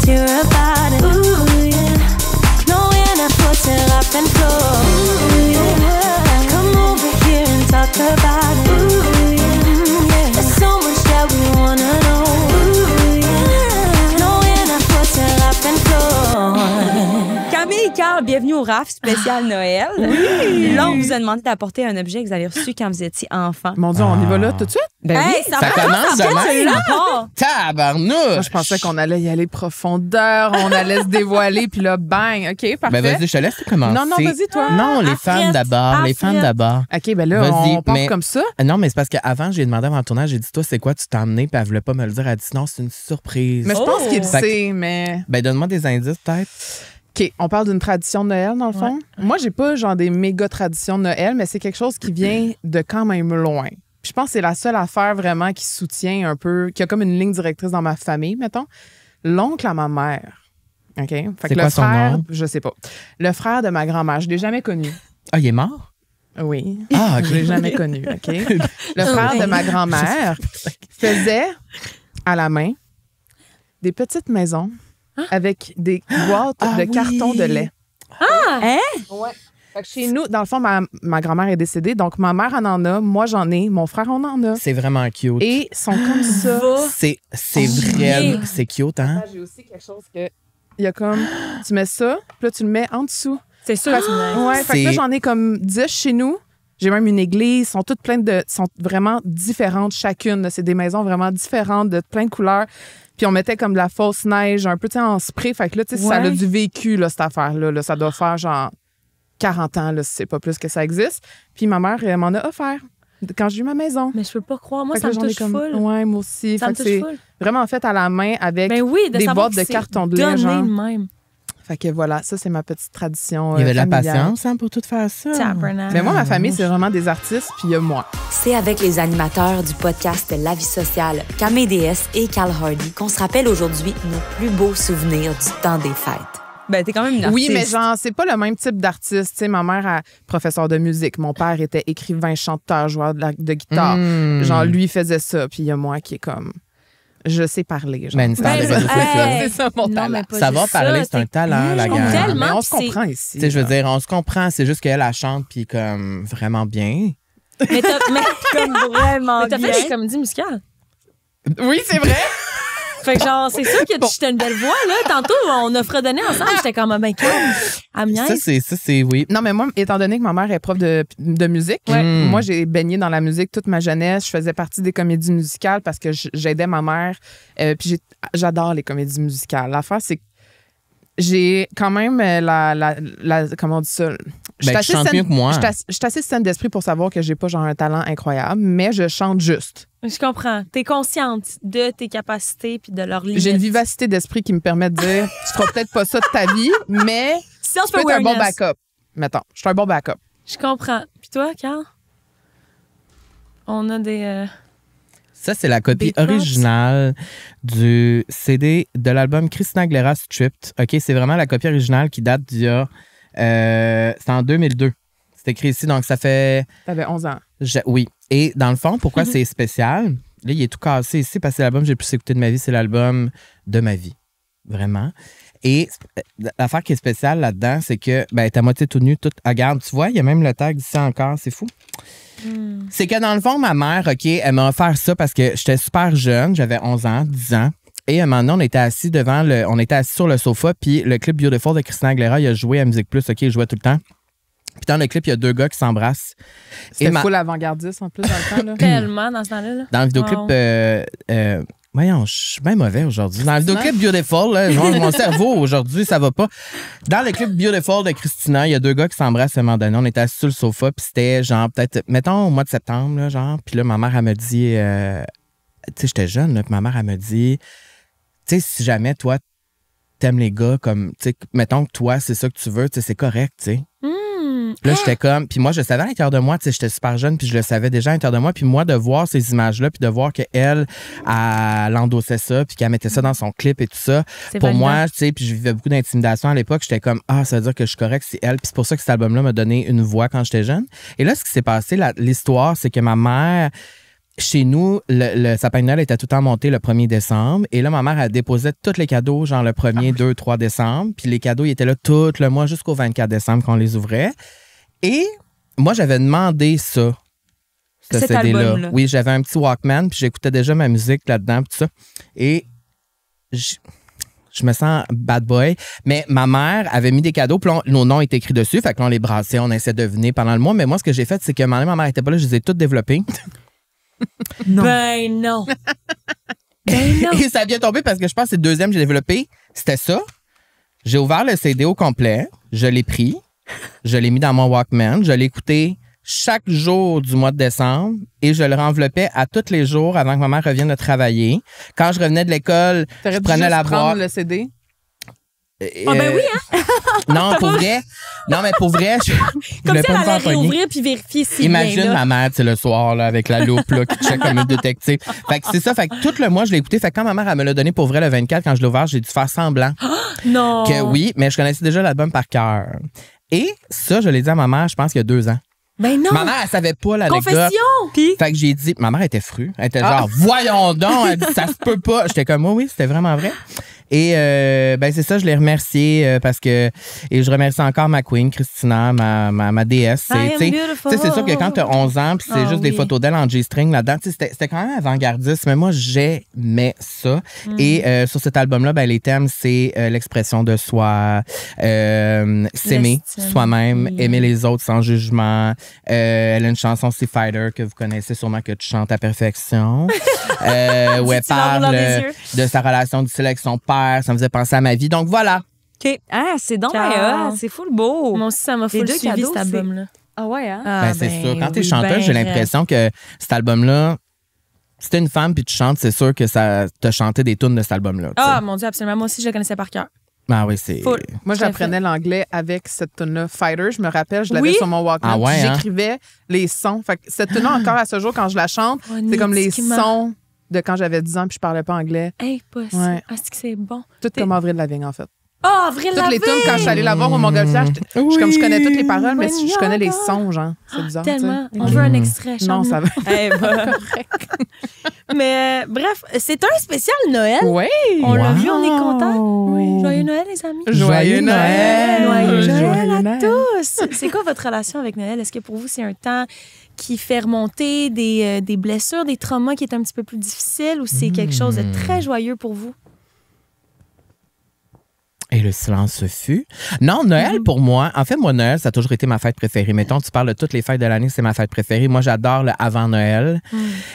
insecure about it. Ooh, yeah. No, we're not putting up and floor. Ooh, yeah. Come over here and talk about it. Ooh, yeah. There's so much that we wanna know. Ooh, yeah. No, we're not putting up and floor. Camille et Carl, bienvenue au RAF spécial Noël. Oui. Là, on vous a demandé d'apporter un objet que vous avez reçu quand vous étiez enfant. Mon Dieu, on y va là tout de suite? Ben Hey, oui, ça commence demain. Tabarnouche! Moi, je pensais qu'on allait y aller profondeur, on allait se dévoiler, puis là, bang, OK, parfait. Ben vas-y, je te laisse commencer. Non, vas-y, toi. Non, les femmes d'abord, les femmes d'abord. OK, ben là, Vas-y, on part mais- comme ça. Non, mais c'est parce qu'avant, j'ai demandé avant le tournage, j'ai dit, toi, c'est quoi tu t'es emmené? Puis elle voulait pas me le dire. Elle a dit, non, c'est une surprise. Mais je pense qu'il Fait que- sait, mais... Ben, donne-moi des indices, peut-être. OK, on parle d'une tradition de Noël, dans le fond. Moi, j'ai pas genre des méga traditions de Noël, mais c'est quelque chose qui vient de quand même loin. Puis je pense que c'est la seule affaire vraiment qui soutient un peu, qui a comme une ligne directrice dans ma famille, mettons. L'oncle à ma mère. OK? Fait C'est que quoi le son frère, nom? je sais pas. Le frère de ma grand-mère, je l'ai jamais connu. Ah, il est mort? Oui. Ah, OK. Je l'ai jamais connu, OK? Le frère de ma grand-mère faisait à la main des petites maisons avec des boîtes de carton de lait. Hein? Ouais. Fait que chez nous, dans le fond, ma grand-mère est décédée, donc ma mère en a, moi j'en ai, mon frère en a. C'est vraiment cute. Et ils sont comme ça. C'est vraiment... C'est cute, hein? J'ai aussi quelque chose que... Il y a comme... Tu mets ça, puis là, tu le mets en dessous. C'est sûr. Ouais, fait que là, j'en ai comme 10 chez nous. J'ai même une église. Sont toutes pleines de... sont vraiment différentes chacune. là. C'est des maisons vraiment différentes, de plein de couleurs. Puis on mettait comme de la fausse neige, un peu, tu sais, en spray. Fait que là, tu sais, ça a du vécu, là, cette affaire-là. Là. Ça doit faire genre 40 ans, là, si c'est pas plus que ça existe. Puis ma mère, elle m'en a offert quand j'ai eu ma maison. Mais je peux pas croire. Moi, Fait ça que me là, j'en ai touche full. Ouais, moi aussi. Ça Fait me que touche c'est full. vraiment fait à la main avec Ben oui, de des savoir boîtes que de c'est carton de lait, donné genre. de même. Fait que voilà, ça, c'est ma petite tradition Il y avait de la familiale. patience, hein, pour tout faire ça. Tabernacle. Mais moi, ma famille, c'est vraiment des artistes, puis il y a moi. C'est avec les animateurs du podcast La vie sociale, Camille DS et Carl Hardy, qu'on se rappelle aujourd'hui nos plus beaux souvenirs du temps des fêtes. Ben, t'es quand même une artiste. Oui, mais genre, c'est pas le même type d'artiste. Tu sais, ma mère est professeure de musique. Mon père était écrivain, chanteur, joueur de guitare. Genre, lui faisait ça. Puis il y a moi qui est comme... Je sais parler. Genre. Mais une star de Ben, réseaux sociaux. c'est ça, mon Non, talent. mais pas Savoir juste parler, ça, c'est un talent, la Je comprends gang. tellement. Mais on que se c'est- comprend ici. Tu sais, je veux là. dire, on se comprend, c'est juste qu'elle, elle chante, puis comme vraiment bien. Mais t'as Comme vraiment mais t'as bien. fait des comédies musicales. Oui, c'est vrai. Fait que genre, c'est sûr que j'étais une belle voix, là. Tantôt, on a fredonné ensemble. J'étais comme, ben, calme. À Ça, c'est, oui. Non, mais moi, étant donné que ma mère est prof de musique, moi, j'ai baigné dans la musique toute ma jeunesse. Je faisais partie des comédies musicales parce que j'aidais ma mère. Puis j'adore les comédies musicales. L'affaire, c'est que j'ai quand même comment on dit ça? Ben, tu chantes mieux que moi. Je suis assez saine d'esprit pour savoir que j'ai pas genre un talent incroyable, mais je chante juste. Je comprends. T'es consciente de tes capacités puis de leurs limites. J'ai une vivacité d'esprit qui me permet de dire tu feras peut-être pas ça de ta vie, mais tu peux être un bon Self-awareness. backup. Mettons, je suis un bon backup. Je comprends. Puis toi, Carl? On a des... Ça, c'est la copie Beatbox. originale du CD de l'album Christina Aguilera Stripped. OK, c'est vraiment la copie originale qui date d'il y a... c'est en 2002. C'est écrit ici, donc ça fait... T'avais 11 ans. Oui. Et dans le fond, pourquoi c'est spécial? Là, il est tout cassé ici parce que c'est l'album que j'ai le plus écouté de ma vie. C'est l'album de ma vie. Vraiment. Et l'affaire qui est spéciale là-dedans, c'est que ben, t'es à moitié tout nu, tout. Ah, regarde, tu vois, il y a même le tag ici encore, c'est fou. C'est que dans le fond, ma mère, OK, elle m'a offert ça parce que j'étais super jeune, j'avais 11 ans, 10 ans. Et à un moment donné, on était assis sur le sofa, puis le clip Beautiful de Christina Aguilera, il a joué à Musique Plus, OK, il jouait tout le temps. Puis dans le clip, il y a deux gars qui s'embrassent. C'était full avant-gardiste en plus dans le temps. Là. Tellement dans ce temps-là. Là. Dans le vidéoclip, voyons, je suis bien mauvais aujourd'hui. Dans le vidéoclip Beautiful, là, mon cerveau aujourd'hui, ça va pas. Dans le clip Beautiful de Christina, il y a deux gars qui s'embrassent à un moment donné. On était assis sur le sofa, puis c'était genre peut-être, mettons au mois de septembre, là, genre. Puis là, ma mère, elle me dit, tu sais, j'étais jeune, là, puis ma mère, elle me dit, tu sais, si jamais toi, t'aimes les gars comme, tu sais, mettons que toi, c'est ça que tu veux, tu sais, c'est correct, tu sais. Là, j'étais comme... Puis moi, je savais à l'intérieur de moi, tu sais, j'étais super jeune, puis je le savais déjà à l'intérieur de moi. Puis moi, de voir ces images-là, puis de voir qu'elle, elle endossait ça, puis qu'elle mettait ça dans son clip et tout ça. C'est Pour validant. moi, tu sais, puis je vivais beaucoup d'intimidation à l'époque. J'étais comme, ça veut dire que je suis correct, c'est elle. Puis c'est pour ça que cet album-là m'a donné une voix quand j'étais jeune. Et là, ce qui s'est passé, l'histoire, c'est que ma mère... chez nous, le sapin de Noël était tout le temps monté le 1er décembre. Et là, ma mère, elle déposait tous les cadeaux, genre le 1er, 2, 3 décembre. Puis les cadeaux, ils étaient là tout le mois jusqu'au 24 décembre qu'on les ouvrait. Et moi, j'avais demandé ça. Ce Cet CD-là. album-là. Oui, j'avais un petit Walkman, puis j'écoutais déjà ma musique là-dedans, puis tout ça. Et je me sens bad boy. Mais ma mère avait mis des cadeaux, puis nos noms étaient écrits dessus. Fait que là, on les brassait, on essayait de deviner pendant le mois. Mais moi, ce que j'ai fait, c'est que ma mère était pas là, je les ai toutes développées. Non. Ben non. Et ça a bien tombé parce que je pense que c'est le deuxième que j'ai développé. C'était ça. J'ai ouvert le CD au complet. Je l'ai pris. Je l'ai mis dans mon Walkman. Je l'ai écouté chaque jour du mois de décembre et je le renveloppais à tous les jours avant que ma mère revienne de travailler. Quand je revenais de l'école, je prenais la boîte. le CD. Ah ben oui, hein? Non, pour vrai. Non, mais pour vrai, je Comme voulais si pas elle me faire allait pogner. réouvrir puis vérifier si Imagine bien là. ma mère, tu sais, le soir, là, avec la loupe, là, qui check comme une détective. Fait que c'est ça. Fait que tout le mois, je l'ai écouté. Fait que quand ma mère, elle me l'a donné pour vrai le 24, quand je l'ai ouvert, j'ai dû faire semblant Non. que oui, mais je connaissais déjà l'album par cœur. Et ça, je l'ai dit à ma mère, je pense qu'il y a 2 ans. Ben non. Ma mère, elle savait pas l'anecdote. Confession. Puis Fait que j'ai dit, ma mère était frue. Elle était genre, voyons donc, elle dit, ça se peut pas. J'étais comme, oui, c'était vraiment vrai. Et ben c'est ça, je l'ai remercié parce que, et je remercie encore ma queen, Christina, ma déesse. I am Tu sais, beautiful. c'est sûr que quand tu as 11 ans, puis c'est Ah juste des oui. photos d'elle en G-string là-dedans, tu sais, c'était quand même avant-gardiste, mais moi, j'aimais ça. Et sur cet album-là, ben, les thèmes, c'est l'expression de soi, s'aimer L'estime. soi-même, Oui. aimer les autres sans jugement. Elle a une chanson, c'est Fighter, que vous connaissez sûrement, que tu chantes à perfection. Où elle Dis-tu l'amour parle dans les yeux? de sa relation difficile avec son père. Ça me faisait penser à ma vie. Donc voilà. OK. Ah, c'est donc Ciao. bien hot. C'est full beau. moi aussi, ça m'a Les full deux suivi cadeaux, cet c'est- album-là. Ah ouais, hein? Ah, Ben, c'est sûr. Quand t'es oui, chanteuse, ben j'ai l'impression que cet album-là, si t'es une femme puis tu chantes, c'est sûr que ça t'a chanté des tunes de cet album-là. tu sais. Ah, mon Dieu, absolument. Moi aussi, je le connaissais par cœur. Ah oui, c'est. Full. Moi, Tout à j'apprenais l'anglais avec cette tune-là, Fighter. Je me rappelle, je l'avais Oui? sur mon Walkman. Ah ouais, puis hein? j'écrivais les sons. Fait que cette tune-là, encore à ce jour, quand je la chante, c'est comme les sons de quand j'avais 10 ans puis je parlais pas anglais. Impossible. Ouais. Ah, c'est que c'est bon. Tout comme Avril Lavigne, en fait. Ah, Avril Toutes les Lavigne! tunes, quand je suis allée la voir au Montgolfière, je connais toutes les paroles, mais je connais les sons, genre. C'est bizarre. tu sais. Tellement. On veut un extrait. Non, ça va. Eh ben, Mais bref, c'est un spécial Noël. Oui. On l'a vu, on est content. Oui. Joyeux Noël, les amis. Joyeux Noël! Joyeux Noël à Noël. tous. C'est quoi votre relation avec Noël? Est-ce que pour vous, c'est un temps qui fait remonter des blessures, des traumas qui est un petit peu plus difficile ou c'est quelque chose de très joyeux pour vous? Et le silence fut. Non, Noël, pour moi, en fait, moi, Noël, ça a toujours été ma fête préférée. Mettons, tu parles de toutes les fêtes de l'année, c'est ma fête préférée. Moi, j'adore le avant Noël.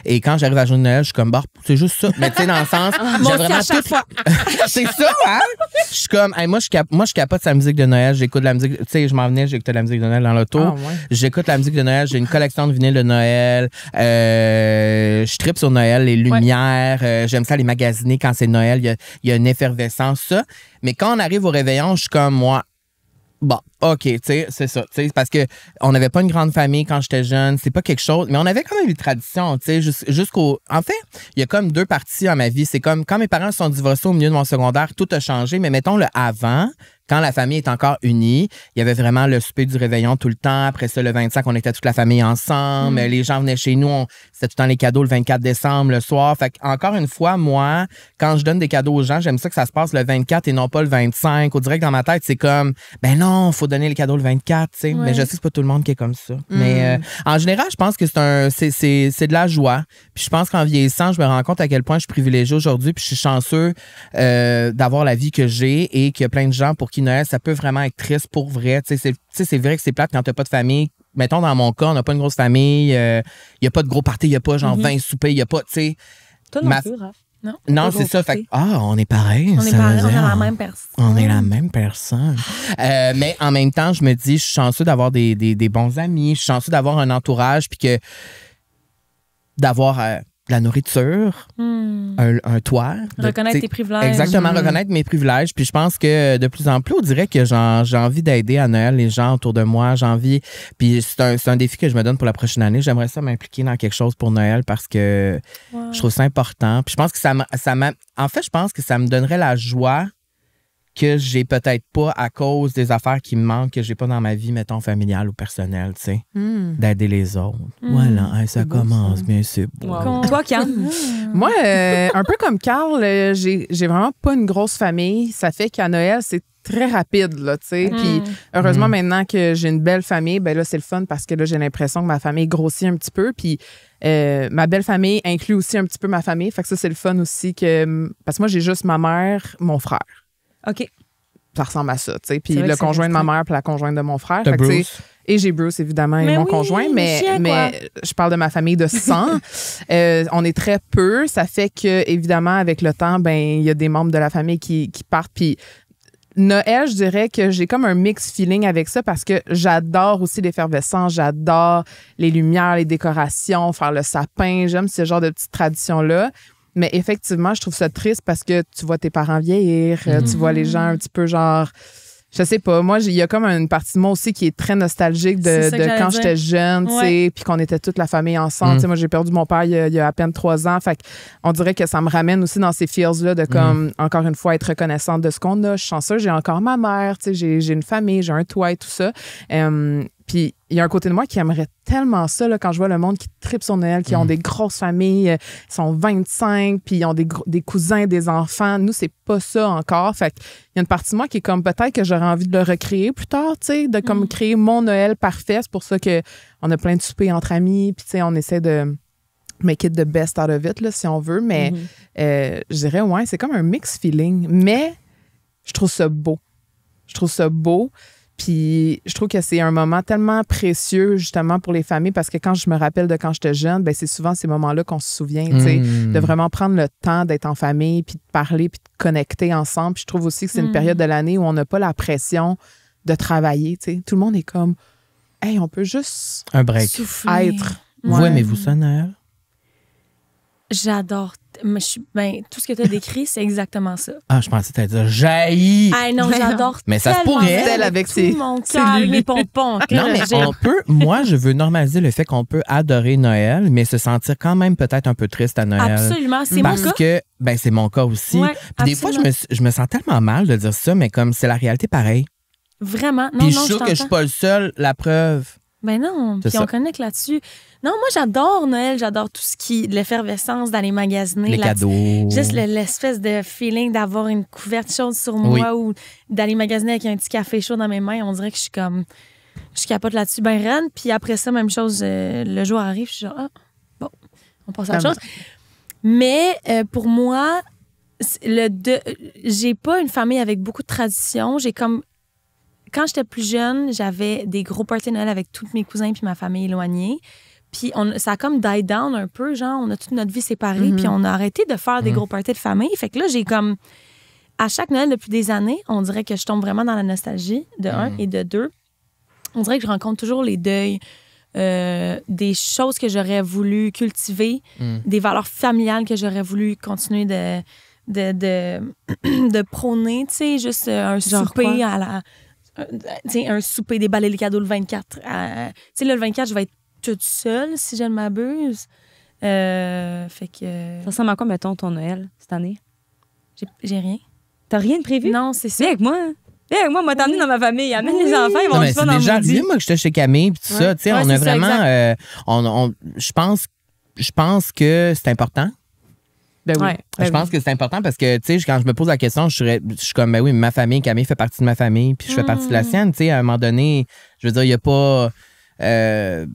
Et quand j'arrive à jour de Noël, je suis comme, bah, c'est juste ça. Mais tu sais, dans le sens, j'ai Moi aussi, vraiment à chaque tout- fois. C'est ça, hein? Je suis comme, hey, moi, je capote sa musique de Noël. J'écoute de la musique, tu sais, je m'en venais, j'écoutais de la musique de Noël dans l'auto. Ah, ouais. J'écoute la musique de Noël. J'ai une collection de vinyles de Noël. Je tripe sur Noël, les lumières. J'aime ça les magasiner quand c'est Noël. Il y a une effervescence, ça. Mais quand on arrive au réveillon, je suis comme, moi, bon, OK, tu sais, c'est ça. Tu sais, parce que on n'avait pas une grande famille quand j'étais jeune. C'est pas quelque chose. Mais on avait quand même une tradition, tu sais, jusqu'au. En fait, il y a comme 2 parties à ma vie. C'est comme quand mes parents se sont divorcés au milieu de mon secondaire, tout a changé. Mais mettons le avant. Quand la famille est encore unie, il y avait vraiment le souper du réveillon tout le temps. Après ça, le 25, on était toute la famille ensemble. Les gens venaient chez nous. C'était tout le temps les cadeaux le 24 décembre, le soir. Fait encore une fois, moi, quand je donne des cadeaux aux gens, j'aime ça que ça se passe le 24 et non pas le 25. On dirait que dans ma tête, c'est comme, ben non, faut donner les cadeaux le 24, tu sais. Ouais. Mais je sais que c'est pas tout le monde qui est comme ça. Mais en général, je pense que c'est de la joie. Puis je pense qu'en vieillissant, je me rends compte à quel point je suis privilégié aujourd'hui. Puis je suis chanceux d'avoir la vie que j'ai et qu'il y a plein de gens pour qui Noël, ça peut vraiment être triste pour vrai. Tu sais, c'est vrai que c'est plate quand t'as pas de famille. Mettons, dans mon cas, on n'a pas une grosse famille. Il n'y a pas de gros party. Il n'y a pas genre 20 soupers. Il n'y a pas, tu sais. toi non Ma- plus, Raph. Non, Pas c'est gros ça. party. Fait que, on est pareil. On est ça pareil, veut on est dire, la même personne. on est la même personne. Mais en même temps, je me dis, je suis chanceux d'avoir des bons amis. Je suis chanceux d'avoir un entourage. Puis que d'avoir de la nourriture, un toit. Reconnaître tes privilèges. Exactement, reconnaître mes privilèges. Puis je pense que de plus en plus, on dirait que j'ai envie d'aider à Noël les gens autour de moi. J'ai envie. Puis c'est un défi que je me donne pour la prochaine année. J'aimerais ça m'impliquer dans quelque chose pour Noël parce que je trouve ça important. Puis je pense que en fait, je pense que ça me donnerait la joie que j'ai peut-être pas à cause des affaires qui me manquent, que j'ai pas dans ma vie, mettons, familiale ou personnelle, tu sais. D'aider les autres. Voilà, hey, ça commence, ça. bien sûr. Wow. Toi, Cam? Moi, un peu comme Carl, j'ai vraiment pas une grosse famille. Ça fait qu'à Noël, c'est très rapide, là, tu sais. Puis heureusement, maintenant que j'ai une belle famille, ben là, c'est le fun parce que là, j'ai l'impression que ma famille grossit un petit peu. Puis ma belle famille inclut aussi un petit peu ma famille. Fait que ça, c'est le fun aussi parce que moi, j'ai juste ma mère, mon frère. OK. Ça ressemble à ça, tu sais. Puis C'est vrai le que c'est conjoint de ma restreint. mère puis la conjointe de mon frère. T'as Fait que, tu sais, Bruce. et j'ai Bruce, évidemment, et Mais mon oui, conjoint. le Mais chien, quoi. je parle de ma famille de sang. On est très peu. Ça fait que, évidemment, avec le temps, ben il y a des membres de la famille qui partent. Puis Noël, je dirais que j'ai comme un mix feeling avec ça parce que j'adore aussi l'effervescence, j'adore les lumières, les décorations, faire le sapin. J'aime ce genre de petites traditions-là. Mais effectivement, je trouve ça triste parce que tu vois tes parents vieillir, tu vois les gens un petit peu genre... Je sais pas, moi, il y a comme une partie de moi aussi qui est très nostalgique C'est de ça que j'allais quand dire. j'étais jeune, tu sais, puis qu'on était toute la famille ensemble. Tu sais, moi, j'ai perdu mon père il y a à peine 3 ans. Fait on dirait que ça me ramène aussi dans ces feels-là de comme, encore une fois, être reconnaissante de ce qu'on a. Je suis chanceuse, j'ai encore ma mère, tu sais, j'ai une famille, j'ai un toit et tout ça. Puis il y a un côté de moi qui aimerait tellement ça là, quand je vois le monde qui tripe sur Noël, qui ont des grosses familles, ils sont 25, puis ils ont des cousins, des enfants. Nous, c'est pas ça encore. Fait qu'il y a une partie de moi qui est comme peut-être que j'aurais envie de le recréer plus tard, tu sais, de comme créer mon Noël parfait. C'est pour ça qu'on a plein de soupers entre amis, puis tu sais, on essaie de make it the best out of it, là, si on veut. Mais je dirais, ouais, c'est comme un mix feeling. Mais je trouve ça beau. Je trouve ça beau. Puis je trouve que c'est un moment tellement précieux justement pour les familles parce que quand je me rappelle de quand j'étais jeune, ben c'est souvent ces moments-là qu'on se souvient, tu sais, de vraiment prendre le temps d'être en famille, puis de parler, puis de connecter ensemble. Puis je trouve aussi que c'est une période de l'année où on n'a pas la pression de travailler, tu sais. Tout le monde est comme, hey, on peut juste Un break. Souffler. être. Vous Ouais. aimez-vous ça, Noël? J'adore. Mais tout ce que tu as décrit, c'est exactement ça. Ah, je pensais que t'allais dire jaillit. Ah non, j'adore. Mais ça se tellement pourrait. ça, Elle avec tout ses- mon ses cœur, avec lulus. mes pompons. Non, mais on peut. Moi, je veux normaliser le fait qu'on peut adorer Noël, mais se sentir quand même peut-être un peu triste à Noël. Absolument, c'est mon Parce cas. que, ben, c'est mon cas aussi. Ouais, Puis des fois, absolument. je me sens tellement mal de dire ça, mais comme c'est la réalité pareil. Vraiment. Non, Puis je non, suis sûr que je suis t'entends. pas le seul, la preuve. Ben non, C'est puis ça. on connecte là-dessus. Non, moi, j'adore Noël, j'adore tout ce qui... l'effervescence d'aller magasiner. Les cadeaux. Juste l'espèce de feeling d'avoir une couverte chaude sur moi ou d'aller magasiner avec un petit café chaud dans mes mains. On dirait que je suis comme... Je capote là-dessus, ben reine. Puis après ça, même chose, le jour arrive, je suis genre, bon, on passe à autre chose. Mais pour moi, j'ai pas une famille avec beaucoup de traditions. J'ai comme... Quand j'étais plus jeune, j'avais des gros parties de Noël avec tous mes cousins puis ma famille éloignée. Puis ça a comme die down un peu, genre, on a toute notre vie séparée, puis on a arrêté de faire des gros parties de famille. Fait que là, j'ai comme... À chaque Noël, depuis des années, on dirait que je tombe vraiment dans la nostalgie, de un, et de deux. On dirait que je rencontre toujours les deuils, des choses que j'aurais voulu cultiver, des valeurs familiales que j'aurais voulu continuer de prôner, tu sais, juste un Genre souper quoi? à la... un souper, déballer les cadeaux le 24. Tu sais, là, le 24, je vais être toute seule, si je ne m'abuse. Fait que... Ça ressemble à quoi, mettons, ton Noël cette année? J'ai rien. T'as rien de prévu? Non, c'est ça. Viens avec moi. Viens avec moi, moi, t'emmener dans ma famille. Amène les enfants, ils vont Non, mais du fun c'est dans déjà mon dit. arrivé, moi, que j'étais chez Camille, puis tout ça. Tu sais, Ouais, on a c'est ça, vraiment. Je pense que c'est important. Ben oui. Ouais, Je pense que c'est important parce que, tu sais, quand je me pose la question, je suis comme, ben oui, ma famille, Camille fait partie de ma famille, puis je fais partie de la sienne. Tu sais, à un moment donné, je veux dire, il n'y a pas. Il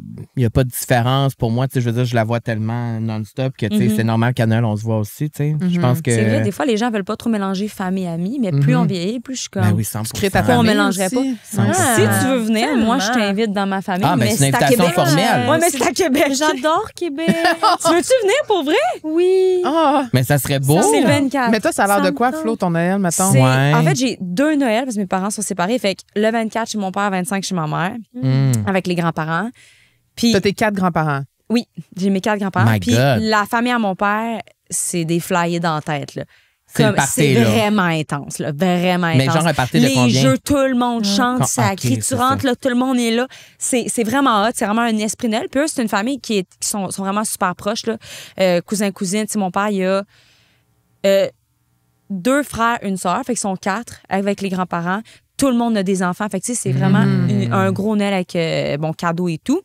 y a pas de différence pour moi, tu sais, je veux dire, je la vois tellement non-stop que, tu sais, c'est normal qu'à Noël, on se voit aussi, tu sais. Je pense que... C'est vrai, des fois, les gens veulent pas trop mélanger famille et amis, mais plus on vieillit, plus je suis comme... Ben oui, 100%. Crée ta Pourquoi on famille mélangerait aussi. pas? Ouais. Si tu veux venir, moi, je tellement. t'invite dans ma famille, Ah, ben, mais c'est une c'est à invitation Québec. formelle. Ouais, mais c'est à Québec. J'adore Québec. Tu veux-tu venir pour vrai? Oui. Ah! Mais ça serait beau. C'est le 24. Mais toi, ça a l'air Ça de me quoi, tente. Flo, ton Noël, mettons? C'est- Ouais. En fait, j'ai 2 Noëls parce que mes parents sont séparés. Fait que le 24 chez mon père, 25 chez ma mère, avec les grands-parents. Puis T'as tes 4 grands-parents. oui, j'ai mes 4 grands-parents. My Puis God. la famille à mon père, c'est des flyers dans la tête. Là. C'est le Comme, party, c'est là. vraiment intense, là, vraiment Mais intense. genre un party de les combien? jeux, tout le monde chante, ça Ok, crie, tu c'est rentres, ça. là, tout le monde est là. C'est vraiment hot, c'est vraiment un esprit Noël. Puis eux, c'est une famille qui sont vraiment super proches. Là. Cousin, cousine, tu sais, mon père, il a 2 frères, une sœur, fait qu'ils sont 4 avec les grands-parents. Tout le monde a des enfants. Fait que, tu sais, c'est vraiment un gros Noël avec, cadeaux et tout.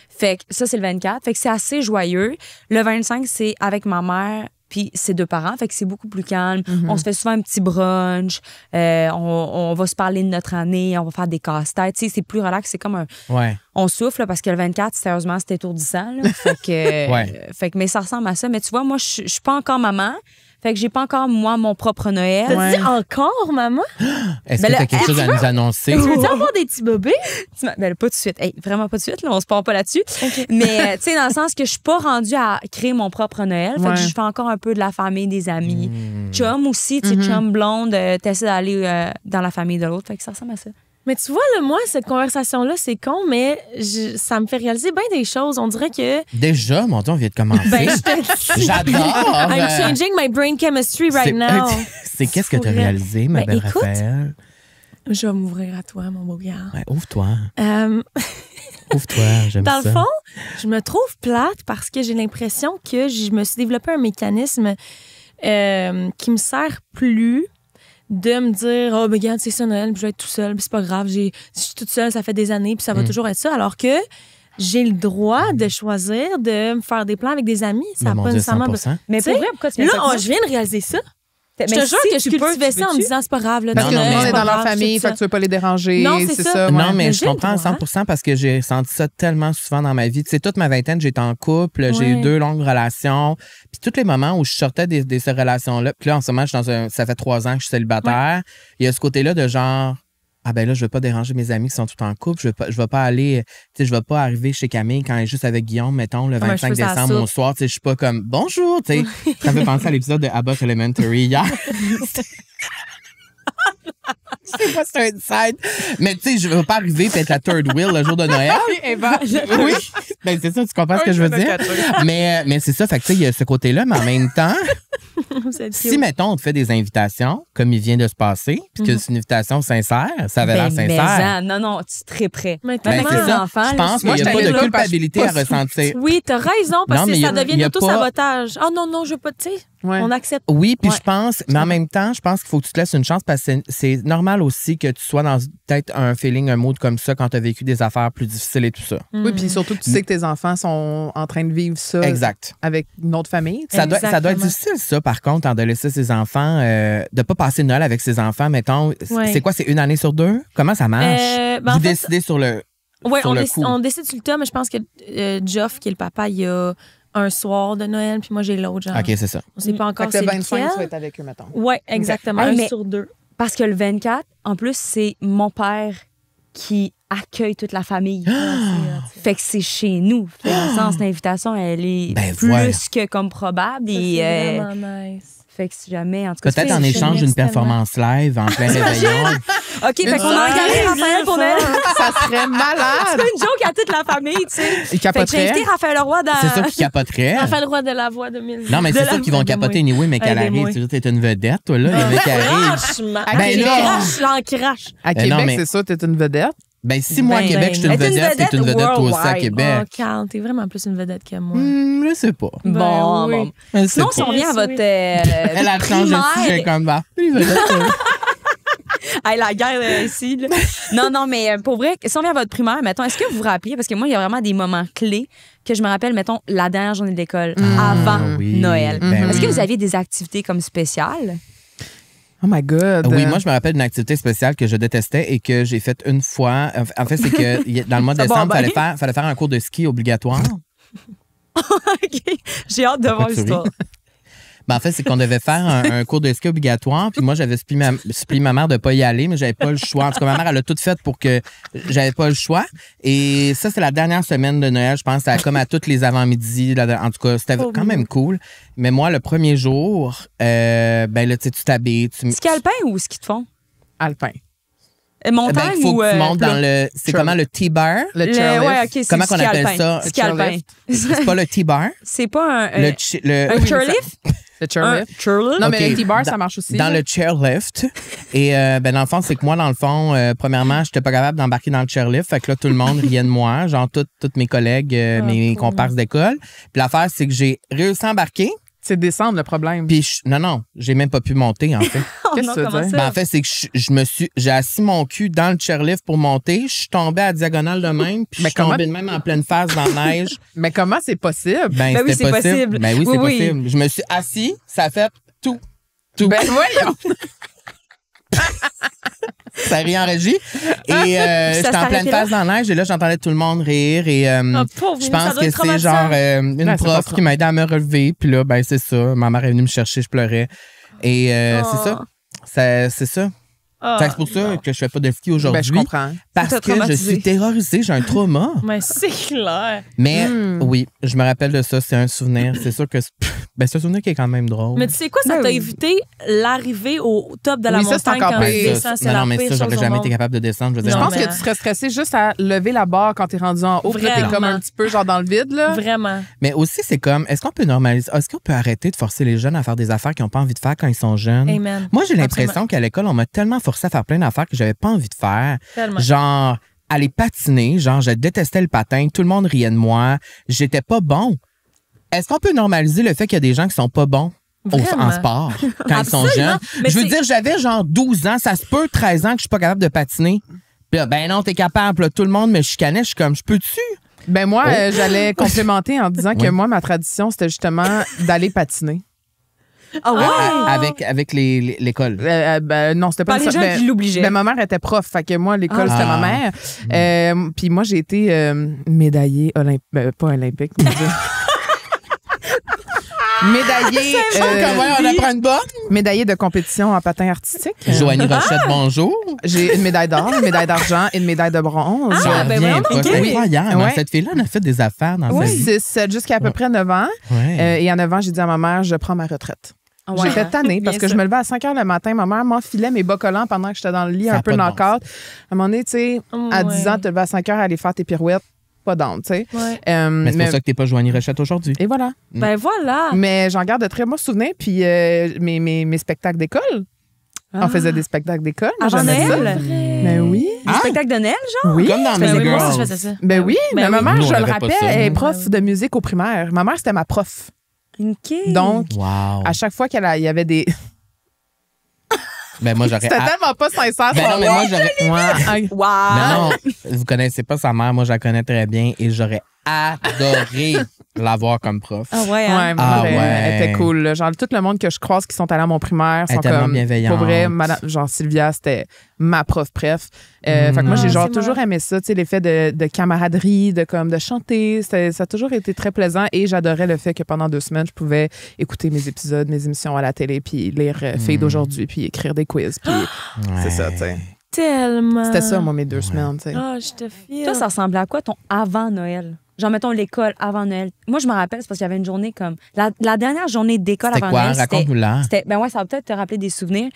Fait que ça, c'est le 24. Fait que c'est assez joyeux. Le 25, c'est avec ma mère puis ses 2 parents. Fait que c'est beaucoup plus calme. On se fait souvent un petit brunch. On va se parler de notre année. On va faire des casse-têtes. Tu sais, c'est plus relax. C'est comme un... Ouais. On souffle, là, parce que le 24, sérieusement, c'était étourdissant. Là. Fait que, fait que, mais ça ressemble à ça. Mais tu vois, moi, je suis pas encore maman. Fait que j'ai pas encore, moi, mon propre Noël. T'as dit encore, maman? Est-ce Ben que là, t'as quelque chose à nous annoncer? Tu veux-tu avoir des petits bébés? Ben, pas tout de suite. Hey, vraiment pas tout de suite. Là, on se part pas là-dessus. Mais, tu sais, dans le sens que je suis pas rendue à créer mon propre Noël. Fait que je fais encore un peu de la famille, des amis. Chum aussi, tu sais, chum blonde. T'essaies d'aller dans la famille de l'autre. Fait que ça ressemble à ça. Mais tu vois, là, moi, cette conversation-là, c'est con, mais ça me fait réaliser bien des choses. On dirait que... Déjà, mon Dieu, on vient de commencer. Ben, je te dis. J'adore! I'm changing my brain chemistry right now. C'est qu'est-ce que tu as Pourrait. réalisé, ma Ben, belle écoute. Raphaël? Je vais m'ouvrir à toi, mon beau gars. Ouais, ouvre-toi. Dans J'aime ça. le fond, je me trouve plate parce que j'ai l'impression que je me suis développé un mécanisme qui me sert plus de me dire oh ben regarde c'est ça Noël puis je vais être tout seul puis c'est pas grave je suis toute seule ça fait des années puis ça va toujours être ça alors que j'ai le droit de choisir de me faire des plans avec des amis ça Mais n'a mon pas Dieu, nécessairement 100%. Mais Tu sais, pour vrai, pourquoi tu viens là de faire ça? je viens de réaliser ça je Mais te jure si que je tu peux, cultivais tu ça en me peux-tu? disant c'est pas grave là, Parce que Non, tout mais- le monde est dans leur grave, famille, tout fait que tu veux pas les déranger. Non, c'est ça. ouais. Non, mais je j'ai le comprends à droit. 100% parce que j'ai senti ça tellement souvent dans ma vie. Tu sais, toute ma vingtaine, j'étais en couple, j'ai eu Ouais. 2 longues relations. Puis tous les moments où je sortais de ces relations-là, puis là, en ce moment, ça fait 3 ans que je suis célibataire, il y a ce côté-là de genre, ah ben là, je veux pas déranger mes amis qui sont tous en couple, je vais pas aller, tu sais, je vais pas arriver chez Camille quand elle est juste avec Guillaume, mettons, le Comme un 25 cheveu sur la décembre au soupe. soir, tu sais, je suis pas comme, bonjour, tu sais. Ça me fait penser à l'épisode de Abbott Elementary hier. Je sais pas si c'est un inside. Mais tu sais, je veux pas arriver et être la third wheel le jour de Noël. Oui. Ben, c'est ça, tu comprends ce que je veux dire? Mais c'est ça, fait que tu sais, il y a ce côté-là, mais en même temps, C'est si, cute. mettons, on te fait des invitations, comme il vient de se passer, puis que c'est une invitation sincère, ça avait l'air Ben, sincère. non, non, tu es très prêt. Mais Ben, tellement. c'est les ça. enfants, Je pense moi, qu'il n'y a je pas de t'allais là parce que culpabilité à ressentir. Oui, t'as raison, parce Non, que mais ça il y devient a auto-sabotage. Oh non, je veux pas, tu sais, Ouais. on accepte. Oui, puis Ouais. je pense, mais en même temps, je pense qu'il faut que tu te laisses une chance parce que c'est normal aussi que tu sois dans peut-être un feeling, un mood comme ça quand tu as vécu des affaires plus difficiles et tout ça. Oui, puis surtout que tu sais que tes enfants sont en train de vivre ça Exact. avec une autre famille. Ça doit être Exactement. difficile, ça, par contre, de laisser ses enfants, de pas passer Noël avec ses enfants, mettons. Ouais. C'est quoi, c'est 1 année sur 2? Comment ça marche? Ben, Vous en fait, décidez sur le. ouais, sur le coup. on décide sur le tas, mais je pense que Geoff, qui est le papa, il y a un soir de Noël, puis moi, j'ai l'autre, genre. OK, c'est ça. On sait pas Fait encore que c'est le 25, tu vas lequel. être avec eux, mettons. Ouais, exactement. Hey, un mais- sur 2. Parce que le 24, en plus, c'est mon père qui accueille toute la famille. Fait que c'est chez nous. Fait dans le sens, l'invitation, elle est Ben, plus voilà. que comme probable. Et, C'est vraiment nice. fait que si jamais, en tout cas... Peut-être tu en fais- échange d'une performance live en plein réveillon. OK, fait qu'on a engagé Raphaël pour Noël. Ça serait C'est malade! une joke à toute la famille, tu sais. Il Fait que j'ai capoterait. invité Raphaël Leroy dans... C'est ça qui capoterait. Enfin, le roi de la voix 2000. Non, mais c'est sûr qu'ils vont capoter anyway, mais qu'elle Aidez-moi. arrive. Tu sais, t'es une vedette, toi, là. Le mec qui arrive. Franchement. Ben là- Crache, j'en crache. À Ben Québec, non, mais- c'est ça, t'es une vedette. Ben, si moi, à Ben, Québec, je suis une elle est une vedette, t'es une vedette vedette toi aussi à worldwide. Québec. Oh, Carl, t'es vraiment plus une vedette que moi. Je sais pas. Bon, Ben oui. bon. Je sais Sinon, pas. si on revient à votre Elle a changé de sujet primaire... comme bah. Une vedette, Hey, la guerre ici. Là. Non, mais pour vrai, si on vient à votre primaire, mettons, est-ce que vous vous rappelez, parce que moi, il y a vraiment des moments clés que je me rappelle, mettons, la dernière journée de l'école, avant oui. Noël. Ben Est-ce oui. que vous aviez des activités comme spéciales? Oh my God. Oui, moi, je me rappelle d'une activité spéciale que je détestais et que j'ai faite une fois. En fait, c'est que dans le mois de Ça va décembre, il bien. fallait faire un cours de ski obligatoire. OK. J'ai hâte de voir Pourquoi tu l'histoire. Ben, en fait, c'est qu'on devait faire un cours de ski obligatoire. Puis moi, j'avais supplié ma mère de pas y aller, mais j'avais pas le choix. En tout cas, ma mère, elle a tout fait pour que j'avais pas le choix. Et ça, c'est la dernière semaine de Noël. Je pense que c'était comme à toutes les avant-midi. En tout cas, c'était quand même cool. Mais moi, le premier jour, ben là, tu sais, tu t'habilles. Ski alpin ou ski de fond? Alpin. Montagne Ben, il faut ou que tu montes plat? dans le. C'est Chairlift. comment le T-bar? Le Le- chairlift. ouais, OK, c'est Comment du qu'on ski appelle alpin. ça? Ski alpin. Chairlift. C'est pas le T-bar? C'est pas un... Le un chairlift? Le Un chairlift. chairlift? Non, OK, mais le T-bar, ça dans- marche aussi. Dans là. le chairlift. Et ben dans le fond, c'est que moi, dans le fond, premièrement, j'étais pas capable d'embarquer dans le chairlift. Fait que là, tout le monde riait de moi. Genre, tous mes collègues, mes comparses d'école. Puis l'affaire, c'est que j'ai réussi à embarquer. C'est descendre le problème. Puis non, j'ai même pas pu monter, en fait. Qu'est-ce que tu veux dire? Ben, en fait, c'est que j'ai assis mon cul dans le chairlift pour monter. Je suis tombée à diagonale de même, puis je suis tombée de même en pleine face dans la neige. Mais comment c'est possible? Ben oui, c'est possible. Ben oui, Oui, c'est oui. possible. Je me suis assis, ça a fait tout. Ben voyons! Ça rit en régie. Et j'étais en pleine face dans la neige et là, j'entendais tout le monde rire. Et pauvre, je ça pense doit que être c'est genre une Ouais, c'est prof pas qui m'a aidé à me relever. Puis là, ben c'est ça. Ma mère est venue me chercher, je pleurais. Et c'est ça. C'est ça. Fait que c'est pour ça que je fais pas de ski aujourd'hui. Ben, je comprends. Parce T'as que je traumatisé. suis terrorisée, j'ai un trauma. Mais c'est clair. Mais oui, je me rappelle de ça, c'est un souvenir. C'est sûr que c'est un souvenir qui est quand même drôle. Mais tu sais quoi, ça Ben t'a oui. évité l'arrivée au top de la Oui, ça, c'est montagne encore quand pire. tu descends. C'est non, la mais pire ça, j'aurais chose au jamais monde. été capable de descendre. Je veux dire, Je Non, pense mais- que tu serais stressé juste à lever la barre quand t'es rendu en haut. Puis là, t'es Vraiment. comme un petit peu genre dans le vide, là. Vraiment. Mais aussi, c'est comme, est-ce qu'on peut normaliser, est-ce qu'on peut arrêter de forcer les jeunes à faire des affaires qu'ils n'ont pas envie de faire quand ils sont jeunes? Amen. Moi, j'ai l'impression Absolument. qu'à l'école, on m'a tellement forcé à faire plein d'affaires que j'avais pas envie de faire. Tellement. Genre, aller patiner, genre, je détestais le patin, tout le monde riait de moi, j'étais pas bon. Est-ce qu'on peut normaliser le fait qu'il y a des gens qui sont pas bons Vraiment. en sport quand ils sont Absolument. jeunes? Mais Je veux c'est- dire, j'avais genre 12 ans, ça se peut 13 ans que je suis pas capable de patiner. Puis là, ben non, t'es capable. Là, tout le monde me chicanait, je suis comme, je peux-tu? Ben moi, j'allais complémenter en disant que Oui. moi, ma tradition, c'était justement d'aller patiner. Ah ouais? Avec l'école. Ben, non, c'était pas Par les gens ben, qui l'obligeaient. Ben, ma mère était prof, fait que moi, l'école, c'était ma mère. Puis moi, j'ai été médaillée pas olympique, mon Dieu. Médaillée, Comment on apprend une bonne? médaillée de compétition en patin artistique. Joanie Rochette, bonjour. J'ai une médaille d'or, une médaille d'argent et une médaille de bronze. J'en ben reviens voyons, pas. ok. C'est incroyable. Ouais. Cette fille-là, elle a fait des affaires dans sa Oui, vie. 6, jusqu'à à peu près 9 ans. Ouais. Et à 9 ans, j'ai dit à ma mère, je prends ma retraite. Ouais. J'étais tannée parce Bien que je sûr. me levais à 5 h le matin. Ma mère m'enfilait mes bas collants pendant que j'étais dans le lit, Ça a un peu pas de bon knock-out. À un moment donné, tu sais, à 10 ans, Ouais. te lever à 5 h, aller faire tes pirouettes, pas down, tu sais. Ouais. Mais c'est pour ça que t'es pas Joanie Rochette aujourd'hui. Et voilà. Ben voilà. Mais j'en garde de très bons souvenirs. Puis mes spectacles d'école. On faisait des spectacles d'école. Moi, Avant j'aimais ça. Noël? Ben oui. Des spectacles de Noël, genre? Oui. Comme dans Ben Mean oui, moi aussi, je Girls. faisais ça. Ben oui, Ben mais ma oui. mère, Nous, on je le avait pas rappelle, ça. elle est prof de musique au primaire. Ma mère, c'était ma prof. OK. Donc, Wow. à chaque fois il y avait des... Ben moi, j'aurais. C'était tellement pas sincère. Ben non, mais moi, j'aurais. Ouais. Wow! Mais non, vous connaissez pas sa mère, moi, je la connais très bien et j'aurais adoré l'avoir comme prof. Ah ouais, Ouais, hein? ma mère, Ah elle ouais. était cool. Là. Genre, tout le monde que je croise qui sont allés à mon primaire Elle sont est tellement comme... bienveillante. Pour vrai, genre Sylvia, c'était ma prof préf. Fait que moi, j'ai Ah, genre c'est toujours aimé ça, tu sais, l'effet de camaraderie, de chanter. Ça a toujours été très plaisant et j'adorais le fait que pendant 2 semaines, je pouvais écouter mes épisodes, mes émissions à la télé, puis lire Filles d'aujourd'hui, puis écrire des quiz. Puis c'est ça, tu sais. Tellement. C'était ça, moi, mes 2 semaines, tu sais. Ah, je te file. Toi, ça ressemblait à quoi ton avant Noël? Genre, mettons l'école avant Noël. Moi, je me rappelle, c'est parce qu'il y avait une journée comme. La dernière journée d'école C'était avant quoi? Noël. Raconte-nous-la. Ben ouais, ça va peut-être te rappeler des souvenirs.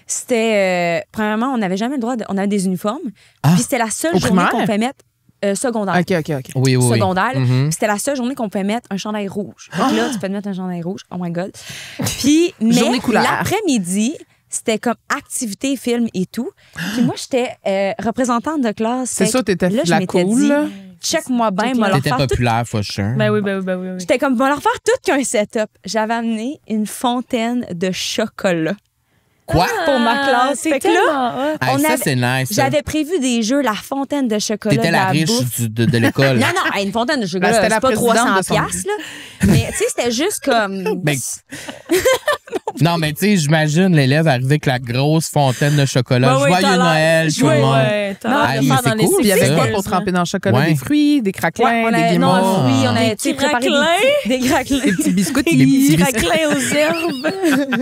C'était. Premièrement, on n'avait jamais le droit on avait des uniformes. Ah, Puis c'était la seule au journée primaire? qu'on pouvait mettre secondaire. OK. Oui, oui. Secondaire. Mhm. Puis c'était la seule journée qu'on pouvait mettre un chandail rouge. Donc là, tu peux te mettre un chandail rouge. Oh my God. Puis, mais Journée couleur. l'après-midi, c'était comme activité, film et tout. Puis moi, j'étais représentante de classe. C'est Fait sûr, que t'étais là, je la m'étais cool, dit, là. check-moi bien, C'est moi leur T'étais faire tout. populaire, for sure. Ben oui, ben oui. J'étais comme, moi leur faire tout qu'un setup. J'avais amené une fontaine de chocolat Quoi? pour ma classe. C'est Fait que là, tellement hot. Ah, on ça, avait- c'est nice. ça. j'avais prévu des jeux, la fontaine de chocolat. T'étais de la riche bouffe. de l'école. Non, non, hey, une fontaine de chocolat, c'était c'est la pas présidente 300 de son- piastres, là. Mais, tu sais, c'était juste comme... Ben, non, mais tu sais, j'imagine l'élève arriver avec la grosse fontaine de chocolat. Ben oui, Joyeux t'as l'air- Noël, tout le monde. Ouais, t'as l'air Ah, de mais faire c'est dans les cool, Puis il y avait ça. quoi pour tremper dans le chocolat? Ouais. Des fruits, des craquelins, Ouais, on des avait, guimauves. non, oui, on avait Des tu sais, préparé craquelins. des craquelins. Des petits biscuits. Les petits biscuits. Craquelin aux herbes.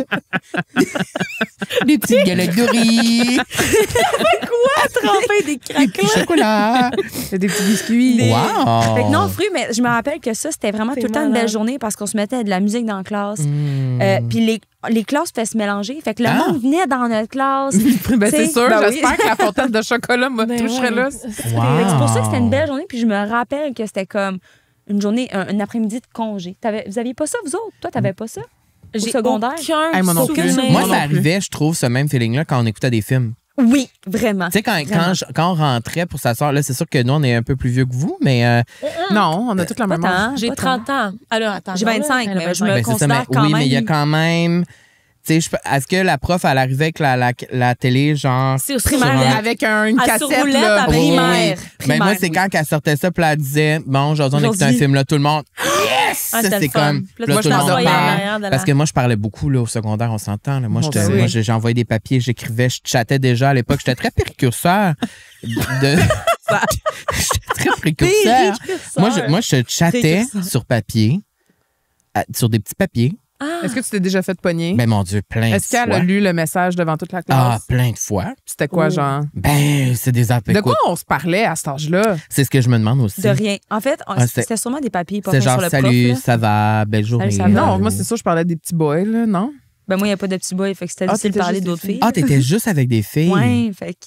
Des petites galettes de riz. Tremper des Des petits craquelins. chocolats. Des petits biscuits. Wow. Fait que non, fruits, mais je me rappelle que ça, c'était vraiment C'est tout le temps une belle malade. journée parce qu'on se mettait de la musique dans la classe. Mm. Puis les classes pouvaient se mélanger. Fait que le Ah. monde venait dans notre classe. Ben, c'est T'sais, sûr, ben oui. j'espère que la fontaine de chocolat me Ben toucherait ouais. là. Wow. Fait que c'est pour ça que c'était une belle journée. Puis je me rappelle que c'était comme une journée, un après-midi de congé. Vous aviez pas ça, vous autres? Toi, t'avais pas ça? Au J'ai secondaire? aucun Hey, moi non plus. souvenir. Moi, non ça plus. arrivait, je trouve, ce même feeling-là quand on écoutait des films. Oui, vraiment. Tu sais, Vraiment. quand on rentrait pour s'asseoir, là, c'est sûr que nous, on est un peu plus vieux que vous, mais. Non, on a toute la même âge. tant, J'ai pas 30 ans. Alors, attends. J'ai non, 25, elle a mais je 25. me Ben, c'est ça, considère mais quand oui, même. mais il y a quand même. Tu sais, est-ce que la prof, elle arrivait avec la télé, genre. C'est au Primaire, primaire. Avec une À cassette, surroulette là. avec- Oui, Primaire. oui. Ben, moi, c'est quand elle sortait ça, puis elle disait, bon, aujourd'hui, on écoute un Aujourd'hui. film, là, tout le monde. Yes! Ah, Ça, c'était c'est le fun. comme. Puis là, là, moi, tout je le monde t'envoyais parle. en arrière de la- Parce que moi, je parlais beaucoup, là, au secondaire, on s'entend. Là. Moi, Moi aussi. moi, j'envoyais des papiers, j'écrivais, je chattais déjà à l'époque. J'étais très précurseur de. J'étais très précurseur. Moi, je chattais Précurseur. sur papier, sur des petits papiers. Ah, Est-ce que tu t'es déjà fait pogner? Ben, mon Dieu, plein de Est-ce qu'elle fois. a lu le message devant toute la Ah, classe? plein de fois. C'était quoi, Oh. genre? Ben, c'est des appels. De quoi on se parlait à cet âge-là? C'est ce que je me demande aussi. De rien. En fait, c'est- c'était sûrement des papiers pas C'est fins genre, sur le salut, prof. Là. ça va, belle journée. ça va. Non, moi, c'est sûr, je parlais des petits boys, là, non? Ben moi, il n'y a pas de petits boys, fait que c'était Ah, difficile de t'étais parler juste d'autres des filles. Ah, t'étais juste avec des filles. Ouais, fait que...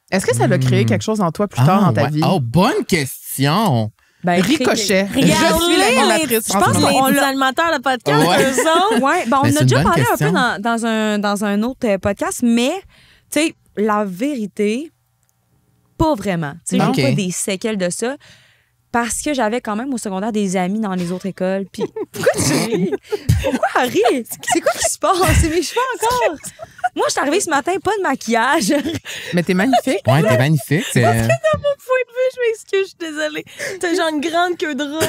Est-ce que ça a créé quelque chose en toi plus tard dans ta ouais. vie? Oh, bonne question. Ben, Ricochet. Je Regarde, suis l'animatrice. je pense François. qu'on les l'a- animateurs de podcast, Ouais. eux autres. Ouais, ben on Ben, a c'est une déjà bonne parlé question. un peu dans un autre podcast, mais, tu sais, la vérité, pas vraiment. Tu sais, Non. j'ai Ok. pas des séquelles de ça. Parce que j'avais quand même au secondaire des amis dans les autres écoles. Puis pourquoi tu ris? Pourquoi elle rit? C'est quoi qui se passe? C'est mes cheveux encore. Moi, je suis arrivée ce matin, pas de maquillage. Mais t'es magnifique. Ouais, t'es magnifique. Point de vue, je m'excuse, je suis désolée. T'as genre une grande queue de rat.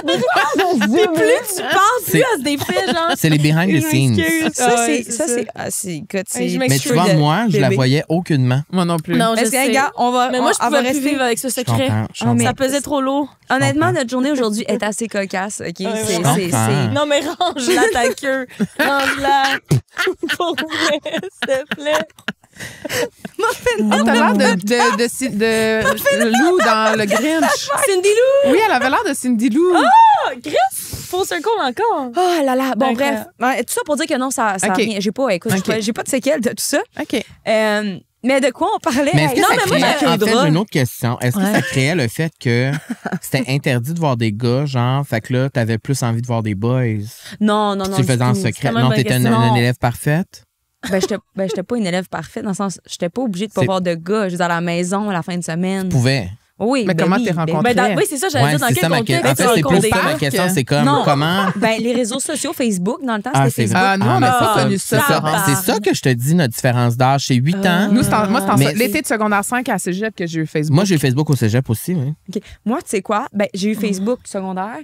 Puis plus tu parles, plus C'est- elle se défait, genre. C'est les behind the Je scenes. m'excuse. Ça, Ah ouais, écoute, Ouais, c'est... je Mais m'excuse. tu vois, moi, je la bébé. voyais aucunement. Moi non plus. Non, je Est-ce que, sais. gars, on va... Mais moi, je on va pouvais plus rester... vivre avec ce Je secret. comprends. je Ah, mais- comprends. Ça pesait trop lourd. Honnêtement, comprends. notre journée aujourd'hui est assez cocasse, OK? Ouais, C'est- ouais. c'est- comprends. c'est- Non, mais range-la ta queue. Range-la. Pour vrai, s'il te plaît. Ah, t'as l'air de Lou dans le Grinch. Cindy Lou. Oui, elle avait l'air de Cindy Lou. Oh, Chris, full circle encore. Oh là là. Bon, bref. Incroyable. Ouais, tout ça pour dire que non, ça OK. rien. J'ai pas, écoute, OK. j'ai pas de séquelles de tout ça. OK. Mais de quoi on parlait? Mais est-ce que non, ça mais moi, créait, j'avais en un fait, drap. j'ai une autre question. Est-ce que Ouais. ça créait le fait que c'était interdit de voir des gars, genre, fait que là, t'avais plus envie de voir des boys? Non, non, non. Tu le faisais en du tout. secret. quand même Non, bonne t'étais une, question. une élève parfaite? J'étais pas une élève parfaite, dans le sens, j'étais pas obligée de pas C'est- voir de gars. Je veux dire, à la maison, à la fin de semaine. Tu pouvais. Oui, Mais ben comment oui, t'es ben rencontrée? Ben, oui, c'est ça, j'allais Ouais, dire dans c'est quel ça ma contexte question. En tu fait, c'est rencontres plus des ça ma gens. question. C'est comme Non. comment. Ben, les réseaux sociaux, Facebook, dans le temps, Ah, c'était c'est Facebook. Ah, nous, on n'a pas Ah, connu c'est ça. ça. Tabarnak. C'est ça que je te dis, notre différence d'âge. C'est 8 ans. Nous, moi, c'est Mais- l'été de secondaire 5 à Cégep que j'ai eu Facebook. Moi, j'ai eu Facebook au cégep aussi, oui. OK. Moi, tu sais quoi? Ben, j'ai eu Facebook secondaire,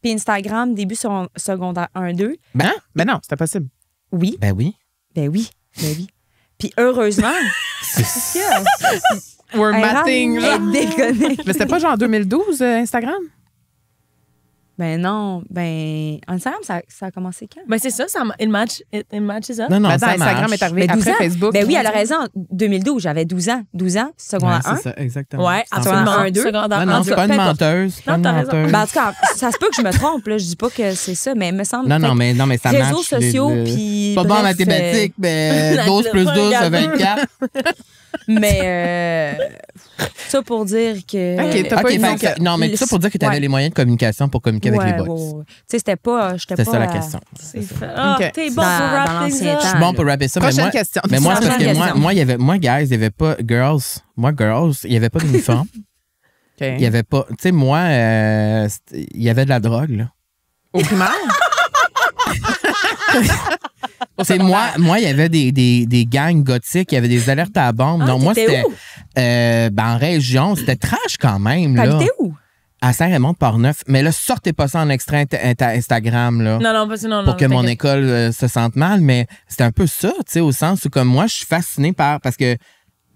puis Instagram début secondaire 1-2. Ben, Ben non, c'était possible. Oui, ben oui. ben oui, ben oui. Puis heureusement, We're matting, là. est déconnecté. Mais c'était pas genre 2012, Instagram? Ben non, ben Instagram, ça a commencé quand? Ben, c'est ça, it matches up. Non, non, Ben, ça Instagram marche. est arrivé Ben, 12 après ans. Facebook. Ben oui, elle a raison. 2012, j'avais 12 ans. 12 ans, Ouais, secondaire 1. c'est ça, exactement. Ouais, C'est absolument. secondaire 1, 2. Secondaire Non, un, non, en c'est tout pas cas, une peu importe. menteuse. C'est pas Non, une t'as raison. menteuse. Ben, en tout cas, ça se peut que je me trompe, là. Je dis pas que c'est ça, mais il me semble. Non, Fait non, mais ça que marche. réseaux sociaux, puis. Pas bon en bref, mathématiques, mais La 12 plus 12, ça fait regarde. 24. Mais ça pour dire que. Ok, t'as OK, pas eu fait que ça- non, mais tout ça pour dire que tu avais Ouais. les moyens de communication pour communiquer avec les boys. ouais. Tu sais, c'était pas. C'était ça la question. C'est fait. Ah, Ok. t'es bon Dans- pour dans wrap things l'ancien up. temps. Je suis bon pour rapper ça, mais Prochaine moi, question. mais moi, c'est parce Prochaine que question. moi, guys, il y avait pas girls. Moi, girls, il y avait pas d'uniforme. OK. Il y avait pas. Tu sais, moi, il y avait de la drogue, là. Au primaire? Tu sais, moi, il y avait des gangs gothiques, il y avait des alertes à la bombe. Ah, Donc, moi, t'étais c'était. En région, c'était trash quand même, là. T'habitais où? À Saint-Raymond-de-Port-Neuf. Mais là, sortez pas ça en extrait Instagram, là. Non, non, pas non, Pour non, que mon t'inquiète. école se sente mal, mais c'était un peu ça, tu sais, au sens où, comme moi, je suis fascinée par. Parce que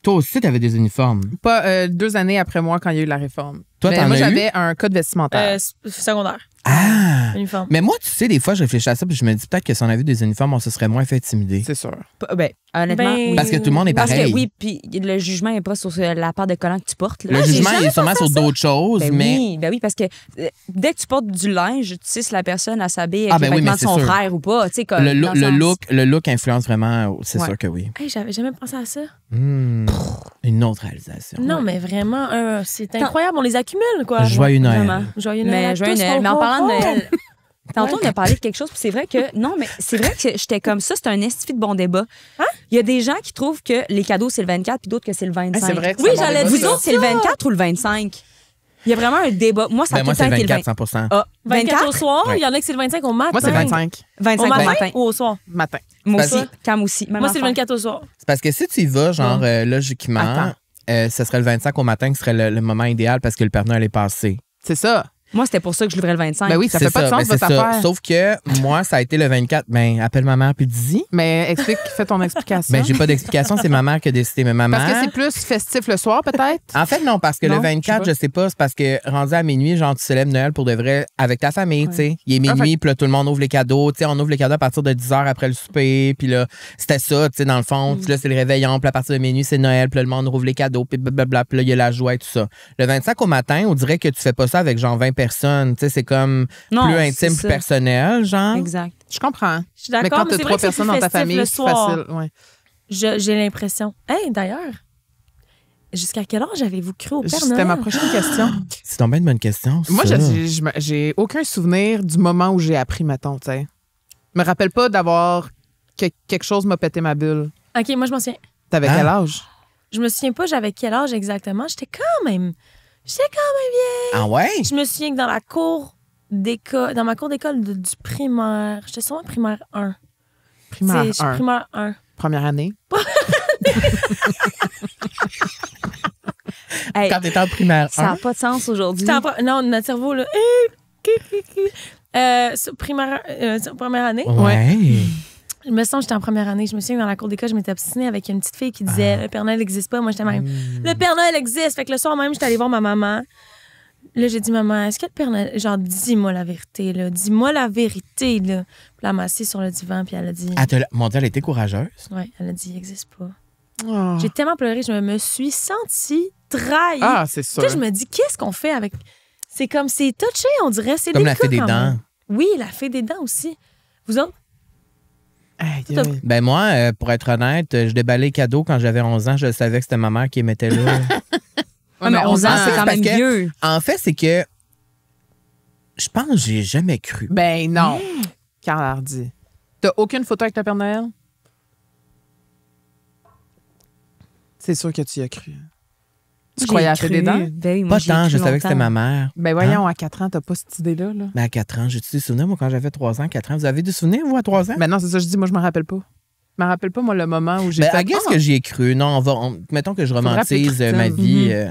toi aussi, t'avais des uniformes. Pas 2 années après moi quand il y a eu la réforme. Toi, Mais t'en moi, as eu? j'avais un code vestimentaire. Secondaire, Ah! uniforme. Mais moi, tu sais, des fois, je réfléchis à ça, puis je me dis peut-être que si on avait des uniformes, on se serait moins fait intimider. C'est sûr. Ben, honnêtement. Ben, oui. Parce que tout le monde est Parce pareil. que oui, puis le jugement n'est pas sur la part de collant que tu portes. Là. Le j'ai jugement, il jamais est sûrement sur d'autres choses, Ben mais. oui, parce que dès que tu portes du linge, tu sais si la personne a s'habille avec Ah, ben les oui, vêtements mais de c'est son sûr. frère ou pas. Tu sais, comme, Le, dans le sens- look influence vraiment, c'est Ouais. sûr que oui. Hey, j'avais jamais pensé à ça. Une autre réalisation. Non, mais vraiment, c'est incroyable. On les accumule, quoi. Joyeux Noël. Vraiment. Joyeux Noël. Mais à joyeux tous. Noël. Ho, Mais en ho, parlant de ho. Noël, Tantôt, on a parlé de quelque chose, puis c'est vrai que. Non, mais c'est vrai que j'étais comme ça, c'est un estifi de bon débat. Il y a des gens qui trouvent que les cadeaux, c'est le 24, puis d'autres que c'est le 25. C'est vrai que Oui, c'est un bon j'allais débat, dire, ça. autres, c'est le 24 ou le 25? Il y a vraiment un débat. Moi, ça a Ben, tout moi, le temps c'est le été le 24, 100%. Ah, 24 au soir, Ouais. il y en a que c'est le 25 au matin. Moi, c'est 25 25 Au matin, matin. ou au soir? matin. Moi Vas-y. aussi. Cam aussi. Même Moi, c'est le affaire. 24 au soir. C'est parce que si tu y vas, genre, logiquement, Attends. ce serait le 25 au matin qui serait le moment idéal parce que le Père Noël est passé. C'est ça. Moi, c'était pour ça que je l'ouvrais le 25. Ben oui, ça fait pas de sens, ben votre c'est ça. affaire. Sauf que moi, ça a été le 24. Ben, appelle ma mère puis dis. Mais explique, fais ton explication. Ben, j'ai pas d'explication, c'est ma mère qui a décidé. Mais ma Parce mère. que c'est plus festif le soir, peut-être? En fait, non, parce que Non, le 24, je sais pas, c'est parce que rendu à minuit, genre, tu célèbres Noël pour de vrai avec ta famille, tu sais. Il est minuit, puis là, tout le monde ouvre les cadeaux. Tu sais, on ouvre les cadeaux à partir de 10h après le souper, puis là, c'était ça, tu sais, dans le fond. Puis là, c'est le réveillon, puis à partir de minuit, c'est Noël, puis là, le monde ouvre les cadeaux, puis blablabla, puis là, il y a la joie et tout ça. Le 25 au matin, on dirait que tu fais pas ça avec genre 20 personnes, tu sais, c'est comme Non, plus c'est intime, plus ça. personnel, genre. Exact. Je comprends. Je suis Mais d'accord, quand mais t'as c'est 3 vrai que c'est personnes plus dans ta festif famille, le c'est soir. facile. Ouais. J'ai l'impression. Hey, d'ailleurs, jusqu'à quel âge avez-vous cru au Père C'était Noël? ma prochaine question. C'est tombé une bonne question. Moi, ça. j'ai aucun souvenir du moment où j'ai appris, mettons, tu sais. Je me rappelle pas d'avoir quelque chose m'a pété ma bulle. OK, moi, je m'en souviens. T'avais Ah. quel âge? Je me souviens pas j'avais quel âge exactement. J'étais quand même vieille. Ah ouais? Je me souviens que dans la cour d'école, dans ma cour d'école du primaire, j'étais sûrement primaire 1. Primaire Je suis 1. primaire 1. Première année. Hey, Quand t'étais en primaire ça n'a 1. pas de sens aujourd'hui. Non, notre cerveau, là. Première année. Ouais. Je me sens que j'étais en première année. Je me souviens que dans la cour d'école, je m'étais obstinée avec une petite fille qui disait Le Père Noël n'existe pas. Moi, j'étais même Le Père Noël existe. Fait que le soir même, j'étais allée voir ma maman. Là, j'ai dit Maman, est-ce que le Père Noël. Genre, dis-moi la vérité, là. Dis-moi la vérité, là. Puis là, elle m'a assise sur le divan, puis elle a dit Mon Dieu, elle était courageuse. Ouais, elle a dit Il n'existe pas. Oh. J'ai tellement pleuré, je me suis sentie trahie. Ah, c'est sûr. Tu sais, je me dis Qu'est-ce qu'on fait avec. C'est comme, c'est touché, on dirait. C'est Comme la délicat fée des quand dents. même. Oui, la fée des dents aussi. Vous autres? Aïe, Tout à- aïe. Ben moi, pour être honnête, je déballais les cadeaux quand j'avais 11 ans. Je savais que c'était ma mère qui les mettait là. Ouais, mais 11 ans, ans, c'est quand parce même que- vieux. En fait, c'est que je pense que j'ai jamais cru. Ben non. Carl Hardy. T'as aucune photo avec le Père Noël? C'est sûr que tu y as cru. Tu croyais à J'ai des cru. dents? Ben oui, moi, Pas j'y ai tant, cru je savais que c'était longtemps. ma mère. Ben voyons, à 4 ans, t'as pas cette idée-là. Là. Mais à 4 ans, j'ai-tu des souvenirs, moi, quand j'avais 3 ans, 4 ans? Vous avez des souvenirs, vous, à 3 ans? Ben non, c'est ça, je dis, moi, je me rappelle pas. Je me rappelle pas, moi, le moment où j'ai Ben, fait... à qu'est-ce que j'y ai cru? Non, mettons que je Faudrait romantise appeler ma Christine. vie.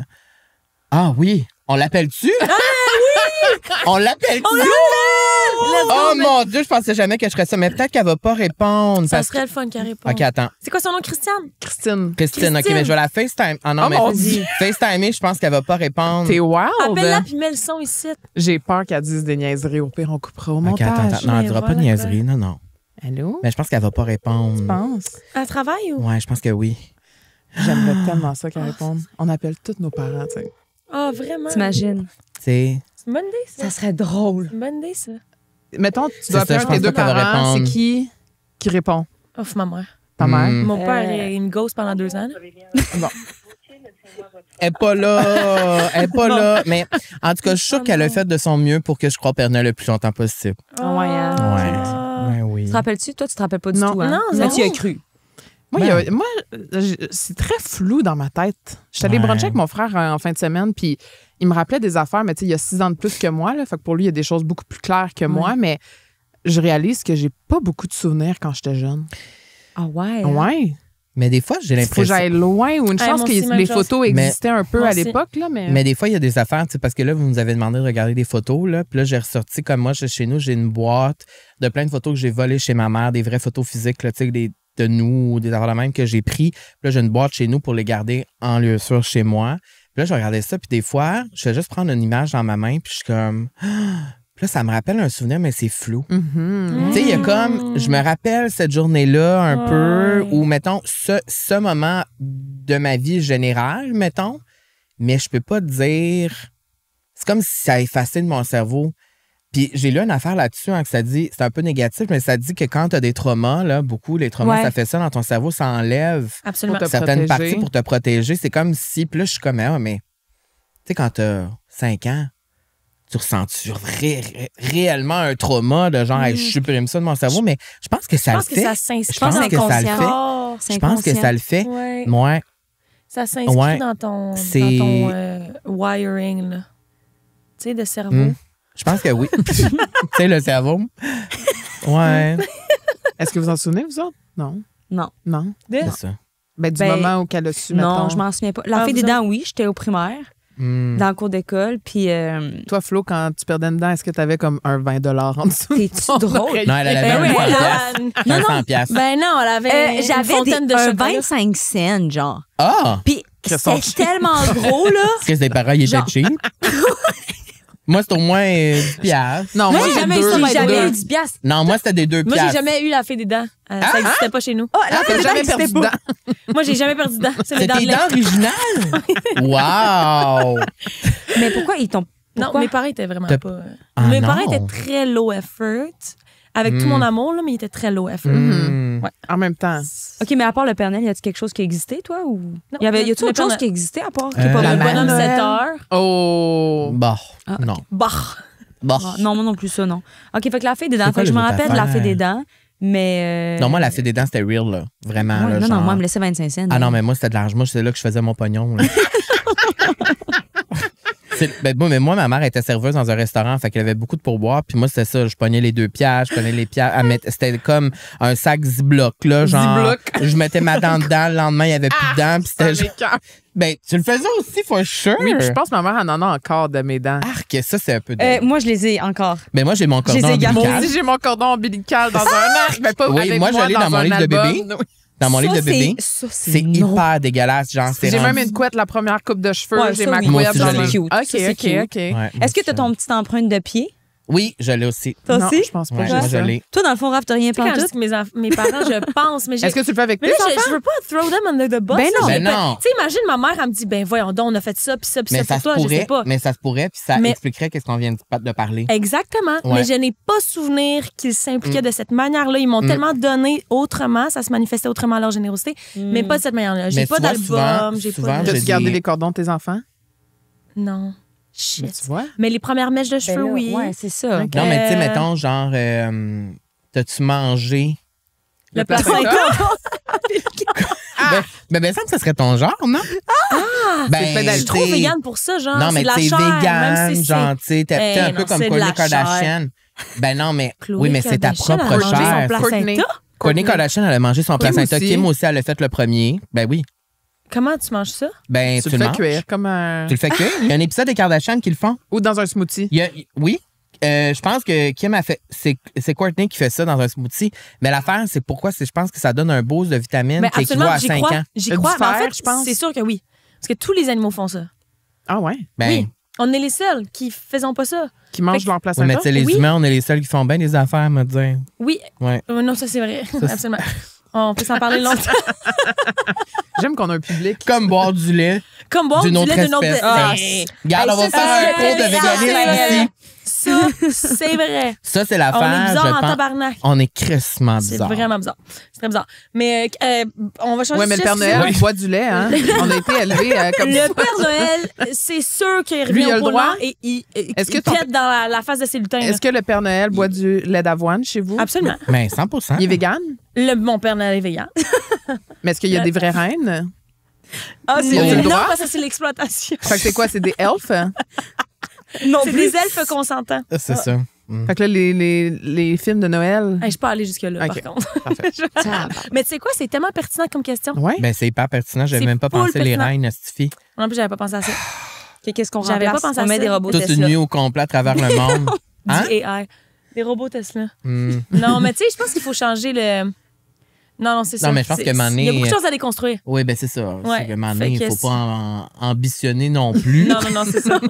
Ah oui, on l'appelle-tu? Ah oui! On l'appelle-tu? Oh mon Dieu, je pensais jamais que je ferais ça. Mais peut-être qu'elle va pas répondre. Ça parce serait le fun qu'elle réponde. OK, attends. C'est quoi son nom, Christiane? Christine, Christine, OK, mais je vais la FaceTime. Ah non, Oh mais mon Dieu. FaceTimer, je pense qu'elle va pas répondre. t'es wild! Appelle-la puis mets le son ici. J'ai peur qu'elle dise des niaiseries. Au pire, on coupera au OK, montage. attends. Non, elle Mais dira pas de voilà, niaiserie. Non, non. Allô? Mais je pense qu'elle va pas répondre. Tu penses? Elle travaille ou? Ouais, je pense que oui. J'aimerais tellement ça qu'elle réponde. On appelle tous nos parents, tu sais. Ah, vraiment? T'imagines? Tu sais, C'est une bonne idée, ça. Ça serait drôle. C'est une bonne idée, ça. Mettons, tu C'est dois ça, appeler je un de tes pense deux pas qu'elle va parents. C'est répondre. qui répond? Ouf, ma mère. Ta mère? Mon père, il me ghost pendant 2 ans. là. elle est pas là. Elle est pas là. Mais en tout cas, je suis sûre qu'elle a fait de son mieux pour que je croie au Père Noël le plus longtemps possible. Ah ouais, hein. Ouais. Ouais, oui. Tu te rappelles-tu? Toi, tu te rappelles pas du Non. tout, hein? Non, Mais zéro. tu y as cru. Moi, c'est très flou dans ma tête. J'étais allée Ouais. bruncher avec mon frère en fin de semaine, puis il me rappelait des affaires, mais tu sais, il y a 6 ans de plus que moi. Là, fait que pour lui, il y a des choses beaucoup plus claires que moi, mais je réalise que j'ai pas beaucoup de souvenirs quand j'étais jeune. Ah ouais? Ouais. Mais des fois, j'ai Il faut que l'impression. j'aille loin ou une Ouais, chance moi que aussi, même les chose. photos Mais- existaient un peu Moi à aussi. l'époque, là, mais... Mais des fois, il y a des affaires, tu sais, parce que là, vous nous avez demandé de regarder des photos, là. Puis là, j'ai ressorti, comme moi, chez nous, j'ai une boîte de plein de photos que j'ai volées chez ma mère, des vraies photos physiques, là, tu sais, de nous, des affaires de même que j'ai pris. Puis là, j'ai une boîte chez nous pour les garder en lieu sûr chez moi. Puis là, je regardais ça, puis des fois, je fais juste prendre une image dans ma main, puis je suis comme. Puis là, ça me rappelle un souvenir, mais c'est flou. Mhm. Tu sais, il y a comme, je me rappelle cette journée-là un peu, Ouais. ou mettons, ce moment de ma vie générale, mettons, mais je peux pas te dire. C'est comme si ça a effacé de mon cerveau. Puis j'ai lu une affaire là-dessus, hein, que ça dit, c'est un peu négatif, mais ça dit que quand tu as des traumas, là, beaucoup, les traumas, Ouais. ça fait ça dans ton cerveau, ça enlève Absolument. Pour te certaines protéger. parties pour te protéger. C'est comme si, puis là, je suis comme, ah, mais tu sais, quand tu as 5 ans, tu ressens-tu réellement un trauma de genre, hey, je supprime ça de mon cerveau, mais je pense que ça le fait. Je pense que ça s'inscrit Je pense que ça le fait. fort. Je pense que ça le fait. Ouais. Ouais. Ça s'inscrit Ouais. dans ton C'est- wiring, là. Tu sais, de cerveau. Je pense que oui. Tu sais, le cerveau. Ouais. Est-ce que vous en souvenez, vous autres? Non. Non. Non. C'est ça. Ben, du Ben, moment où elle a su, Non, mettons. je m'en souviens pas. La Ah, fée des vous dents, oui, j'étais au primaire, dans le cours d'école, puis Toi, Flo, quand tu perdais une dent, est-ce que tu avais comme un 20 en dessous? t'es-tu drôle? Non, elle avait Ben un oui, 100 elle piastres. a- Un 100 piastres. Ben non, elle avait une J'avais fontaine de un chocolat. 25 cents, genre. Ah! Puis Cresson. c'était tellement gros, là. Parce que ses parents, ils étaient Genre. cheap. Moi, c'était au moins 10 piastres. Non, moi, j'ai j'ai jamais deux. eu ça, J'ai my jamais deux. eu 10 piastres. Non, moi, c'était des 2 Moi, piastres. j'ai jamais eu la fée des dents. Ça n'existait pas chez nous. Oh, Ah, t'as jamais perdu de dent. Moi, j'ai jamais perdu de dents. C'est mes C'est dents de tes lait. dents originales? Wow! Mais pourquoi ils t'ont. Non, Pourquoi? mes parents étaient vraiment T'as- pas. Ah, mes non. parents étaient très low effort. Avec tout mon amour, là, mais ils étaient très low effort. Hmm. En même temps. OK, mais à part le Père Noël, y a-t-il quelque chose qui existait, toi? Ou... Non, y a-tu le autre chose Père Noël. qui existait à part qui Euh, est pas la Le le mère bonhomme Noël? 7 heures. Oh! Bon, Ah, non. Bah. Bon. Ah, non, moi non plus ça, non. OK, fait que la fée des dents. C'est quoi Fait que je les me autres rappelle de la affaires? fée des dents, mais. Non, moi, la fée des dents, c'était real, là. Vraiment, Ouais, là, non, genre... non, moi, elle me laissait 25 cents. Ah non, mais moi, c'était de l'argent. Moi, c'est là que je faisais mon pognon, là. Moi, ma mère était serveuse dans un restaurant, fait qu'elle avait beaucoup de pourboire. Puis moi, c'était ça. Je pognais les 2 piastres, je prenais les piastres. C'était comme un sac Ziploc, là. Genre, Ziploc. je mettais ma dent dedans. Le lendemain, il n'y avait plus de dents. Puis c'était genre... Ben, tu le faisais aussi, for sure. Oui, puis je pense que ma mère en a encore de mes dents. Arc, ça, c'est un peu de... Moi, je les ai encore. Mais moi, j'ai mon je les cordon ai gardés. Moi ombilical. aussi, j'ai mon cordon ombilical dans un arc. Mais pas Oui, avec moi, je l'ai dans mon un livre de album. bébé. Dans mon livre de bébé. Ça, C'est non. hyper dégueulasse. Genre, c'est J'ai même rendu- une couette, la première coupe de cheveux. Ouais, j'ai ça, ma oui. Moi couette aussi, dans je un... l'ai. cute. OK, Ça, c'est OK, cute. OK. Ouais, Est-ce que tu as ton petite empreinte de pied? Oui, je l'ai aussi. Toi Non, aussi? je pense pas. Ouais, que j'ai moi, je ça. l'ai. Toi, dans le fond, Raph, t'as rien Tu sais, quand je pantoute? dis que mes parents, je pense, mais j'ai. Est-ce que tu le fais avec Mais tes là, enfants? je veux pas throw them under the bus. Ben là, non. j'ai Ben pas- non. Tu sais, imagine, ma mère, elle me dit, ben voyons donc, on a fait ça, puis ça, puis Mais ça ça pour se toi, je sais pourrait, pas. mais ça se pourrait, puis ça Mais- expliquerait qu'est-ce qu'on vient de parler. Exactement. Ouais. Mais je n'ai pas souvenir qu'ils s'impliquaient de cette manière-là. Ils m'ont tellement donné autrement, ça se manifestait autrement leur générosité, mais pas de cette manière-là. J'ai Mais pas tu vois, d'album, j'ai souvent, pas de... je T'as-tu dis- gardé les cordons de tes enfants? Non. Mais Shit. tu vois? Mais les premières mèches de Ben cheveux, là, oui. Ouais, c'est ça. Ok. Non, mais tu sais, Euh, mettons, genre, t'as-tu mangé? Le placenta. Ben, ça me serait ton genre, non? Ben, c'est fait Je suis trop t'sais- végane pour ça, genre. Non, mais c'est de la t'es chair, vegan, même si c'est- genre, tu sais, t'es Eh un non, peu comme c'est de Kourtney la chair. Kardashian. Ben non, mais Khloé oui, mais c'est ta Kardashian, propre elle a mangé son chair. placenta. Kourtney. Kourtney Kardashian, elle a mangé son Kim placenta. aussi. Kim aussi, elle a fait le premier. Ben oui. Comment tu manges ça? Ben, Tu tu le le fais manges. cuire comme un... Tu le fais cuire. Il y a un épisode des Kardashian qui le font. Ou dans un smoothie. Oui. Je pense que Kim a fait. C'est Kourtney qui fait ça dans un smoothie. Mais l'affaire, c'est pourquoi je pense que ça donne un boost de vitamines Mais qui équivaut absolument, à j'y 5 crois. ans. J'y Du crois. Mais en fer, fait, je pense. c'est sûr que oui. Parce que tous les animaux font ça. Ah ouais? Ben, Oui. On est les seuls qui faisons pas ça. Qui mangent Fait que- leur oui, placenta? mais tu sais, les Oui. humains, on est les seuls qui font bien des affaires, me dire. Oui. Ouais. Non, ça c'est vrai. Absolument. On peut s'en parler longtemps. J'aime qu'on a un public. Comme boire du lait. Comme boire D'une du autre lait d'une autre... espèce. Ah, Regarde, on va ça, faire un c'est cours de vrai. véganisme ici. Ça, c'est vrai. Ça, c'est On l'affaire. est bizarre je en pense. tabarnak. On est crissement C'est bizarre. vraiment bizarre. C'est très bizarre. Mais on va changer Oui, mais de le Père sujet, Noël excusez-moi. boit du lait, hein? On a été élevés comme ça. Le Père Noël, c'est sûr qu'il Lui, il revient a au le pôle droit? Nord et il Est-ce que il ton- pète dans la face de ses lutins. là. Est-ce que le Père Noël boit du lait d'avoine chez vous? Absolument. Mais 100%. Il est vegan? Mon Père Noël est vegan. Mais est-ce qu'il y a des vraies reines? Ah, Il a le Non, droit? parce que c'est l'exploitation. Fait que c'est quoi? C'est des elfes? non C'est des elfes consentants. C'est ça. Mm. Fait que là, les films de Noël. Hey, je peux aller jusque-là, Ok. par contre. Parfait. Mais tu sais quoi, c'est tellement pertinent comme question. Ouais. Ben, c'est hyper pertinent. J'avais C'est même pas full pensé les pertinent. reines, Stifi. En plus, j'avais pas pensé à ça. Qu'est-ce qu'on J'avais remplace? pas pensé à On met ça. des robots Toute Tesla. une nuit au complet à travers le monde. Hein? Du AI. Des robots Tesla. Mm. Non, mais tu sais, je pense qu'il faut changer le... Non, c'est ça. Non, mais je pense C'est- que un moment donné, il y a beaucoup de choses à déconstruire. Oui, ben c'est ça. Ouais. C'est que, un moment Fait donné, il que faut c'est- pas ambitionner non plus. Non, c'est ça.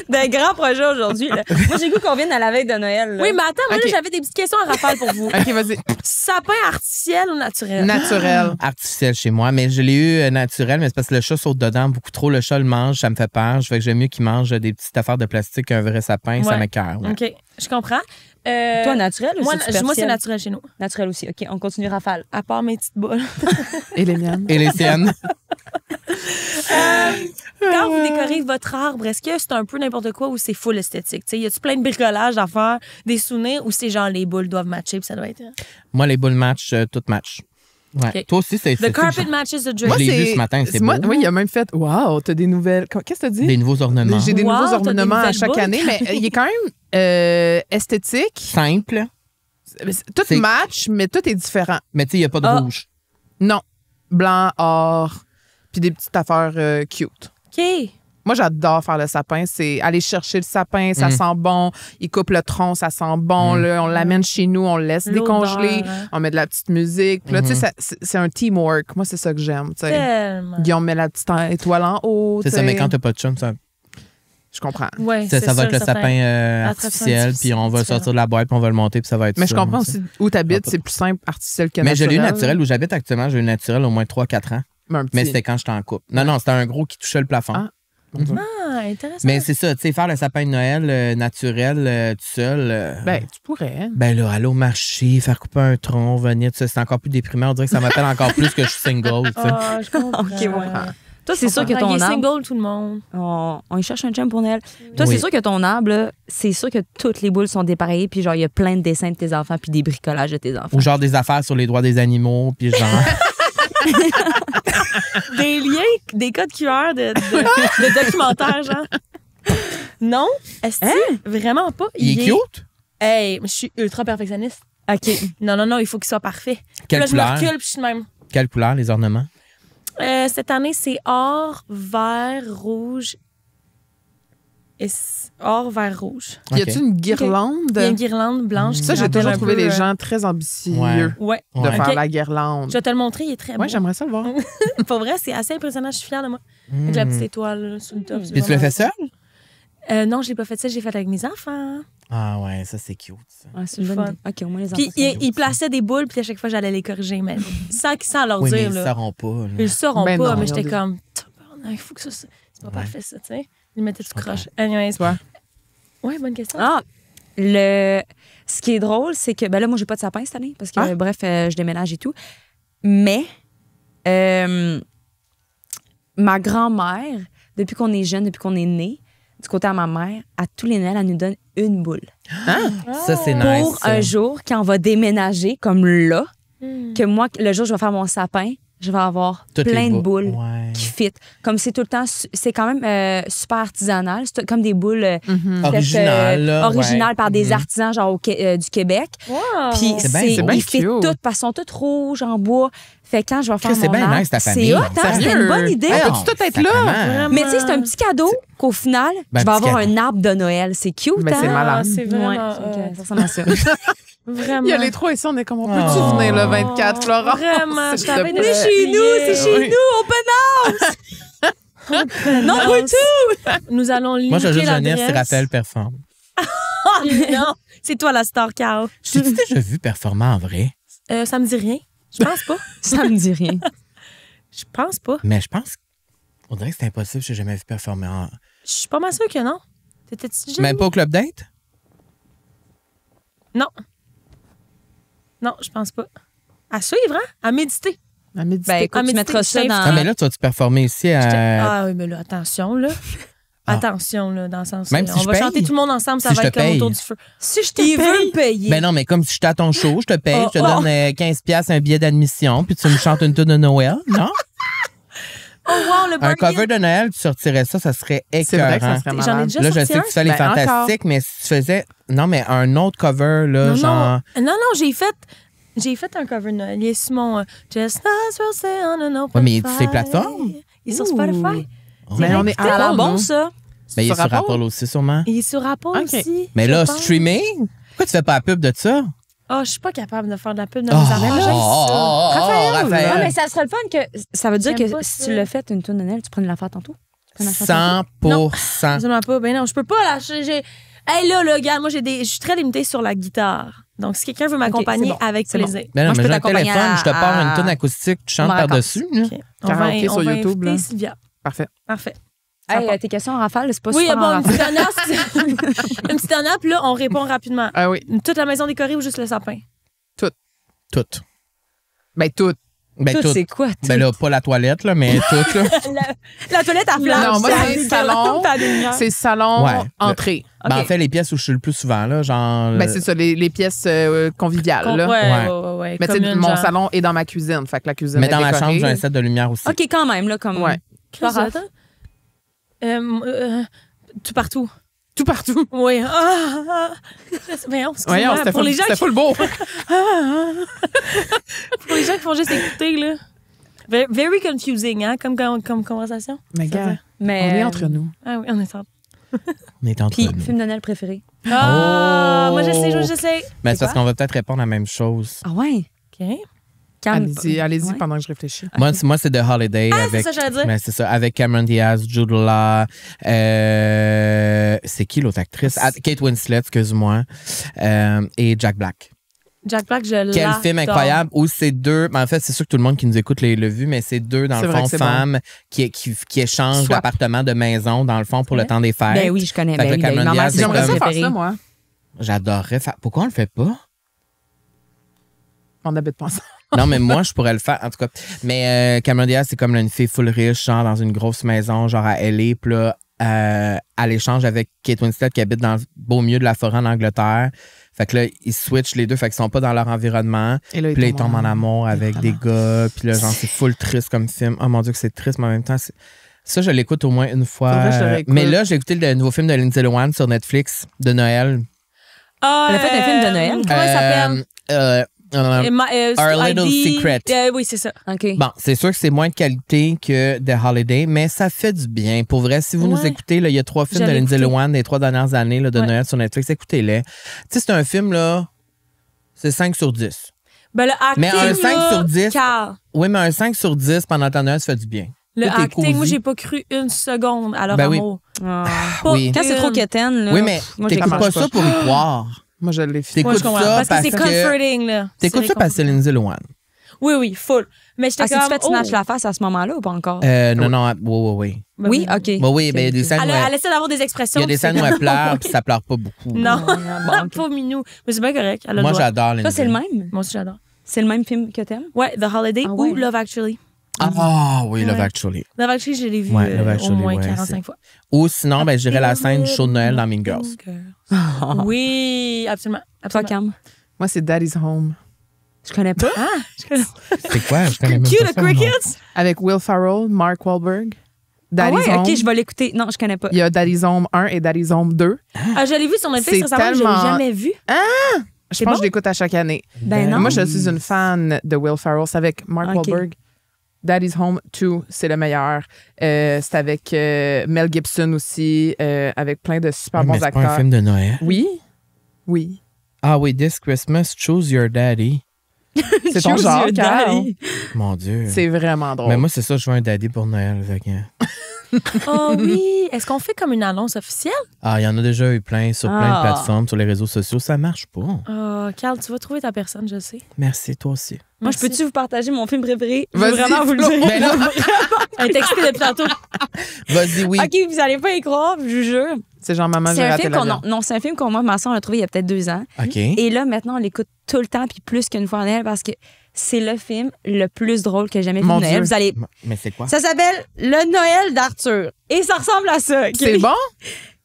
D'un grand projet aujourd'hui. là. Moi, j'ai le goût qu'on vienne à la veille de Noël. là. Oui, mais attends, moi, Ok. là, j'avais des petites questions à rafale pour vous. OK, vas-y. Sapin artificiel ou naturel? Naturel. Artificiel chez moi, mais je l'ai eu naturel, mais c'est parce que le chat saute dedans beaucoup trop. Le chat le mange, ça me fait peur. Je fais que j'aime mieux qu'il mange des petites affaires de plastique qu'un vrai sapin, ça Ouais. m'écoeure. Ouais. OK, je comprends. Toi, naturel ou moi, c'est moi, c'est superficiel? naturel chez nous. Naturel aussi. OK, on continue rafale. À part mes petites boules. Et les miennes. Et les siennes? Quand vous décorez votre arbre, est-ce que c'est un peu n'importe quoi ou c'est full esthétique? T'sais, y a-tu plein de bricolage à faire, des souvenirs, ou c'est genre les boules doivent matcher puis ça doit être... Moi, les boules match, toutes match. Ouais. Ok. Toi aussi, c'est. The carpet matches the dress. Moi, je l'ai vu ce matin, c'est moi, beau. oui, il a même fait wow, t'as des nouvelles. Qu'est-ce que t'as dit? Des nouveaux ornements. J'ai des Wow, nouveaux t'as des ornements à nouvelles chaque boules. année, mais il est quand même esthétique. Simple. Tout C'est- match, mais tout est différent. Mais tu sais, il n'y a pas de Ah. rouge. Non. Blanc, or, puis des petites affaires cute. OK. Moi, j'adore faire le sapin. C'est aller chercher le sapin, ça sent bon. Il coupe le tronc, ça sent bon. Là, on l'amène chez nous, on le laisse L'odeur, décongeler. hein. On met de la petite musique. Puis là, tu sais, c'est un teamwork. Moi, c'est ça que j'aime. tu sais. Tellement. Guillaume met la petite étoile en haut. C'est tu ça, mais sais. quand t'as pas de chum, Je comprends. Ouais, ça c'est va sûr, être le certain. sapin Attraction artificiel, puis on va le différent. sortir de la boîte, puis on va le monter, puis ça va être Mais je ça, comprends ça. aussi où tu habites, Ah, c'est plus simple artificiel que Mais je naturel. l'ai eu naturel où j'habite actuellement. J'ai eu naturel au moins 3-4 ans. Mais un petit. Mais c'était quand j'étais en couple. Non, c'était un gros qui touchait le plafond. Ah. Ah, intéressant. Mais c'est ça, tu sais, faire le sapin de Noël naturel tout seul. Ben, tu pourrais. Ben là, aller au marché, faire couper un tronc, venir, tu sais, c'est encore plus déprimant. On dirait que ça m'appelle encore plus que je suis single, tu sais. Ah, je comprends. Ok, ouais. Toi, c'est sûr que Il ton est arbre... single, tout le monde. On y cherche un chum pour Noël. Toi, Oui. c'est sûr que ton arbre, là, c'est sûr que toutes les boules sont dépareillées, puis genre, il y a plein de dessins de tes enfants, puis des bricolages de tes enfants. Ou genre des affaires sur les droits des animaux, puis genre. Des liens, des codes QR de documentaires, genre. Non? Est-ce que vraiment pas? Il est cute? Hey, je suis ultra perfectionniste. OK. Non, il faut qu'il soit parfait. Quelle Là, je me couleur? recule, puis je suis de même. Quelle couleur, les ornements? Cette année, c'est or, vert, rouge. Or, vert, rouge. Y a-tu une guirlande? Il y a une guirlande blanche. Ça, qui j'ai rappelle toujours un trouvé peu, les gens très ambitieux Ouais. de Ouais. faire Ok. la guirlande. Je vais te le montrer, il est très Ouais, beau. j'aimerais ça le voir. Pour vrai, c'est assez impressionnant. Je suis fière de moi. Avec la petite étoile là, sur le top. c'est Puis tu le vraiment- fais seul? Non, je l'ai pas fait ça. J'ai fait avec mes enfants. Ah ouais, ça c'est cute. Ça. Ouais, c'est une bonne Fun. idée. OK, au moins les enfants. Puis sont il beaux. plaçait des boules, puis à chaque fois, j'allais les corriger. Mais sans leur Oui, mais dire. ils là. sauront pas. là. Ils le sauront Ben pas, non, mais ils ont j'étais des- comme, il faut que ça. C'est pas Ouais. parfait, ça, tu sais. Ils mettaient tout comprends. croche. Anyways. Toi? Ouais, bonne question. Ah, ce qui est drôle, c'est que, ben là, moi, j'ai pas de sapin cette année, parce que, Ah. bref, je déménage et tout. Mais, ma grand-mère, depuis qu'on est jeune, depuis qu'on est né, du côté à ma mère, à tous les Noëls, elle nous donne une boule. Ça c'est nice. Pour ça. un jour, quand on va déménager, comme là, Hmm. que moi, le jour où je vais faire mon sapin, je vais avoir Toutes plein les de boules Ouais. qui fit. Comme c'est tout le temps, c'est quand même super artisanal. C'est comme des boules faites, Originales, là, originales ouais. par des Mhm. artisans genre du Québec. Wow. Puis C'est bien ils fit cute. toutes parce qu'elles sont toutes rouges en bois. Fait que quand je vais faire Chris, c'est mon bien arbre, nice, ta c'est famille. hot, hein? C'était Sérieux? une bonne idée. Hey, Ah, peux-tu tout être sacrément. là? Vraiment. Mais tu sais, c'est un petit cadeau qu'au final, Ben, je vais petit avoir cadeau. un arbre de Noël. C'est cute, Ben, hein? c'est malade. C'est vraiment. Ouais, fait que ça ressemble à ça. Vraiment. Il y a les trois ici, on est comme, on peut-tu Oh. venir le 24, Florent? Vraiment. Je S'il t'avais te plaît. déjà Chez nous, c'est chez Oui. nous, open house! Non, pas tout! Nous allons lire Moi, je vais juste venir si l'adresse. Raphaël performe. Oh non, c'est toi la star, Kao. Je t'ai déjà vu performer en vrai, Ça me dit rien. Je pense pas. Ça me dit rien. Je pense pas. mais je pense qu'on dirait que c'est impossible, je n'ai jamais vu performer en. Je suis pas mal sûre que non. T'étais-tu jeune? Même pas au club date? Non. Non, je pense pas. À suivre, hein? À méditer. À méditer. Ben, écoute, Ah, mais tu mettras tu ça t'es- dans... Ah, mais là, tu vas-tu performer ici à. Ah oui, mais là, attention, là. Ah. Attention, là, dans le sens. Même là, si on je va paye? chanter tout le monde ensemble, ça Si va je être te comme paye? autour du feu. Si je te Il paye... veut me payer. Ben non, mais comme si j'étais à ton show, je te paye, Oh, je te donne 15$ un billet d'admission, puis tu me chantes une tune de Noël, non? Oh, wow, le Un Bargain. cover de Noël, tu sortirais ça, ça serait C'est vrai que ça écœurant. serait J'en ai malade. déjà Là, je sorti sais un. que tu fais les Ben, fantastiques, mais si tu faisais. Non, mais un autre cover, là, Non, genre. non, j'ai fait un cover de Noël. Il est sur mon Just Us Will Stay on an Open Ouais, mais il est sur ces Fire. plateformes? Il est sur Spotify. Mais on est Ça a l'air bon, ça. Ben, il est sur Apple? Apple aussi, sûrement. Il est sur Apple Ok. aussi. Mais je là, pense. streaming? Pourquoi tu fais pas la pub de ça? Ah, je suis pas capable de faire de la pub Oh, dans mes affaires. J'aime ça. Raphaël, Ah, mais ça serait le fun que... Ça veut dire J'aime que pas si ça. tu l'as fait une tourne de Noël, tu prends de la faire tantôt? Tu prends la faire tantôt? 100%. Absolument pas. Ben non, je peux pas. Là, hey, là, regarde, moi, je suis très limitée sur la guitare. Donc, si quelqu'un veut m'accompagner, c'est bon. avec C'est bon. plaisir. Ben non, Moi, je mais peux j'ai un t'accompagner téléphone, je te pars une à- tune acoustique, tu chantes Maracas. par-dessus. là. OK. Karaoké sur YouTube, inviter là. Sylvia. Parfait. Parfait. Hey, tes questions, Raphaël, c'est pas Oui, super bon, en une petite dernière. Une petite dernière, puis là, on répond rapidement. Ah oui. Toute la maison décorée ou juste le sapin? Toutes. Ben, tout. Ben, Tout, tout. c'est quoi? Tout? Ben là, pas la toilette, là, mais tout, là. La toilette à flash. Non, moi, c'est c'est salon. C'est salon, Ouais. entrée. Ben, Ok. en fait, les pièces où je suis le plus souvent, là, genre. Ben, c'est ça, les pièces conviviales. Là. Ouais. Mais tu sais, commune, mon genre. salon est dans ma cuisine. Fait que la cuisine Mais est dans ma décorée. chambre, j'ai un set de lumière aussi. OK, quand même, là, comme... Ouais. Chris, attends. Tout partout. Tout partout. Oui. Voyons, Voyons, c'était pour les gens c'était qui, full beau. pour les gens qui font juste écouter, là. Very confusing, hein, comme conversation. Mais Ça gars, va. Mais, on est entre nous. Ah oui, on est ensemble. On est entre Puis, nous. film de Noël préféré. Ah, moi, je sais. Mais C'est c'est parce quoi? qu'on va peut-être répondre à la même chose. Ah ouais? OK. Allez-y Ouais. pendant que je réfléchis. Moi, c'est The Holiday. Ah, c'est avec, ça que j'allais dire. Ben, c'est ça, avec Cameron Diaz, Jude Law. C'est qui l'autre actrice? Kate Winslet, excuse-moi. Et Jack Black. Jack Black, je l'adore. Quel film incroyable où c'est deux. Ben, en fait, c'est sûr que tout le monde qui nous écoute l'a vu, mais c'est deux, dans C'est le vrai fond, que c'est bon. femmes qui échangent Swap. d'appartement, de maison, dans le fond, pour le temps des fêtes. Ben oui, je connais. Fait que Ben, là, oui, Cameron ma mère, Diaz, c'est c'est mon J'aimerais ça comme- faire préféré. ça, moi. J'adorerais faire. Pourquoi on le fait pas? On habite pas ensemble. Non, mais moi, je pourrais le faire, en tout cas. Mais Cameron Diaz, c'est comme là, une fille full riche, genre dans une grosse maison, genre à L.A., puis là, à l'échange avec Kate Winslet qui habite dans le beau milieu de la forêt en Angleterre. Fait que là, ils switchent les deux, fait qu'ils sont pas dans leur environnement. Et là, Puis là, ils tombent en amour avec des gars. Puis là, genre, c'est full triste comme film. Oh mon Dieu, que c'est triste, mais en même temps, ça, je l'écoute au moins une fois. Faudrait que je le réécoute. Mais là, j'ai écouté le nouveau film de Lindsay Lohan sur Netflix de Noël. Ah, Elle a fait un film de Noël? Comment il s'appelle? Our Little Secret. Oui, c'est ça. OK. Bon, c'est sûr que c'est moins de qualité que The Holiday, mais ça fait du bien. Pour vrai, si vous nous Ouais. écoutez, là, il y a 3 films Je de l'ai Lindsay écouté. Lohan des 3 dernières années là, de Ouais. Noël sur Netflix. Écoutez-les. Tu sais, c'est un film, là, c'est 5 sur 10. Ben, le acting, Mais un 5 là, sur 10. Carl, Oui, mais un 5 sur 10 pendant le temps de Noël, ça fait du bien. le Tout est acting, moi, cosy. j'ai pas cru une seconde à leur Ben oui. amour. Ah. Pas oui. Quand c'est trop quétaine, là. Oui, mais moi, j'ai t'écoutes ça pas marche ça pas. pour y croire. Moi, je l'ai fait. Moi, T'écoutes je comprends. ça Parce que c'est comforting, là. T'écoutes ça parce que c'est Lindsay Lohan. Oui, full. Mais j'étais Ah, si tu comme... fais Snatch la face à ce moment-là ou pas encore? Non, oui. Ben Oui, OK. Oui, mais il y a des scènes où Elle essaie d'avoir des expressions. il y a des scènes où elle pleure, puis ça pleure pas beaucoup. Non, Bon, OK. pas minou. Mais c'est bien correct. Elle a Moi, le droit. j'adore Lindsay. Toi, c'est le même? Moi aussi, j'adore. C'est le même film que t'aimes? Ouais, The Holiday Ah ouais. ou Love Actually. Ah oui, Love Ouais. Actually. Love Actually, je l'ai vu Ouais, Love au Actually, moins ouais, 45 fois. Ou sinon, ben, je dirais la scène du show de Noël dans Mean Girls. Oui, absolument. Toi, absolument. Cam? Moi, c'est Daddy's Home. Je connais pas. C'est quoi? Je connais même Cue pas the ça, moi. Crickets! Avec Will Ferrell, Mark Wahlberg. Ah Daddy's ouais, Home. OK, je vais l'écouter. Non, je connais pas. Il y a Daddy's Home 1 et Daddy's Home 2. Ah, je l'ai vu sur Netflix C'est récemment, je l'ai tellement- jamais vu. Je pense que je l'écoute à chaque année. Ben non. Moi, je suis une fan de Will Ferrell. C'est avec Mark Ok. Wahlberg. Daddy's Home 2, c'est le meilleur. C'est avec Mel Gibson aussi, avec plein de super Ouais, mais bons c'est pas acteurs. un film de Noël. Oui. Oui. Ah oui, This Christmas, Choose Your Daddy. C'est ton Choose genre, your Carl. daddy. Mon Dieu. C'est vraiment drôle. Mais moi, c'est ça, je veux un daddy pour Noël. Fait que- Oh oui! Est-ce qu'on fait comme une annonce officielle? Ah, il y en a déjà eu plein sur plein de Ah. plateformes, sur les réseaux sociaux. Ça marche pas. Oh, Carl, tu vas trouver ta personne, je sais. Merci, toi aussi. Moi, je Merci. peux-tu vous partager mon film préféré? Je veux Vas-y, vraiment vous le Flo. dire. Ben là, Elle est excitée depuis tantôt. vas-y, oui. OK, vous allez pas y croire, je vous jure. C'est genre Maman, C'est j'ai un raté film qu'on l'avion. non, c'est un film qu'on moi ma soeur on l'a trouvé il y a peut-être 2 ans. OK. Et là maintenant on l'écoute tout le temps puis plus qu'une fois en Noël parce que c'est le film le plus drôle que j'ai jamais vu Mon de Noël. Dieu. Vous allez Mais c'est quoi? Ça s'appelle Le Noël d'Arthur et ça ressemble à ça. OK? C'est bon?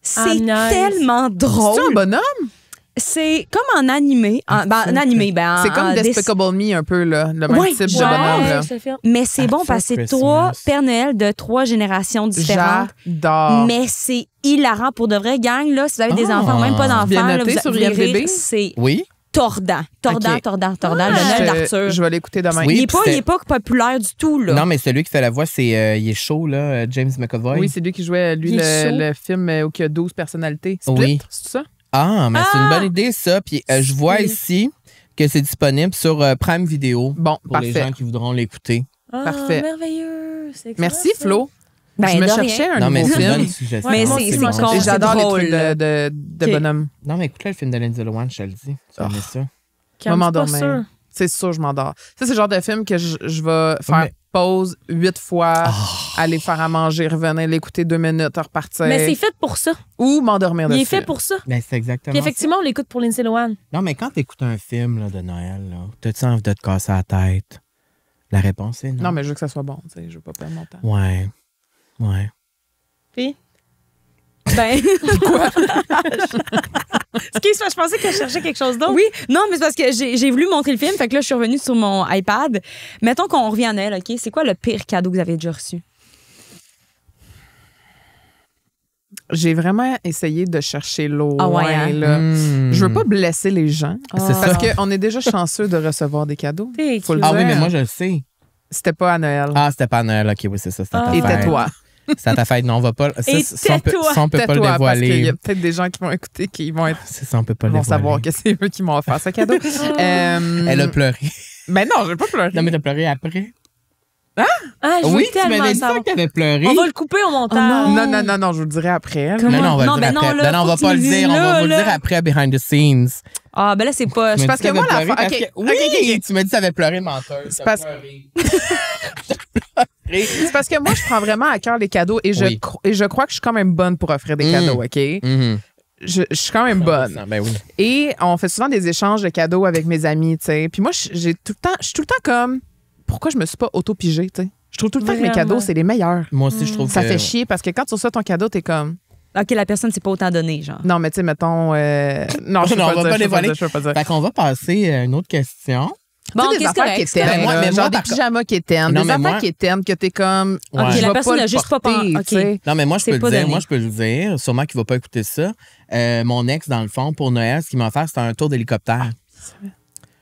C'est Ah, nice. tellement C'est un drôle. bonhomme? C'est comme en animé, en animé ben C'est comme en Despicable Me un peu, là. Le même Ouais, type de genre. bonhomme, là. je te le filme. mais c'est bon Arthur parce que c'est Christmas. 3 Père Noël de 3 générations différentes. J'adore. Mais c'est hilarant pour de vrai, gang. Là, si vous avez des Ah. enfants, même pas d'enfants, Bien là, noté vous sur allez IMDb? rire. C'est Oui? tordant. Ok. Le Noël d'Arthur. Je vais l'écouter demain. Oui. Il est pas populaire du tout, là. Non, mais celui qui fait la voix, c'est il est chaud, là, James McAvoy. Oui, c'est lui qui jouait, lui, Il est chaud. le film où il y a 12 personnalités. Split, Oui. c'est ça? Ah, mais c'est une bonne idée, ça. Puis je vois Oui. ici que c'est disponible sur Prime Video Bon, pour les parfait. gens qui voudront l'écouter. Ah, Parfait. merveilleux. C'est excellent, Merci, ça. Flo. Ben, je me de rien. cherchais un Non, mais nouveau c'est une film. bonne suggestion. Mais moi c'est aussi, c'est moi, con, Et c'est j'adore les drôle, trucs là. de Ok. bonhomme. Non, mais écoute là, le film de Lindsay Lohan, je te le dis. Tu aimais ça. Calme, Moi, c'est pas m'endormir. sûr. C'est sûr, je m'endors. Ça, c'est le genre de film que je vais faire Mais- pause 8 fois, aller faire à manger, revenir, l'écouter 2 minutes, repartir. Mais c'est fait pour ça. Ou m'endormir Il dessus. est fait pour ça. Ben, c'est exactement Puis ça. effectivement, on l'écoute pour Lindsay Lohan. Non, mais quand t'écoutes un film là, de Noël, là, t'as-tu envie de te casser la tête? La réponse est non. Non, mais je veux que ça soit bon. Tu sais, je veux pas perdre mon temps. Ouais. Puis, Ben, excuse-moi, je pensais que je cherchais quelque chose d'autre. oui, non, mais c'est parce que j'ai voulu montrer le film, fait que là, je suis revenue sur mon iPad. Mettons qu'on revient à Noël, OK? C'est quoi le pire cadeau que vous avez déjà reçu? J'ai vraiment essayé de chercher loin. Ah ouais, hein? Là. Mm. Je veux pas blesser les gens. C'est Parce ça. qu'on est déjà chanceux de recevoir des cadeaux. T'es Faut le cute. Ah oui, dire. mais moi, je le sais. C'était pas à Noël. Ah, c'était pas à Noël. OK, oui, c'est ça. C'était à ta Et fête. tais-toi. C'est à ta fête. Non, on va pas... Ça, Et ça, on peut, tais-toi. ça, on peut pas le Tais-toi, parce qu'il y dévoiler. a peut-être des gens qui vont écouter qui vont, C'est ça, on peut pas le vont dévoiler. savoir que c'est eux qui m'ont offert ce cadeau. Elle a pleuré. Ben non, je vais pas pleurer. Non, mais t'as pleuré après. Ah, je veux Oui, tu tellement m'avais dit ça savoir. que t'avais pleuré. On va le couper au montage. Non, je vous le dirai après. Comment? Non, on va Non, le ben dire non, après. là, Non, on faut va que tu pas le le dises dire. On va là, vous le là. dire après, behind the scenes. Ah, ben là, c'est pas... Tu m'as parce dit que moi, t'avais la pleuré fin- parce que- ok, Oui, ok. tu m'as dit que t'avais pleuré, menteur. C'est T'as parce- pleuré. C'est parce que moi, je prends vraiment à cœur les cadeaux et Oui. je crois que je suis quand même bonne pour offrir des Mm. cadeaux, OK? Mhm. Je suis quand même bonne. Ben oui. Et on fait souvent des échanges de cadeaux avec mes amis, tu sais. Puis moi, je suis tout le temps comme, pourquoi je me suis pas auto-pigée, tu sais? Je trouve tout le temps que mes Vraiment. cadeaux, c'est les meilleurs. Moi aussi, je trouve Ça que... fait chier parce que quand tu reçois ton cadeau, t'es comme, OK, la personne, c'est pas autant donné, genre. non, mais tu sais, mettons, non, je peux Non, on va pas pas dire, dévoiler. je peux pas dire. Fait qu'on va passer à une autre question. Bon, Tu sais, OK, des c'est affaires correct. qui c'est éteignent, Ben, moi, là, mais moi, genre des par contre- pyjamas qui éteignent, Non, des mais affaires moi- qui éteignent que t'es comme, Ouais. OK, je la vais personne le a juste pas porter, pen- tu sais. OK. Non, mais moi, je C'est peux le pas dire. donné. Moi, je peux le dire. Sûrement qu'il va pas écouter ça. Mon ex, dans le fond, pour Noël, ce qu'il m'a offert, c'était un tour d'hélicoptère.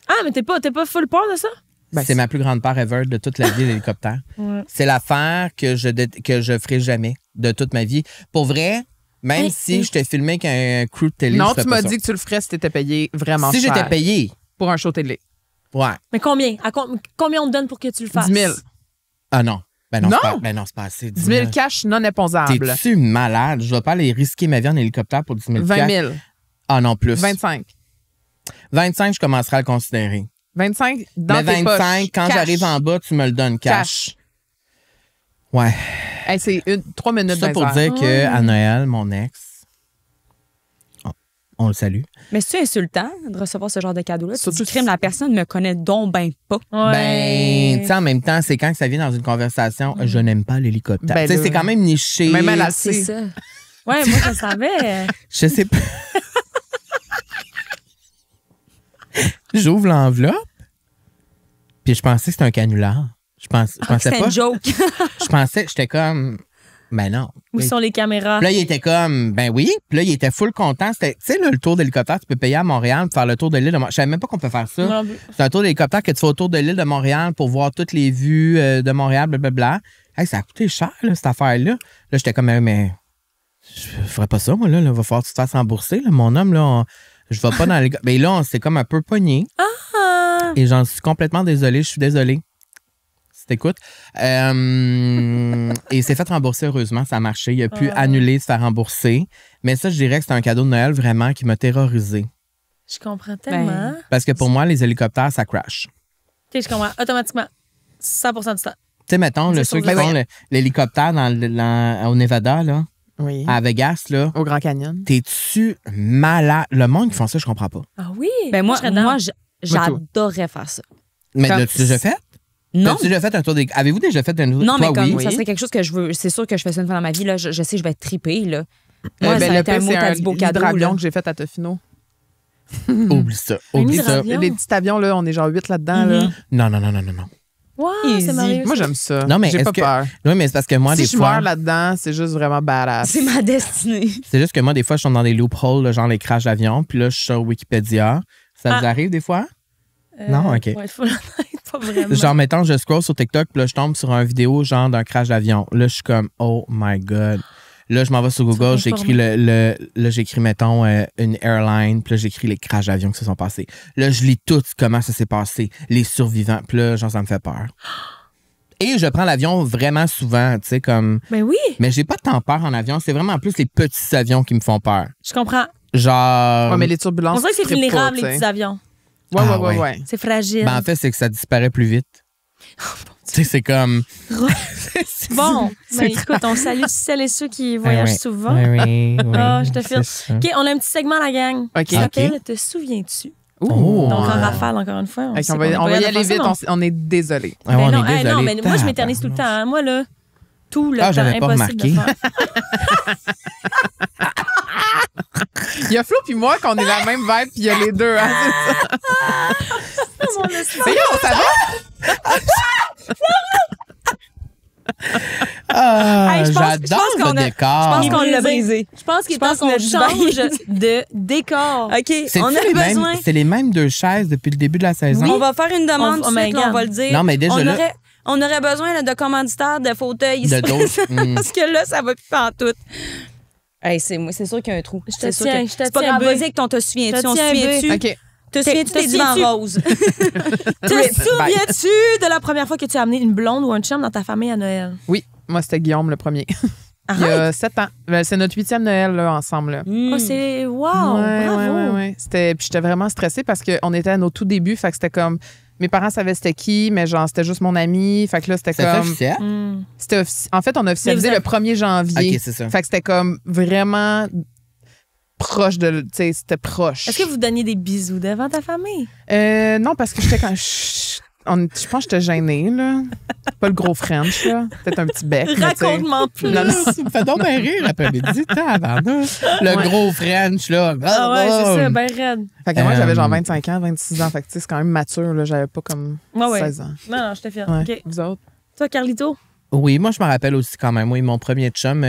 Ah, mais t'es pas full peur de ça? Ben, c'est ma plus grande peur ever de toute la vie, l'hélicoptère. Ouais. C'est l'affaire que je ferai jamais de toute ma vie. Pour vrai, même Hey, si je t'ai filmé avec un crew de télé, Non, je ferais tu pas m'as ça. dit que tu le ferais si t'étais payé vraiment Si cher. j'étais payé, Pour un show télé. ouais. Mais combien? Combien on te donne pour que tu le fasses? 10 000. Ah non. Ben non, Non? c'est pas assez. 10 000 cash non imposables. T'es-tu malade? Je vais pas aller risquer ma vie en hélicoptère pour 10 000 20 000. Ah non, plus. 25. 25, je commencerai à le considérer. 25 dans Mais tes 25, poches. quand Cash. j'arrive en bas, tu me le donnes cash. Ouais. Hey, c'est 3 minutes Ça pour dans les dire qu'à Noël, mon ex, on le salue. Mais c'est insultant de recevoir ce genre de cadeau-là. Tu Surtout dis, crime, la personne me connaît donc ben pas. Ouais. Ben, tu sais, en même temps, c'est quand que ça vient dans une conversation, je n'aime pas l'hélicoptère. Ben Tu sais, là. c'est quand même niché. Même elle a- C'est C'est- ça. Ouais, moi, je savais. Je sais pas. J'ouvre l'enveloppe, puis je pensais que c'était un canular. Je pensais C'est pas. une joke. Je pensais, j'étais comme, ben non. Où sont les caméras? Puis là, il était comme, ben oui. Puis là, il était full content. C'était, tu sais, là, le tour d'hélicoptère, tu peux payer à Montréal pour faire le tour de l'île de Montréal. Je savais même pas qu'on peut faire ça. Non, C'est un tour d'hélicoptère que tu fais autour de l'île de Montréal pour voir toutes les vues de Montréal, blablabla. Hey, ça a coûté cher, là, cette affaire-là. Là, j'étais comme, mais je ferais pas ça, moi, là. Il va falloir que tu te fasses rembourser, là. Mon homme, là, je vais pas dans les. Mais là, on s'est comme un peu pogné. Ah! Et j'en suis complètement désolé. Je suis désolé. Si t'écoutes. Et il s'est fait rembourser, heureusement. Ça a marché. Il a pu annuler, se faire rembourser. Mais ça, je dirais que c'est un cadeau de Noël vraiment qui m'a terrorisé. Je comprends tellement. Parce que pour moi, les hélicoptères, ça crash. OK, je comprends. Automatiquement. 100% du temps. Tu sais, mettons, C'est là, sûr ceux qui que- font l'hélicoptère au Nevada, là, Oui. à Vegas, là, Au Grand Canyon. t'es-tu malade? Le monde qui font ça, je comprends pas. Ah oui? Ben moi, je serais down. moi j'adorerais faire ça. Mais Comme- l'as-tu déjà fait? Non. T'as-tu déjà fait un tour des... Avez-vous déjà fait un tour Non, mais Toi, comme oui. ça serait quelque chose que je veux. C'est sûr que je fais ça une fois dans ma vie. Là, je sais que je vais être trippée. Là. Moi, ça a le été un pire, mot c'est à du beau cadeau. hydravion là. que j'ai fait à Tofino. Oublie ça. Un Oublie ça. hydravion. Les petits avions, là, on est genre 8 là-dedans. Là. Non. Wow, Easy. c'est merveilleux. Moi, ça. j'aime ça. Non, mais j'ai est-ce pas que- peur. Oui, mais c'est parce que moi, Si des je fois... meurs là-dedans, c'est juste vraiment badass. C'est ma destinée. C'est juste que moi, des fois, je suis dans des loopholes, là, genre les crashs d'avion, puis là, je suis sur Wikipédia. Ça vous arrive des fois? Non, OK. Ouais, faut l'honnête, pas vraiment. Genre, mettons, je scroll sur TikTok, puis là, je tombe sur une vidéo, genre, d'un crash d'avion. Là, je suis comme, oh my God. Là, je m'en vais sur Google, j'écris là, j'écris, mettons, une airline, puis là, j'écris les crashs d'avion qui se sont passés. Là, je lis tout comment ça s'est passé, les survivants, puis là, genre, ça me fait peur. Et je prends l'avion vraiment souvent, tu sais, comme... Ben oui, Mais j'ai pas tant peur en avion, c'est vraiment plus les petits avions qui me font peur. je comprends. Genre... Ouais, mais les turbulences. On dirait que c'est tu tripes pas, vulnérable, tu les sais. petits avions. Ouais, Ah, ouais. ouais. C'est fragile. Ben, en fait, c'est que ça disparaît plus vite. Tu sais, c'est comme... Bon, ben, écoute, on salue celles et ceux qui voyagent Ouais. souvent. Oui, Ah, je te c'est file. ça. OK, on a un petit segment, la gang. OK. Qui s'appelle Te souviens-tu? Ouh. Oh. Donc, en rafale, encore une fois. Fait sait qu'on qu'on est va pas y capable aller de faire vite, ça, non. on est désolé. Ah ouais, Ben on non, est hey, non, désolé. mais moi, je m'éternise tout le temps. Hein. Moi, là, tout le Ah, temps. j'avais pas Impossible de remarqué. faire. Il y a Flo puis moi qu'on est la même vibe, puis il y a les deux. Hein, c'est ça. Mais yo, ça va? Ah, Hey, je pense j'adore qu'on le a- décor. je pense qu'on l'a brisé. Je pense qu'il est Je temps pense qu'on que notre change de décor. OK, C'est-tu on a les mêmes- besoin. C'est les mêmes deux chaises depuis le début de la saison? On va faire une demande Oh tout de suite, my là, on God. va le dire. Non, mais déjà là- on aurait besoin là, de commanditaires, de fauteuils ici. De d'autres, Parce que là, ça va plus en tout. Hey, c'est sûr qu'il y a un trou. Je te C'est sûr tiens, que- je te C'est pas tiens, grave, B. vas-y avec ton te souviens-tu. Je te On se tiens, B. souvient-tu? OK. Te souviens-tu te des divans souviens-tu? roses? Te souviens-tu de la première fois que tu as amené une blonde ou un chum dans ta famille à Noël? Oui, moi, c'était Guillaume le premier. Il y a 7 ans. C'est notre 8e Noël là, ensemble. Là. Oh, c'est wow! Ouais, Bravo! ouais. Puis j'étais vraiment stressée parce qu'on était à nos tout débuts. Fait que c'était comme. Mes parents savaient c'était qui, mais genre, c'était juste mon ami. Fait que là, c'était C'est fait comme. officiel? Hmm. En fait, on a officialisé Mais le 1er janvier. OK, c'est ça. Fait que c'était comme vraiment proche de. Tu sais, c'était proche. Est-ce que vous donniez des bisous devant ta famille? Non, parce que j'étais quand. Je pense que j'étais gênée, là. Pas le gros French, là. Peut-être un petit bec. mais tu sais. Raconte-moi plus! Non, non. Ça me fait donc bien rire l'après-midi. Tabarnouche. Le gros French, là. Ah ouais, c'est ça, ben raide. Fait que moi, j'avais genre Euh, 25 ans, 26 ans. Fait que tu sais, c'est quand même mature, là. J'avais pas comme Ouais, ouais. 16 ans. Non, non, je te fière. Ouais. OK. Vous autres? Toi, Carlito? Oui, moi, je me rappelle aussi quand même. Oui, mon premier chum,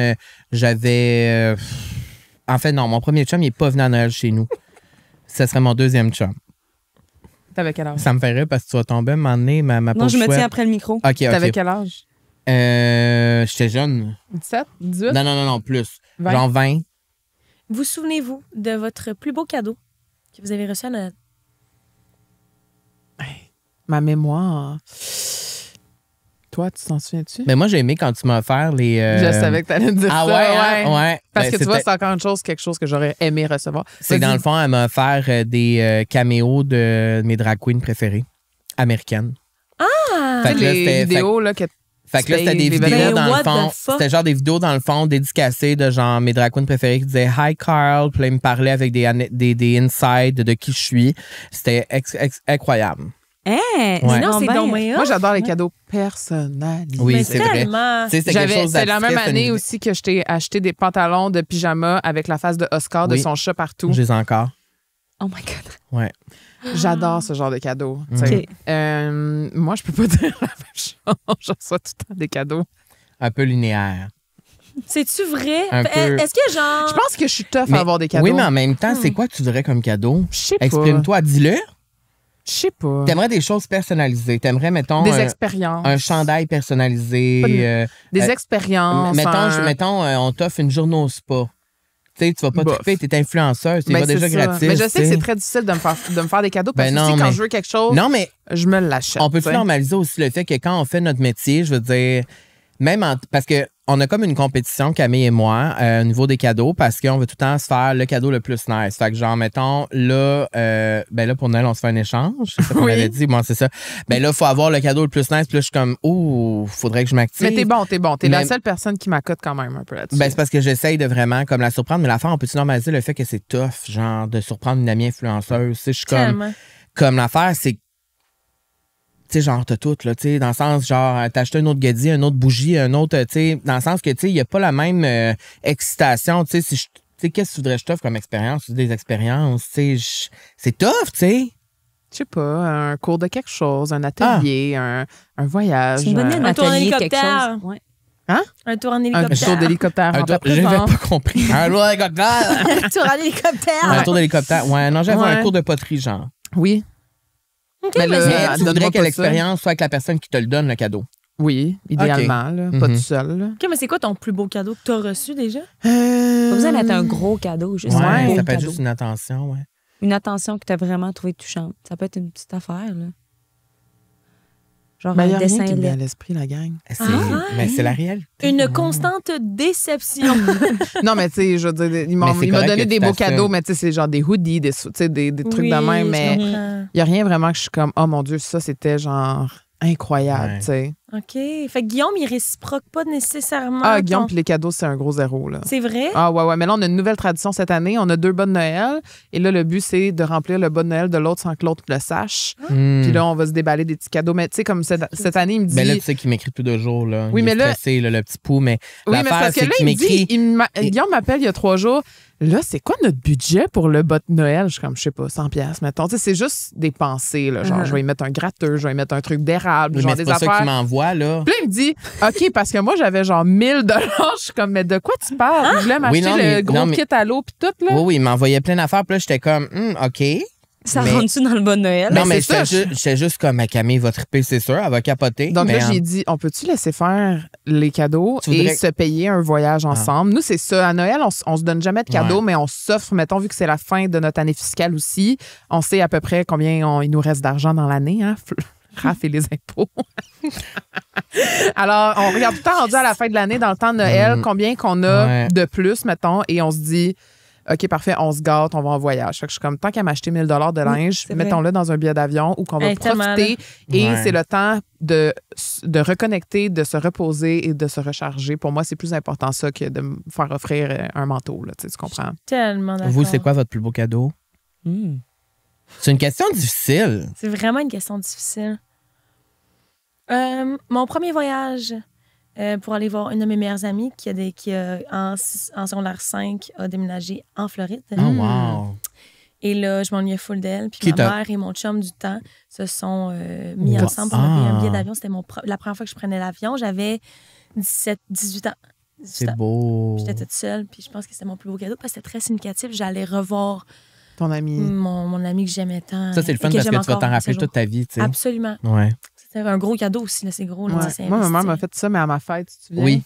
j'avais. En fait, non, mon premier chum, il n'est pas venu à Noël chez nous. Ce serait mon deuxième chum. T'avais quel âge? Ça me fait rire parce que tu vas tomber, m'emmener ma Non, pauvre je me chouette. tiens après le micro. OK, T'avais OK. quel âge? J'étais jeune. 17? 18? Non, plus. 20? Genre 20. Vous souvenez-vous de votre plus beau cadeau que vous avez reçu à Noël? Ma mémoire. Toi, tu t'en souviens-tu? Mais moi, j'ai aimé quand tu m'as offert les. Je savais que t'allais me dire Ah ça. ouais, hein? Ouais. Parce Ben, que tu vois, c'était- c'est encore quelque chose que j'aurais aimé recevoir. C'est que dans le fond, elle m'a offert des caméos de mes drag queens préférées, américaines. Ah! Fait que là, les c'était- vidéos, là, que Fait que là, c'était des C'était vidéos des dans what le fond. the fuck? C'était genre des vidéos dans le fond dédicacées de genre mes drag queens préférées qui disaient Hi Carl. Puis là, ils me parlaient avec des insides de qui je suis. C'était incroyable. Hein? Ouais. Non, c'est bien. donc bien moi, hot. j'adore les cadeaux personnalisés. Oui, Mais c'est vrai. tellement. Tu sais, c'est quelque chose C'est la même d'artifice, année une- aussi que je t'ai acheté des pantalons de pyjama avec la face de Oscar de Oui. son chat partout. Je les ai encore. Oh my God. Ouais. J'adore ce genre de cadeaux. tu sais. OK. Moi, je peux pas dire la même chose. Je reçois tout le temps des cadeaux. Un peu linéaire. C'est-tu vrai? Un peu. Est-ce que genre. Je pense que je suis tough Mais- à avoir des cadeaux. Oui, mais en même temps, c'est quoi que tu voudrais comme cadeau? Je sais pas. Exprime-toi, dis-le. Je sais pas. T'aimerais des choses personnalisées. T'aimerais, mettons, Des expériences. un chandail personnalisé. Pas de- Des expériences. Mettons, on t'offre une journée au spa. Tu sais, tu vas pas Bof. triper, t'es influenceuse, tu y Ben, vas c'est déjà ça. gratis. Mais je sais que tu sais. c'est très difficile de me faire des cadeaux parce Ben que non, aussi, quand mais- je veux quelque chose, Non, mais je me l'achète. on peut tu sais. normaliser aussi le fait que quand on fait notre métier, je veux dire, parce que on a comme une compétition, Camille et moi, au niveau des cadeaux, parce qu'on veut tout le temps se faire le cadeau le plus nice. Fait que genre, mettons, là, là, pour Noël, on se fait un échange. C'est ça qu'on Oui. avait dit. Bon, c'est ça. Ben là, il faut avoir le cadeau le plus nice. Puis là, je suis comme, faudrait que je m'active. Mais t'es bon. T'es la Mais- seule personne qui m'accote quand même un peu là-dessus. Ben, c'est parce que j'essaye de vraiment comme la surprendre, mais l'affaire, on peut-tu normaliser le fait que c'est tough, genre, de surprendre une amie influenceuse? Tu sais, je suis Tellement. comme l'affaire, c'est que, tu sais, genre, t'as tout, là, tu sais, dans le sens, genre, t'as acheté un autre Gedi, un autre bougie, un autre, tu sais, dans le sens que, tu sais, il n'y a pas la même excitation, tu sais, si tu sais, qu'est-ce que tu voudrais que je t'offre comme expérience? Des expériences, tu sais, c'est tough, tu sais. Je sais pas, un cours de quelque chose, un atelier, un voyage. C'est une bonne idée, Un tour en atelier, quelque hélicoptère. chose. Ouais. Un tour en un hélicoptère. tour d'hélicoptère en ta J'avais présence. pas compris. Un tour d'hélicoptère. Un tour en hélicoptère. Un tour d'hélicoptère. Ouais, non, j'avais Ouais. un cours de poterie, genre. Oui. OK, Mais mais le- c'est- Mais tu donne-moi voudrais que pas ça. l'expérience soit avec la personne qui te le donne, le cadeau. Oui, idéalement, là, pas Mhm. tout seul. Là. OK, mais c'est quoi ton plus beau cadeau que tu as reçu déjà? Pas besoin d'être un gros cadeau, juste Ouais, un beau ça peut être cadeau. juste une attention, ouais. Une attention que tu as vraiment trouvé touchante. Ça peut être une petite affaire, là. Genre Ben, il y a un rien dessin qui me vient à laid. l'esprit, la gang. Mais c'est la réalité. Une Ouais. constante déception. Non, mais tu sais, je veux dire, il Mais m'a c'est correct donné que des tu beaux t'assumes. cadeaux, mais tu sais, c'est genre des hoodies, des trucs Oui, de même, je mais comprends. il n'y a rien vraiment que je suis comme, oh mon Dieu, ça, c'était genre incroyable, Ouais. tu sais. OK. Fait que Guillaume, il réciproque pas nécessairement. Ah, Guillaume, puis les cadeaux, c'est un gros zéro, là. C'est vrai? Ah, ouais. Mais là, on a une nouvelle tradition cette année. On a 2 bas de Noël. Et là, le but, c'est de remplir le bas de Noël de l'autre sans que l'autre le sache. Puis là, on va se déballer des petits cadeaux. Mais tu sais, comme cette année, il me dit. Ben là, tu sais qu'il m'écrit tous 2 jours. Là. Oui, il mais est là- stressé, là, le petit pou. Mais Oui, mais l'affaire, parce que c'est là, qu'il il me m'écrit. dit, Guillaume m'appelle il y a 3 jours. Là, c'est quoi notre budget pour le bas de Noël? Je suis comme, je sais pas, 100 pièces mettons. Tu sais, c'est juste des pensées, là. Genre, je vais y mettre un gratteux, je vais y mettre un truc d'érable, Oui, genre mais c'est des pas ça affaires. qu'il m'envoie, là. Puis là, il me dit, OK, parce que moi, j'avais genre 1000 $. Je suis comme, mais de quoi tu parles? Je voulais m'acheter non, le mais- gros non, mais- kit à l'eau puis tout, là. Oui, il m'envoyait plein d'affaires. Puis là, j'étais comme, OK. Ça Mais- rentre-tu dans le bon Noël? Non, mais c'est ça, j'étais juste comme, Camille va triper, c'est sûr. Elle va capoter. Donc mais là, j'ai dit, on peut-tu laisser faire les cadeaux Tu voudrais- et se payer un voyage ensemble? Nous, c'est ça. À Noël, on se donne jamais de cadeaux, Ouais. mais on s'offre, mettons, vu que c'est la fin de notre année fiscale aussi, on sait à peu près combien il nous reste d'argent dans l'année, hein? Raph et les impôts. Alors, on regarde tout le temps rendu à la fin de l'année, dans le temps de Noël, combien qu'on a Ouais. de plus, mettons, et on se dit, OK, parfait, on se gâte, on va en voyage. Fait que je suis comme, tant qu'à m'acheter 1000 $ de linge, c'est vrai. mettons-le dans un billet d'avion ou qu'on va Tellement, profiter. Et Ouais. c'est le temps de reconnecter, de se reposer et de se recharger. Pour moi, c'est plus important ça que de me faire offrir un manteau, là, tu comprends? Tellement d'accord. Vous, c'est quoi votre plus beau cadeau? C'est une question difficile. C'est vraiment une question difficile. Mon premier voyage pour aller voir une de mes meilleures amies qui en secondaire 5 a déménagé en Floride. Oh, wow. Et là, je m'ennuyais full d'elle. Puis Qui ma t'a- mère et mon chum du temps se sont mis Wow. ensemble pour me payer un Ah. billet d'avion. C'était la première fois que je prenais l'avion. J'avais 18 ans. 18 C'est ans. beau. Puis j'étais toute seule. Puis je pense que c'était mon plus beau cadeau parce que c'était très significatif. J'allais revoir Ton ami. mon ami que j'aimais tant. Ça, c'est le fun et parce j'aime que tu vas encore t'en à rappeler ce toute jour. ta vie, tu sais. Absolument. Ouais. C'était un gros cadeau aussi, là, c'est gros. Là, Ouais. c'est Moi, ma mère investi. m'a fait ça, mais à ma fête, tu te souviens? Oui.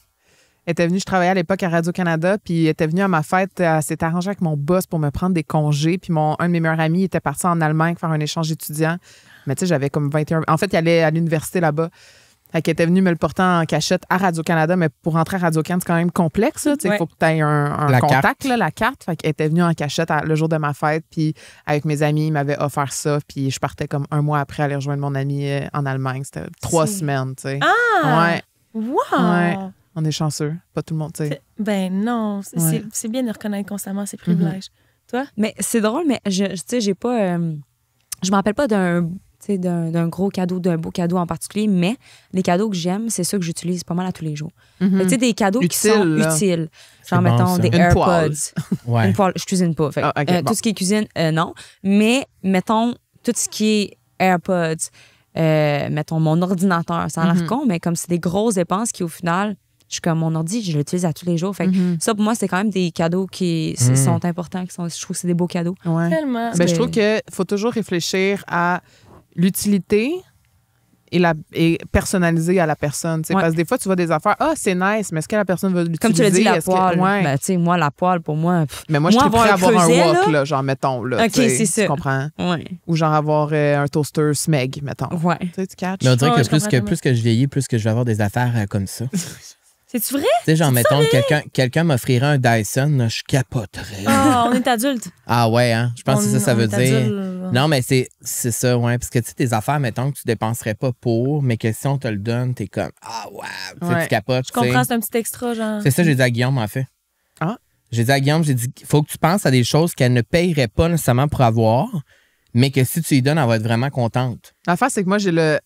Elle était venue, je travaillais à l'époque à Radio-Canada, puis elle était venue à ma fête, elle s'est arrangée avec mon boss pour me prendre des congés, puis un de mes meilleurs amis était parti en Allemagne faire un échange étudiant. Mais tu sais, j'avais comme 21... En fait, il allait à l'université là-bas. Fait qu'elle était venue me le porter en cachette à Radio-Canada, mais pour rentrer à Radio-Can, c'est quand même complexe. Il Ouais. faut que tu aies un La contact, carte. là, la carte. Fait qu'elle était venue en cachette le jour de ma fête, puis avec mes amis, ils m'avaient offert ça, puis je partais comme un mois après aller rejoindre mon ami en Allemagne. C'était 3 semaines, tu sais. Ah! Ouais, Wow! Ouais. on est chanceux. Pas tout le monde, tu sais. Ben non, Ouais. c'est bien de reconnaître constamment ses privilèges. Toi? Mais c'est drôle, mais tu sais, j'ai pas. Je me rappelle pas d'un gros cadeau, d'un beau cadeau en particulier, mais les cadeaux que j'aime, c'est ceux que j'utilise pas mal à tous les jours. Fait que, tu sais, des cadeaux qui sont Utile, là. utiles. C'est Genre, bon, mettons, ça. des Une AirPods. poêle. Ouais. Une poêle, je cuisine pas. Fait, que, Ah, ok, bon. Tout ce qui est cuisine, non. Mais, mettons, tout ce qui est AirPods, mettons, mon ordinateur, ça a l'air con, mais comme c'est des grosses dépenses qui, au final, je suis comme mon ordi, je l'utilise à tous les jours. Fait que ça, pour moi, c'est quand même des cadeaux qui sont importants, je trouve que c'est des beaux cadeaux. Ouais. Tellement. Ben, je trouve qu'il faut toujours réfléchir à l'utilité et personnaliser à la personne. tu sais, Ouais. Parce que des fois, tu vois des affaires, c'est nice, mais est-ce que la personne va l'utiliser? Comme tu l'as dit, la Est-ce que- poêle. Ouais. Ben, tu sais, moi, la poêle, pour moi. Mais moi, je moi, suis prêt à avoir avoir un creuset, un wok, là. là, genre, mettons. Là, OK, tu sais, c'est ça. Tu comprends? Ouais. Ou genre avoir un toaster Smeg, mettons. Ouais. Tu sais, tu catches? Mais on dirait Ouais, que je comprends plus que je vieillis, plus que je vais avoir des affaires comme ça. Tu C'est-tu vrai? sais, genre, mettons, quelqu'un m'offrirait un Dyson, là, je capoterais. Ah, on est adultes. Ah ouais, hein? Je pense que c'est ça que ça On veut est dire. adultes. Non, mais c'est ça, ouais. Parce que, tu sais, tes affaires, mettons, que tu dépenserais pas pour, mais que si on te le donne, t'es comme, ah ouais, tu sais, Ouais. tu capotes. Je comprends, c'est un petit extra, genre. C'est ça que j'ai dit à Guillaume, en fait. Ah. J'ai dit à Guillaume, j'ai dit, il faut que tu penses à des choses qu'elle ne payerait pas nécessairement pour avoir, mais que si tu lui donnes, elle va être vraiment contente. L'affaire, c'est que moi, j'ai le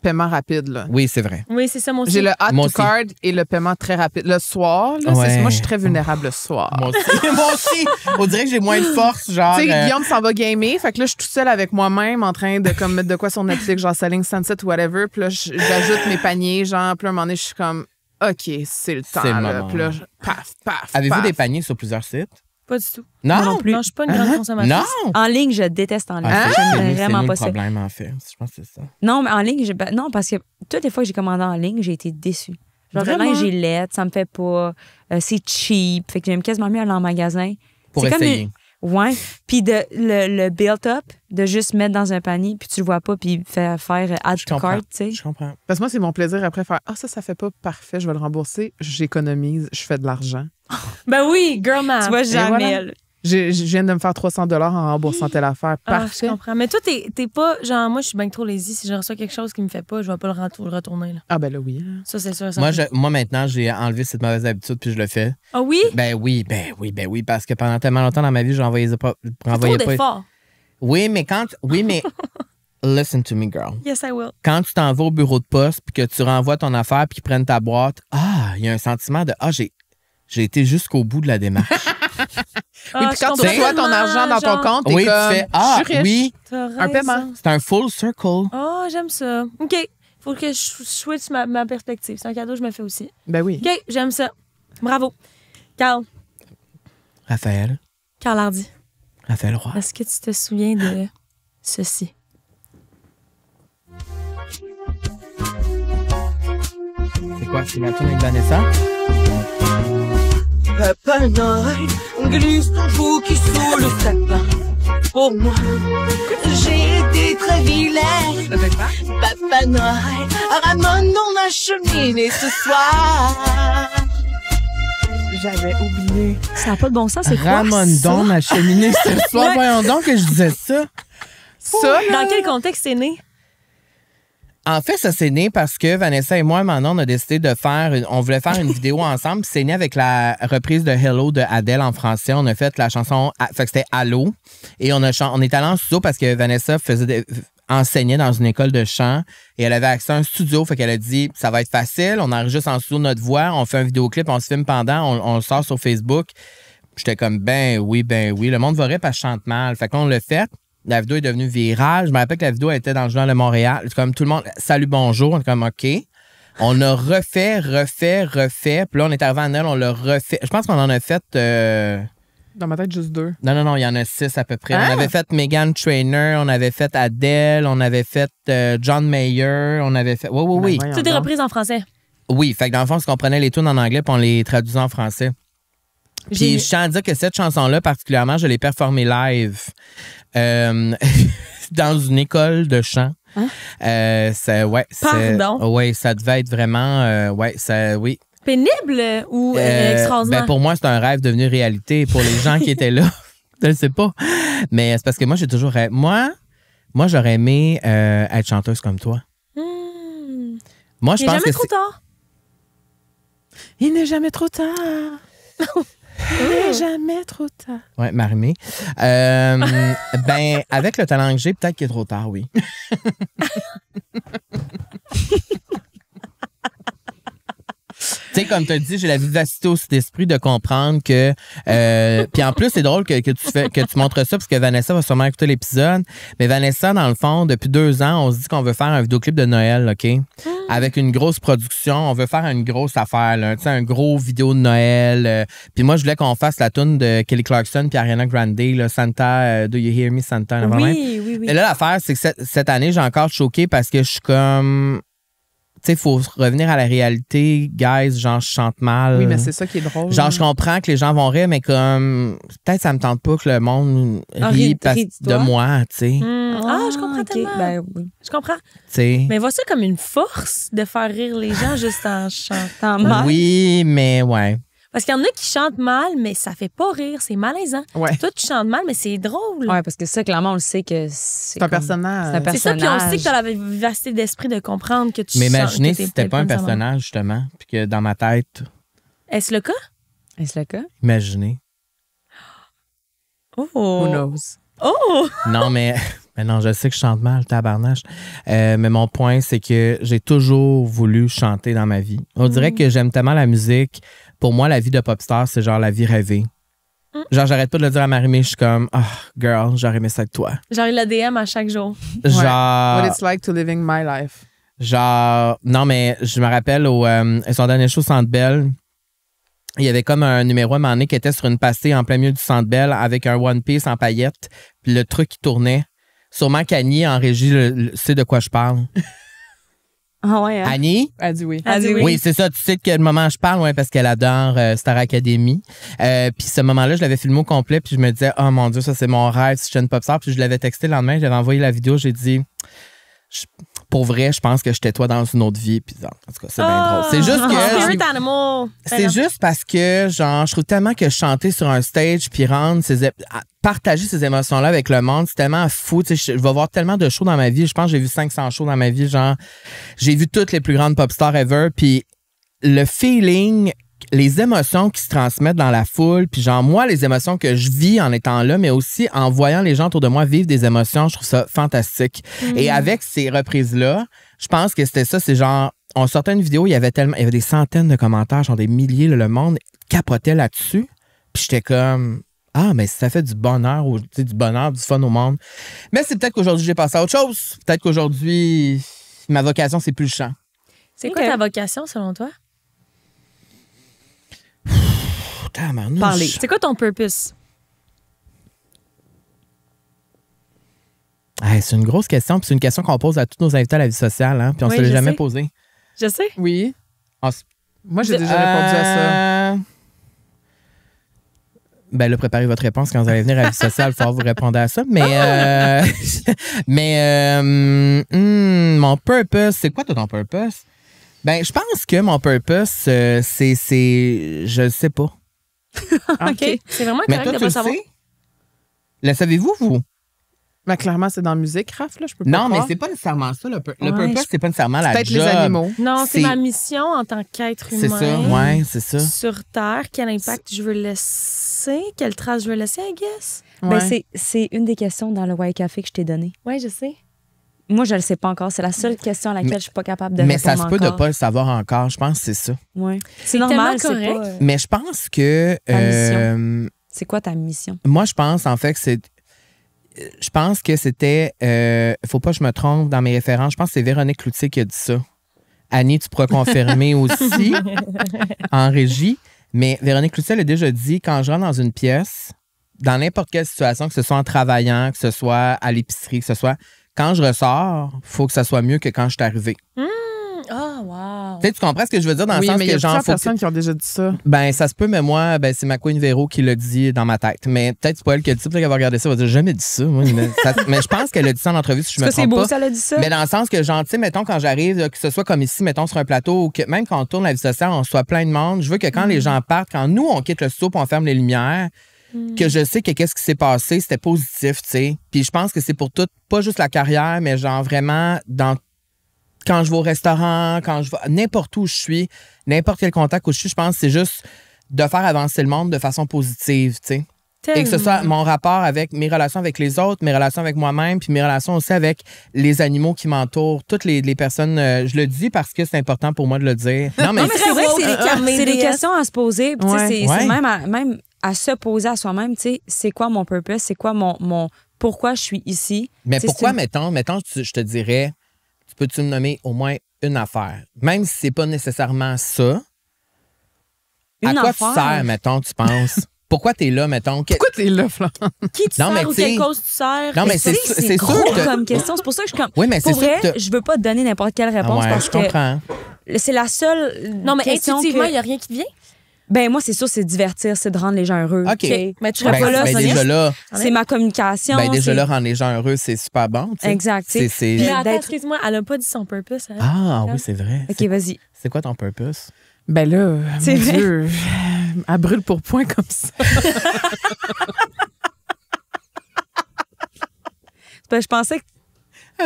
paiement rapide, là. Oui, c'est vrai. Oui, c'est ça, mon J'ai le add Moi to aussi. card et le paiement très rapide. Le soir, là, Ouais. moi, je suis très vulnérable le soir. Moi aussi. Moi aussi. On dirait que j'ai moins de force, genre. Tu sais, Guillaume s'en va gamer. Fait que là, je suis toute seule avec moi-même en train de comme, mettre de quoi sur Netflix, genre Selling Sunset, whatever. Puis là, j'ajoute mes paniers, genre. Puis là, à un moment donné, je suis comme, OK, c'est le temps. C'est le là. moment. Puis là, paf. Avez-vous paf. des paniers sur plusieurs sites? Pas du tout. Non. non plus. Non, je suis pas une grande consommatrice. Non. En ligne, je déteste en ligne. Ah, J'aime c'est vraiment nous pas le ça. problème, en fait. Je pense que c'est ça. Non, mais en ligne, non, parce que toutes les fois que j'ai commandé en ligne, j'ai été déçue. Genre, le Vraiment? linge est laid, ça me fait pas. C'est cheap. Fait que j'aime quasiment mieux aller en magasin. Pour C'est comme essayer. Ouais. Puis le build-up, de juste mettre dans un panier, puis tu le vois pas, puis faire add Je to comprends. cart, tu sais. Je comprends. Parce que moi, c'est mon plaisir après faire, ça fait pas parfait, je vais le rembourser. J'économise, je fais de l'argent. Ben oui, girl math. Tu vois jamais. voilà. là. Je viens de me faire 300 $ en remboursant telle affaire. Parfait. Je comprends. Mais toi, t'es pas... Genre, moi, je suis bien trop lazy. Si je reçois quelque chose qui me fait pas, je vais pas le retourner. Là. Ah ben là, oui. Ça, c'est sûr. Moi, maintenant, j'ai enlevé cette mauvaise habitude puis je le fais. Ah oui? Ben oui, parce que pendant tellement longtemps dans ma vie, j'envoyais pas... Trop d'efforts. Oui, mais listen to me, girl. Yes, I will. Quand tu t'en vas au bureau de poste puis que tu renvoies ton affaire puis qu'ils prennent ta boîte, il y a un sentiment de j'ai été jusqu'au bout de la démarche. Oui, puis quand tu reçois ton argent dans ton compte, t'es oui, comme, tu fais je suis riche. Oui, Un paiement. c'est un full circle. Oh, j'aime ça. OK. Faut que je switch ma perspective. C'est un cadeau que je me fais aussi. Ben oui. OK, j'aime ça. Bravo. Carl Raphaël Hardy. Raphaël Roy. Est-ce que tu te souviens de ceci? C'est quoi? C'est la tune avec Vanessa? Papa Noël glisse ton bouquet sous le sapin. Pour moi, j'ai été très vilain. Papa Noël ramène dans la cheminée ce soir. J'avais oublié. Ça n'a pas de bon sens, c'est quoi Ramène ça? donc ma cheminée ce soir. Ouais. Voyons donc que je disais ça. Ça, Dans quel contexte c'est né? En fait, ça s'est né parce que Vanessa et moi, maintenant, on a décidé de on voulait faire une vidéo ensemble. C'est né avec la reprise de Hello de Adele en français. On a fait la chanson, fait que c'était Allô. Et on est allé en studio parce que Vanessa enseignait dans une école de chant et elle avait accès à un studio. Fait qu'elle a dit, ça va être facile. On enregistre en studio notre voix. On fait un vidéoclip, on se filme pendant, on le sort sur Facebook. J'étais comme, ben oui. Le monde va rire parce que je chante mal. Fait qu'on l'a fait. La vidéo est devenue virale. Je me rappelle que la vidéo était dans le Journal de Montréal. Comme tout le monde, salut, bonjour. On est comme, OK. On a refait. Puis là, on est arrivé à Noël, on l'a refait. Je pense qu'on en a fait... dans ma tête, juste 2. Non, il y en a 6 à peu près. Ah! On avait fait Meghan Trainor, on avait fait Adele, on avait fait John Mayer, on avait fait... Oui. Ben, Tout est repris en français. Oui, fait que dans le fond, on comprenait les tunes en anglais puis on les traduisait en français. Puis je tiens à dire que cette chanson-là, particulièrement, je l'ai performée live dans une école de chant. Hein? Pardon? Oui, ça devait être vraiment... oui. Pénible ou extraordinaire? Ben pour moi, c'est un rêve devenu réalité. Pour les gens qui étaient là, je ne sais pas. Mais c'est parce que moi, j'ai toujours rêvé. Moi, j'aurais aimé être chanteuse comme toi. Moi, je Il pense n'est jamais que trop tard. Il n'est jamais trop tard. Il n'est jamais trop tard. Ouais, Marie-Mé. Ben, avec le talent que j'ai, peut-être qu'il est trop tard, oui. Tu sais, comme tu as dit, j'ai la vivacité aussi d'esprit de comprendre que... puis en plus, c'est drôle que tu montres ça parce que Vanessa va sûrement écouter l'épisode. Mais Vanessa, dans le fond, depuis 2 ans, on se dit qu'on veut faire un vidéoclip de Noël, OK? Avec une grosse production. On veut faire une grosse affaire, là. Tu sais, un gros vidéo de Noël. Puis moi, je voulais qu'on fasse la toune de Kelly Clarkson puis Ariana Grande, là, Santa, Do You Hear Me, Santa? Oui. Et là, l'affaire, c'est que cette année, j'ai encore choqué parce que je suis comme... Tu sais, il faut revenir à la réalité. Guys, genre, je chante mal. Oui, mais c'est ça qui est drôle. Genre, je comprends que les gens vont rire, mais comme... Peut-être ça me tente pas que le monde rit de moi, tu sais. Je comprends ok. tellement. Ben oui. Je comprends. Tu sais. Mais vois ça comme une force de faire rire les gens juste en chantant mal. Oui, mais ouais. Parce qu'il y en a qui chantent mal, mais ça fait pas rire. C'est malaisant. Ouais. Toi, tu chantes mal, mais c'est drôle. Ouais, parce que ça, clairement, on le sait que C'est un personnage. C'est un C'est ça, puis on personnage. sait que tu as la vivacité d'esprit de comprendre que tu Mais chantes, imaginez que si t'es c'était pas un nécessairement- personnage, justement, puis que dans ma tête, Est-ce le cas? Est-ce le cas? imaginez. Who Oh! knows? Oh! Non, mais non, je sais que je chante mal, tabarnache. Mais mon point, c'est que j'ai toujours voulu chanter dans ma vie. On dirait que j'aime tellement la musique. Pour moi, la vie de pop star, c'est genre la vie rêvée. Genre, j'arrête pas de le dire à Marie-Mé, je suis comme, girl, j'aurais aimé ça avec toi. Genre, il l'ADM à chaque jour. Genre, What it's like to living my life. non, mais je me rappelle son dernier show au Centre Bell, il y avait comme un numéro à un moment donné qui était sur une pastille en plein milieu du Centre Bell avec un One Piece en paillettes, puis le truc qui tournait. Sûrement qu'Annie, en régie, sait de quoi je parle. Ah ouais, hein? Annie? Elle dit oui. Elle dit oui. Oui, c'est ça. Tu sais de quel moment je parle, ouais, parce qu'elle adore Star Academy. Puis ce moment-là, je l'avais filmé au complet, puis je me disais, oh mon Dieu, ça c'est mon rêve si je suis une pop star. Puis je l'avais texté le lendemain, j'avais envoyé la vidéo, j'ai dit, pour vrai, je pense que j'étais toi dans une autre vie. Puis, en tout cas, c'est bien drôle. C'est juste que. Spirit animal. C'est juste parce que, genre, je trouve tellement que chanter sur un stage puis partager ces émotions-là avec le monde, c'est tellement fou. Tu sais, je vais voir tellement de shows dans ma vie. Je pense que j'ai vu 500 shows dans ma vie. Genre, j'ai vu toutes les plus grandes pop stars ever. Puis le feeling, les émotions qui se transmettent dans la foule, puis genre, moi, les émotions que je vis en étant là, mais aussi en voyant les gens autour de moi vivre des émotions, je trouve ça fantastique. Et avec ces reprises-là, je pense que c'était ça, c'est genre, on sortait une vidéo, il y avait des centaines de commentaires, genre des milliers, là, le monde capotait là-dessus. Puis j'étais comme, ah, mais ça fait du bonheur, du bonheur, du fun au monde. Mais c'est peut-être qu'aujourd'hui, j'ai passé à autre chose. Peut-être qu'aujourd'hui, ma vocation, c'est plus le chant. C'est quoi ta vocation, selon toi? Parler. C'est quoi ton purpose? Hey, c'est une grosse question, puis c'est une question qu'on pose à tous nos invités à la vie sociale, hein, puis on se l'est jamais posée. Je sais. Oui. Moi, j'ai déjà répondu à ça. Ben là, préparez votre réponse quand vous allez venir à la vie sociale, il va falloir vous répondre à ça. Mais, mon purpose, c'est quoi ton purpose? Ben, je pense que mon purpose, c'est je le sais pas. OK. C'est vraiment Mais correct toi, de tu pas le savoir. sais? Le savez-vous, vous? Ben, clairement, c'est dans la musique, Raph, là. Je peux pas Non, mais croire. c'est pas nécessairement ça. Le purpose, c'est pas nécessairement la Peut-être job. les animaux. Non, c'est C'est- ma mission en tant qu'être humain. C'est ça, ouais, c'est ça. Sur Terre, quel impact je veux laisser, quelle trace je veux laisser, I guess. Ben, Ouais. c'est une des questions dans le White Café que je t'ai donné. Oui, je sais. Moi, je le sais pas encore. C'est la seule question à laquelle je suis pas capable de Mais répondre ça se peut encore. de pas le savoir encore. Je pense que c'est ça. Ouais. C'est normal, c'est tellement pas... correct. Mais je pense que... Ta mission. C'est quoi ta mission? moi, je pense, en fait, que c'est... Je pense que c'était... faut pas que je me trompe dans mes références. Je pense que c'est Véronique Cloutier qui a dit ça. Annie, tu pourras confirmer aussi en régie. Mais Véronique Cloutier, elle a déjà dit, quand je rentre dans une pièce, dans n'importe quelle situation, que ce soit en travaillant, que ce soit à l'épicerie, que ce soit... Quand je ressors, il faut que ça soit mieux que quand je suis arrivé. Ah, wow. Tu sais, tu comprends ce que je veux dire dans Oui, le sens mais il y que a genre... plusieurs faut que- personnes qui ont déjà dit ça. Ben, ça se peut, mais moi, ben, c'est ma Queen Véro qui l'a dit dans ma tête. Mais peut-être c'est pas elle qui a dit ça, peut-être qu'elle va regarder ça, elle va dire, j'ai jamais dit ça. Moi, mais je pense qu'elle a dit ça en entrevue, si je me Est-ce que c'est trompe beau, pas. ça, elle a dit ça? Mais dans le sens que, genre, tu sais, mettons, quand j'arrive, que ce soit comme ici, mettons, sur un plateau, ou que même quand on tourne la vie sociale, on soit plein de monde, je veux que quand les gens partent, quand nous, on quitte le studio et on ferme les lumières, que je sais que qu'est-ce qui s'est passé, c'était positif, tu sais. Puis je pense que c'est pour tout, pas juste la carrière, mais genre vraiment quand je vais au restaurant, quand je vais n'importe où je suis, n'importe quel contact où je suis, je pense que c'est juste de faire avancer le monde de façon positive, tu sais. Et que ce soit mon rapport avec mes relations avec les autres, mes relations avec moi-même, puis mes relations aussi avec les animaux qui m'entourent, toutes les personnes. Je le dis parce que c'est important pour moi de le dire. Non, mais C'est vrai que woke. c'est des questions à se poser. Puis, tu sais, Ouais. c'est Ouais. même à se poser à soi-même, tu sais, c'est quoi mon purpose? C'est quoi mon pourquoi je suis ici? Mais Tu sais, pourquoi, c'est- mettons, je te dirais, peux-tu me nommer au moins une affaire? Même si c'est pas nécessairement ça, à Une quoi affaire? tu sers, mettons, tu penses? Pourquoi t'es là, mettons? Pourquoi t'es là, Florent? Qui tu Non, mais sers ou tu sais- quelle cause tu sers? Non, mais Tu sais, c'est gros sûr que... comme question. C'est pour ça que je suis comme. Oui, mais c'est Pour sûr vrai, que... je veux pas te donner n'importe quelle réponse ouais, parce je que comprends. c'est la seule Non, mais question intuitivement, il que... n'y a rien qui te vient. Ben moi, c'est sûr, c'est divertir, c'est de rendre les gens heureux. OK. Tu sais. Mais tu Ben, serais pas là, ben, Sonia? déjà là, C'est ma communication. déjà c'est- là, rendre les gens heureux, c'est super bon. tu sais. Exact, tu sais. C'est- Mais attends, d'être- excuse-moi, elle n'a pas dit son purpose. Hein? Ah oui, c'est vrai. OK, vas-y. C'est quoi ton purpose? Ben là, C'est mon vrai. Dieu, elle brûle pour point comme ça. Ben, je pensais que...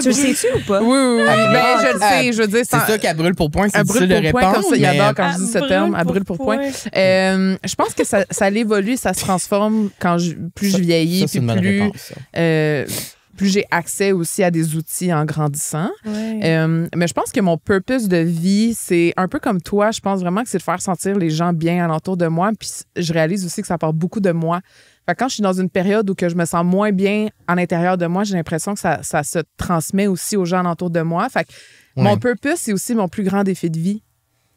Tu le sais-tu ou pas? Oui, oui, oui. Ben, brûle. je le sais, je veux dire, C'est sûr qu'elle brûle pour point, c'est elle brûle difficile de pour point répondre. comme ça. Il mais- adore quand je dis ce terme. Elle brûle pour point. Je pense que ça évolue, ça se transforme quand plus je vieillis, Ça, c'est puis une bonne réponse, ça. plus j'ai accès aussi à des outils en grandissant. Ouais. Mais je pense que mon purpose de vie, c'est un peu comme toi. Je pense vraiment que c'est de faire sentir les gens bien alentour de moi. Puis je réalise aussi que ça part beaucoup de moi. Fait que quand je suis dans une période où que je me sens moins bien à l'intérieur de moi, j'ai l'impression que ça se transmet aussi aux gens alentour de moi. Fait que mon Ouais. purpose, c'est aussi mon plus grand défi de vie.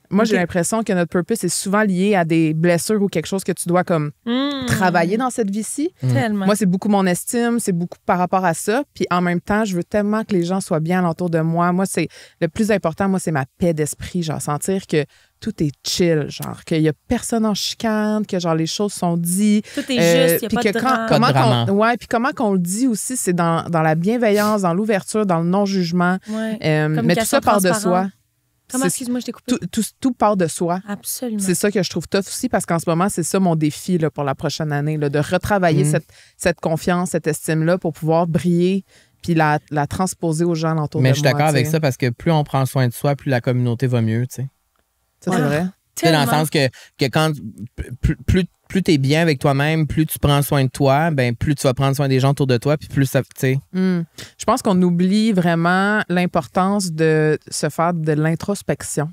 Moi, j'ai Ok. l'impression que notre purpose est souvent lié à des blessures ou quelque chose que tu dois comme travailler dans cette vie-ci. Tellement. Moi, c'est beaucoup mon estime, c'est beaucoup par rapport à ça. Puis en même temps, je veux tellement que les gens soient bien alentour de moi. Moi, c'est le plus important, moi, c'est ma paix d'esprit. Genre, sentir que tout est chill, genre qu'il y a personne en chicane, que genre les choses sont dites. Tout est juste, il puis n'y a pas de drame. Pas de drame. Puis comment qu'on le dit aussi, c'est dans la bienveillance, dans l'ouverture, dans le non-jugement. Ouais. Mais tout ça part de soi. Comment, C'est- excuse-moi, je t'ai coupé. Tout part de soi. Absolument. C'est ça que je trouve tough aussi parce qu'en ce moment, c'est ça mon défi là, pour la prochaine année, là, de retravailler cette confiance, cette estime-là pour pouvoir briller puis la transposer aux gens autour de moi. Mais je suis d'accord avec tu sais. ça parce que plus on prend soin de soi, plus la communauté va mieux, tu sais. Ça, c'est vrai. Tu sais, dans le Tellement. sens que quand plus tu es bien avec toi-même, plus tu prends soin de toi, ben plus tu vas prendre soin des gens autour de toi, puis plus ça, tu sais. Je pense qu'on oublie vraiment l'importance de se faire de l'introspection.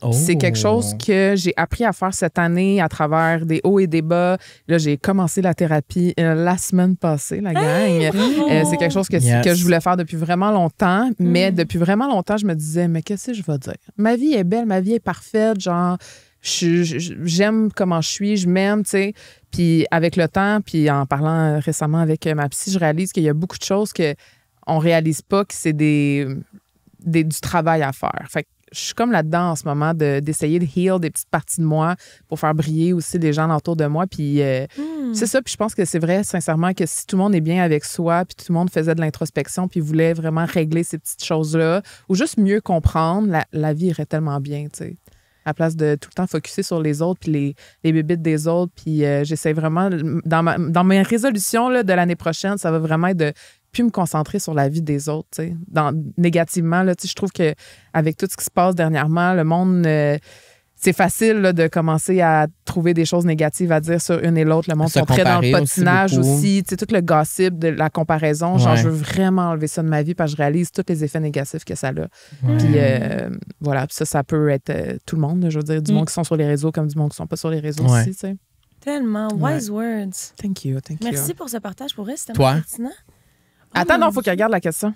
Oh. C'est quelque chose que j'ai appris à faire cette année à travers des hauts et des bas. Là, j'ai commencé la thérapie la semaine passée, la gang. C'est quelque chose que je voulais faire depuis vraiment longtemps. Mais depuis vraiment longtemps, je me disais, mais qu'est-ce que je vais dire? Ma vie est belle, ma vie est parfaite. Genre, j'aime comment je suis, je m'aime, tu sais. Puis avec le temps, puis en parlant récemment avec ma psy, je réalise qu'il y a beaucoup de choses qu'on réalise pas que c'est du travail à faire. Fait que je suis comme là-dedans en ce moment d'essayer de heal des petites parties de moi pour faire briller aussi les gens autour de moi. Puis c'est ça. Puis je pense que c'est vrai, sincèrement, que si tout le monde est bien avec soi, puis tout le monde faisait de l'introspection, puis voulait vraiment régler ces petites choses-là, ou juste mieux comprendre, la vie irait tellement bien, tu sais. À la place de tout le temps focusser sur les autres, puis les bébites des autres. Puis j'essaie vraiment, dans mes résolutions là, de l'année prochaine, ça va vraiment être de plus me concentrer sur la vie des autres, tu sais. Négativement, là, tu sais, je trouve qu'avec tout ce qui se passe dernièrement, le monde, c'est facile là, de commencer à trouver des choses négatives à dire sur une et l'autre. Le monde Se sont très dans le comparer potinage aussi aussi. Tu sais, tout le gossip de la comparaison. Genre, je veux vraiment enlever ça de ma vie parce que je réalise tous les effets négatifs que ça a. Puis voilà, puis ça peut être tout le monde. Je veux dire, du monde qui sont sur les réseaux comme du monde qui sont pas sur les réseaux aussi, tu sais. Tellement. Wise words. Thank you. Merci pour ce partage. Pour vrai, c'était Toi? pertinent. Attends, mon non, faut qu'elle regarde la question.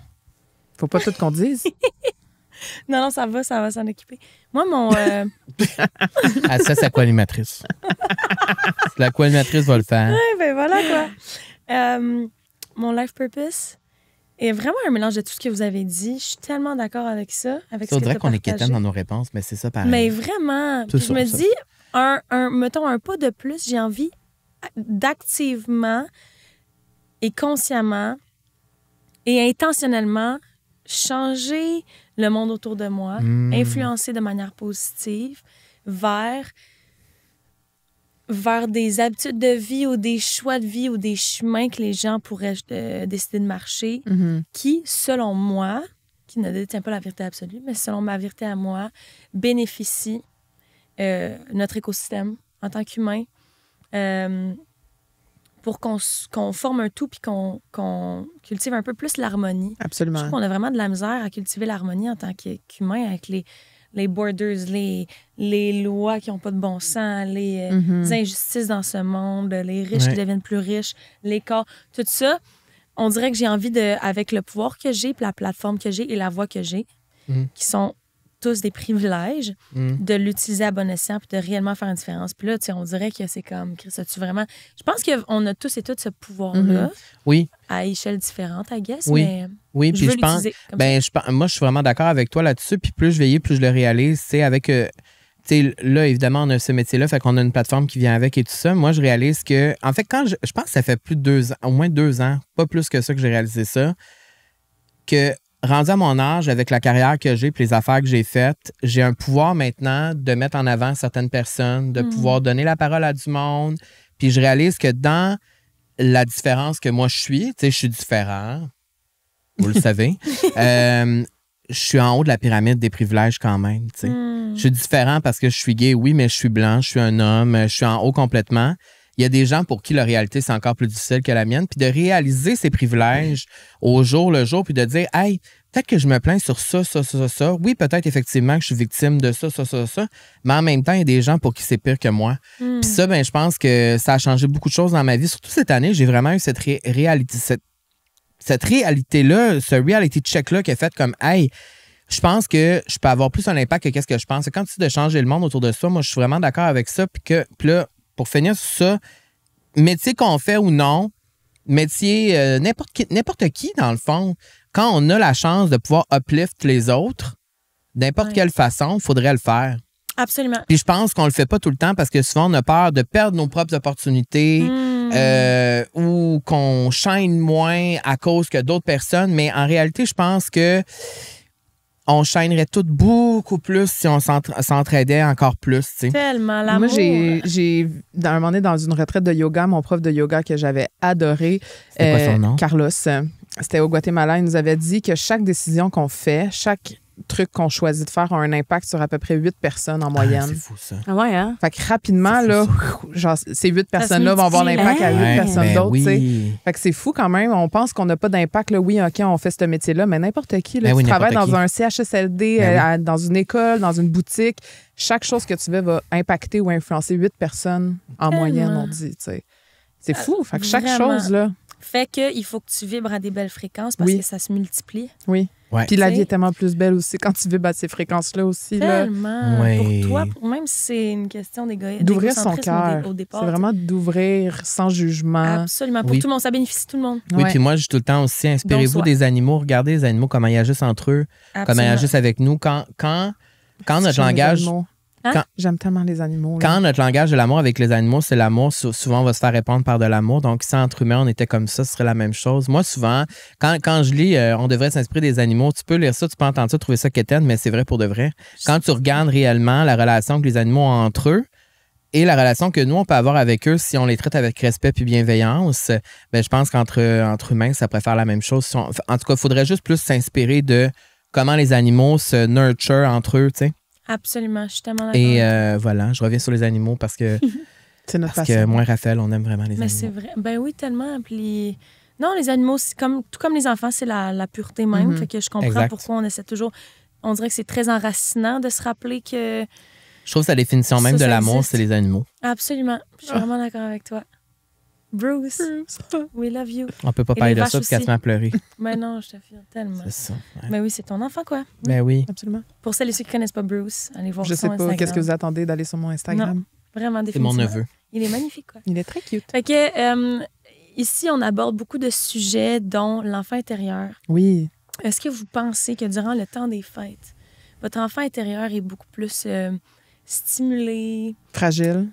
Faut pas tout qu'on dise. Non, ça va s'en occuper. Moi, mon... Ah, ça, c'est la co-animatrice. La co-animatrice va le faire. ben voilà, quoi. Mon life purpose est vraiment un mélange de tout ce que vous avez dit. Je suis tellement d'accord avec ça, avec ce On que dirait t'as qu'on est partagé. quétaine dans nos réponses, mais c'est ça pareil. Mais vraiment. C'est Puis je ça, me ça. dis, mettons un pas de plus, j'ai envie d'activement et consciemment et intentionnellement changer le monde autour de moi, influencer de manière positive vers des habitudes de vie ou des choix de vie ou des chemins que les gens pourraient décider de marcher qui, selon moi, qui ne détient pas la vérité absolue, mais selon ma vérité à moi, bénéficient notre écosystème en tant qu'humain pour qu'on forme un tout puis qu'on cultive un peu plus l'harmonie. Je Absolument. trouve qu'on a vraiment de la misère à cultiver l'harmonie en tant qu'humain avec les borders, les lois qui n'ont pas de bon sens, les injustices dans ce monde, les riches qui deviennent plus riches, les corps, tout ça. On dirait que j'ai envie avec le pouvoir que j'ai, puis la plateforme que j'ai et la voix que j'ai, qui sont tous des privilèges, de l'utiliser à bon escient puis de réellement faire une différence. Puis là, tu sais, on dirait que c'est comme, Chris, as-tu vraiment... Je pense qu'on a tous et toutes ce pouvoir-là, Oui. à échelle différente, I guess, Oui. mais Oui, je puis veux je pense. l'utiliser comme ça. Moi, je suis vraiment d'accord avec toi là-dessus. Puis plus je vieillis, plus je le réalise. C'est avec. Tu sais, là, évidemment, on a ce métier-là, fait qu'on a une plateforme qui vient avec et tout ça. Moi, je réalise que. En fait, quand je pense que ça fait plus de 2 ans, au moins 2 ans, pas plus que ça que j'ai réalisé ça, que rendu à mon âge, avec la carrière que j'ai et les affaires que j'ai faites, j'ai un pouvoir maintenant de mettre en avant certaines personnes, de pouvoir donner la parole à du monde. Puis je réalise que dans la différence que moi je suis, tu sais, je suis différent. Vous le savez. Je suis en haut de la pyramide des privilèges quand même. Tu sais. Je suis différent parce que je suis gay, oui, mais je suis blanc, je suis un homme, je suis en haut complètement. Il y a des gens pour qui la réalité, c'est encore plus difficile que la mienne. Puis de réaliser ces privilèges au jour le jour, puis de dire, hey, peut-être que je me plains sur ça. Oui, peut-être effectivement que je suis victime de ça. Mais en même temps, il y a des gens pour qui c'est pire que moi. Puis ça, ben, je pense que ça a changé beaucoup de choses dans ma vie. Surtout cette année, j'ai vraiment eu cette réalité, cette réalité-là, ce reality check-là qui est fait comme, hey, je pense que je peux avoir plus un impact que qu'est-ce que je pense. Et quand tu dis de changer le monde autour de ça, moi, je suis vraiment d'accord avec ça. Puis là, pour finir sur ça, métier qu'on fait ou non, métier, n'importe qui, dans le fond, quand on a la chance de pouvoir uplift les autres, d'importe quelle façon, il faudrait le faire. Absolument. Puis je pense qu'on le fait pas tout le temps parce que souvent, on a peur de perdre nos propres opportunités ou qu'on chaîne moins à cause que d'autres personnes. Mais en réalité, je pense que on chaînerait toutes beaucoup plus si on s'entraidait encore plus. Tu sais. Tellement l'amour. Moi, j'ai à un moment donné, dans une retraite de yoga, mon prof de yoga que j'avais adoré, C'était quoi son nom? Carlos, c'était au Guatemala, il nous avait dit que chaque décision qu'on fait, chaque truc qu'on choisit de faire a un impact sur à peu près 8 personnes en moyenne. C'est fou, ça. Ah ouais, hein? Fait que rapidement, C'est là, fou, genre, ces 8 personnes-là vont avoir multiplie. l'impact à 8 Ouais, personnes ben d'autres. tu sais. oui. Fait que c'est fou quand même. On pense qu'on n'a pas d'impact. Là. Oui, OK, on fait ce métier-là, mais n'importe qui. Là, Ben oui, tu travailles n'importe dans qui. un CHSLD, Ben dans une école, dans une boutique. Chaque chose que tu fais va impacter ou influencer 8 personnes en Tellement. moyenne, on dit. Tu sais. C'est fou. Fait que chaque Vraiment. chose, là, Fait qu'il faut que tu vibres à des belles fréquences parce Oui. que ça se multiplie. oui. Ouais. Puis la Tu sais. vie est tellement plus belle aussi quand tu vibres à ces fréquences-là aussi. Là. Tellement. Oui. Pour toi, même si c'est une question D'ouvrir son d'égocentrisme cœur. au départ. C'est vraiment d'ouvrir sans jugement. Absolument. Pour Oui. tout le monde. Ça bénéficie tout le monde. Oui, Ouais. puis moi, je dis tout le temps aussi, inspirez-vous soi. des animaux. Regardez les animaux, comment ils agissent entre eux, comment ils Absolument. agissent avec nous. Quand notre J'aime les langage... animaux. Quand- J'aime tellement les animaux. là. Quand notre langage de l'amour avec les animaux, c'est l'amour, souvent on va se faire répondre par de l'amour. Donc, si entre humains, on était comme ça, ce serait la même chose. Moi, souvent, quand je lis on devrait s'inspirer des animaux, tu peux lire ça, tu peux entendre ça, trouver ça quétaine, mais c'est vrai pour de vrai. Quand tu regardes réellement la relation que les animaux ont entre eux et la relation que nous, on peut avoir avec eux si on les traite avec respect puis bienveillance, ben, je pense qu'entre humains, ça pourrait faire la même chose. En tout cas, il faudrait juste plus s'inspirer de comment les animaux se nurture entre eux, tu sais. Absolument. Je suis tellement d'accord. Et voilà, je reviens sur les animaux parce que... C'est notre Parce que passion. moi, Raphaël, on aime vraiment les Mais animaux. c'est vrai. Ben oui, tellement. Puis non, les animaux, c'est tout comme les enfants, c'est la pureté même. Mhm. Fait que je comprends Exact. pourquoi on essaie toujours. On dirait que c'est très enracinant de se rappeler que. Je trouve que la définition même Ça de l'amour, existe. c'est les animaux. Absolument. Je suis vraiment d'accord avec toi. Bruce, we love you. On peut pas Et parler les de vaches ça parce qu'elle aussi. se met à pleurer. Mais non, je t'affirme tellement. C'est ça. Ouais. Mais oui, c'est ton enfant, quoi. Ben oui. Absolument. Pour celles et ceux qui connaissent pas Bruce, allez voir Je son sais pas. Instagram. Qu'est-ce que vous attendez d'aller sur mon Instagram? Vraiment, C'est mon définitivement. neveu. Il est magnifique, quoi. Il est très cute. Fait que ici, on aborde beaucoup de sujets, dont l'enfant intérieur. Oui. Est-ce que vous pensez que durant le temps des fêtes, votre enfant intérieur est beaucoup plus stimulé, Fragile.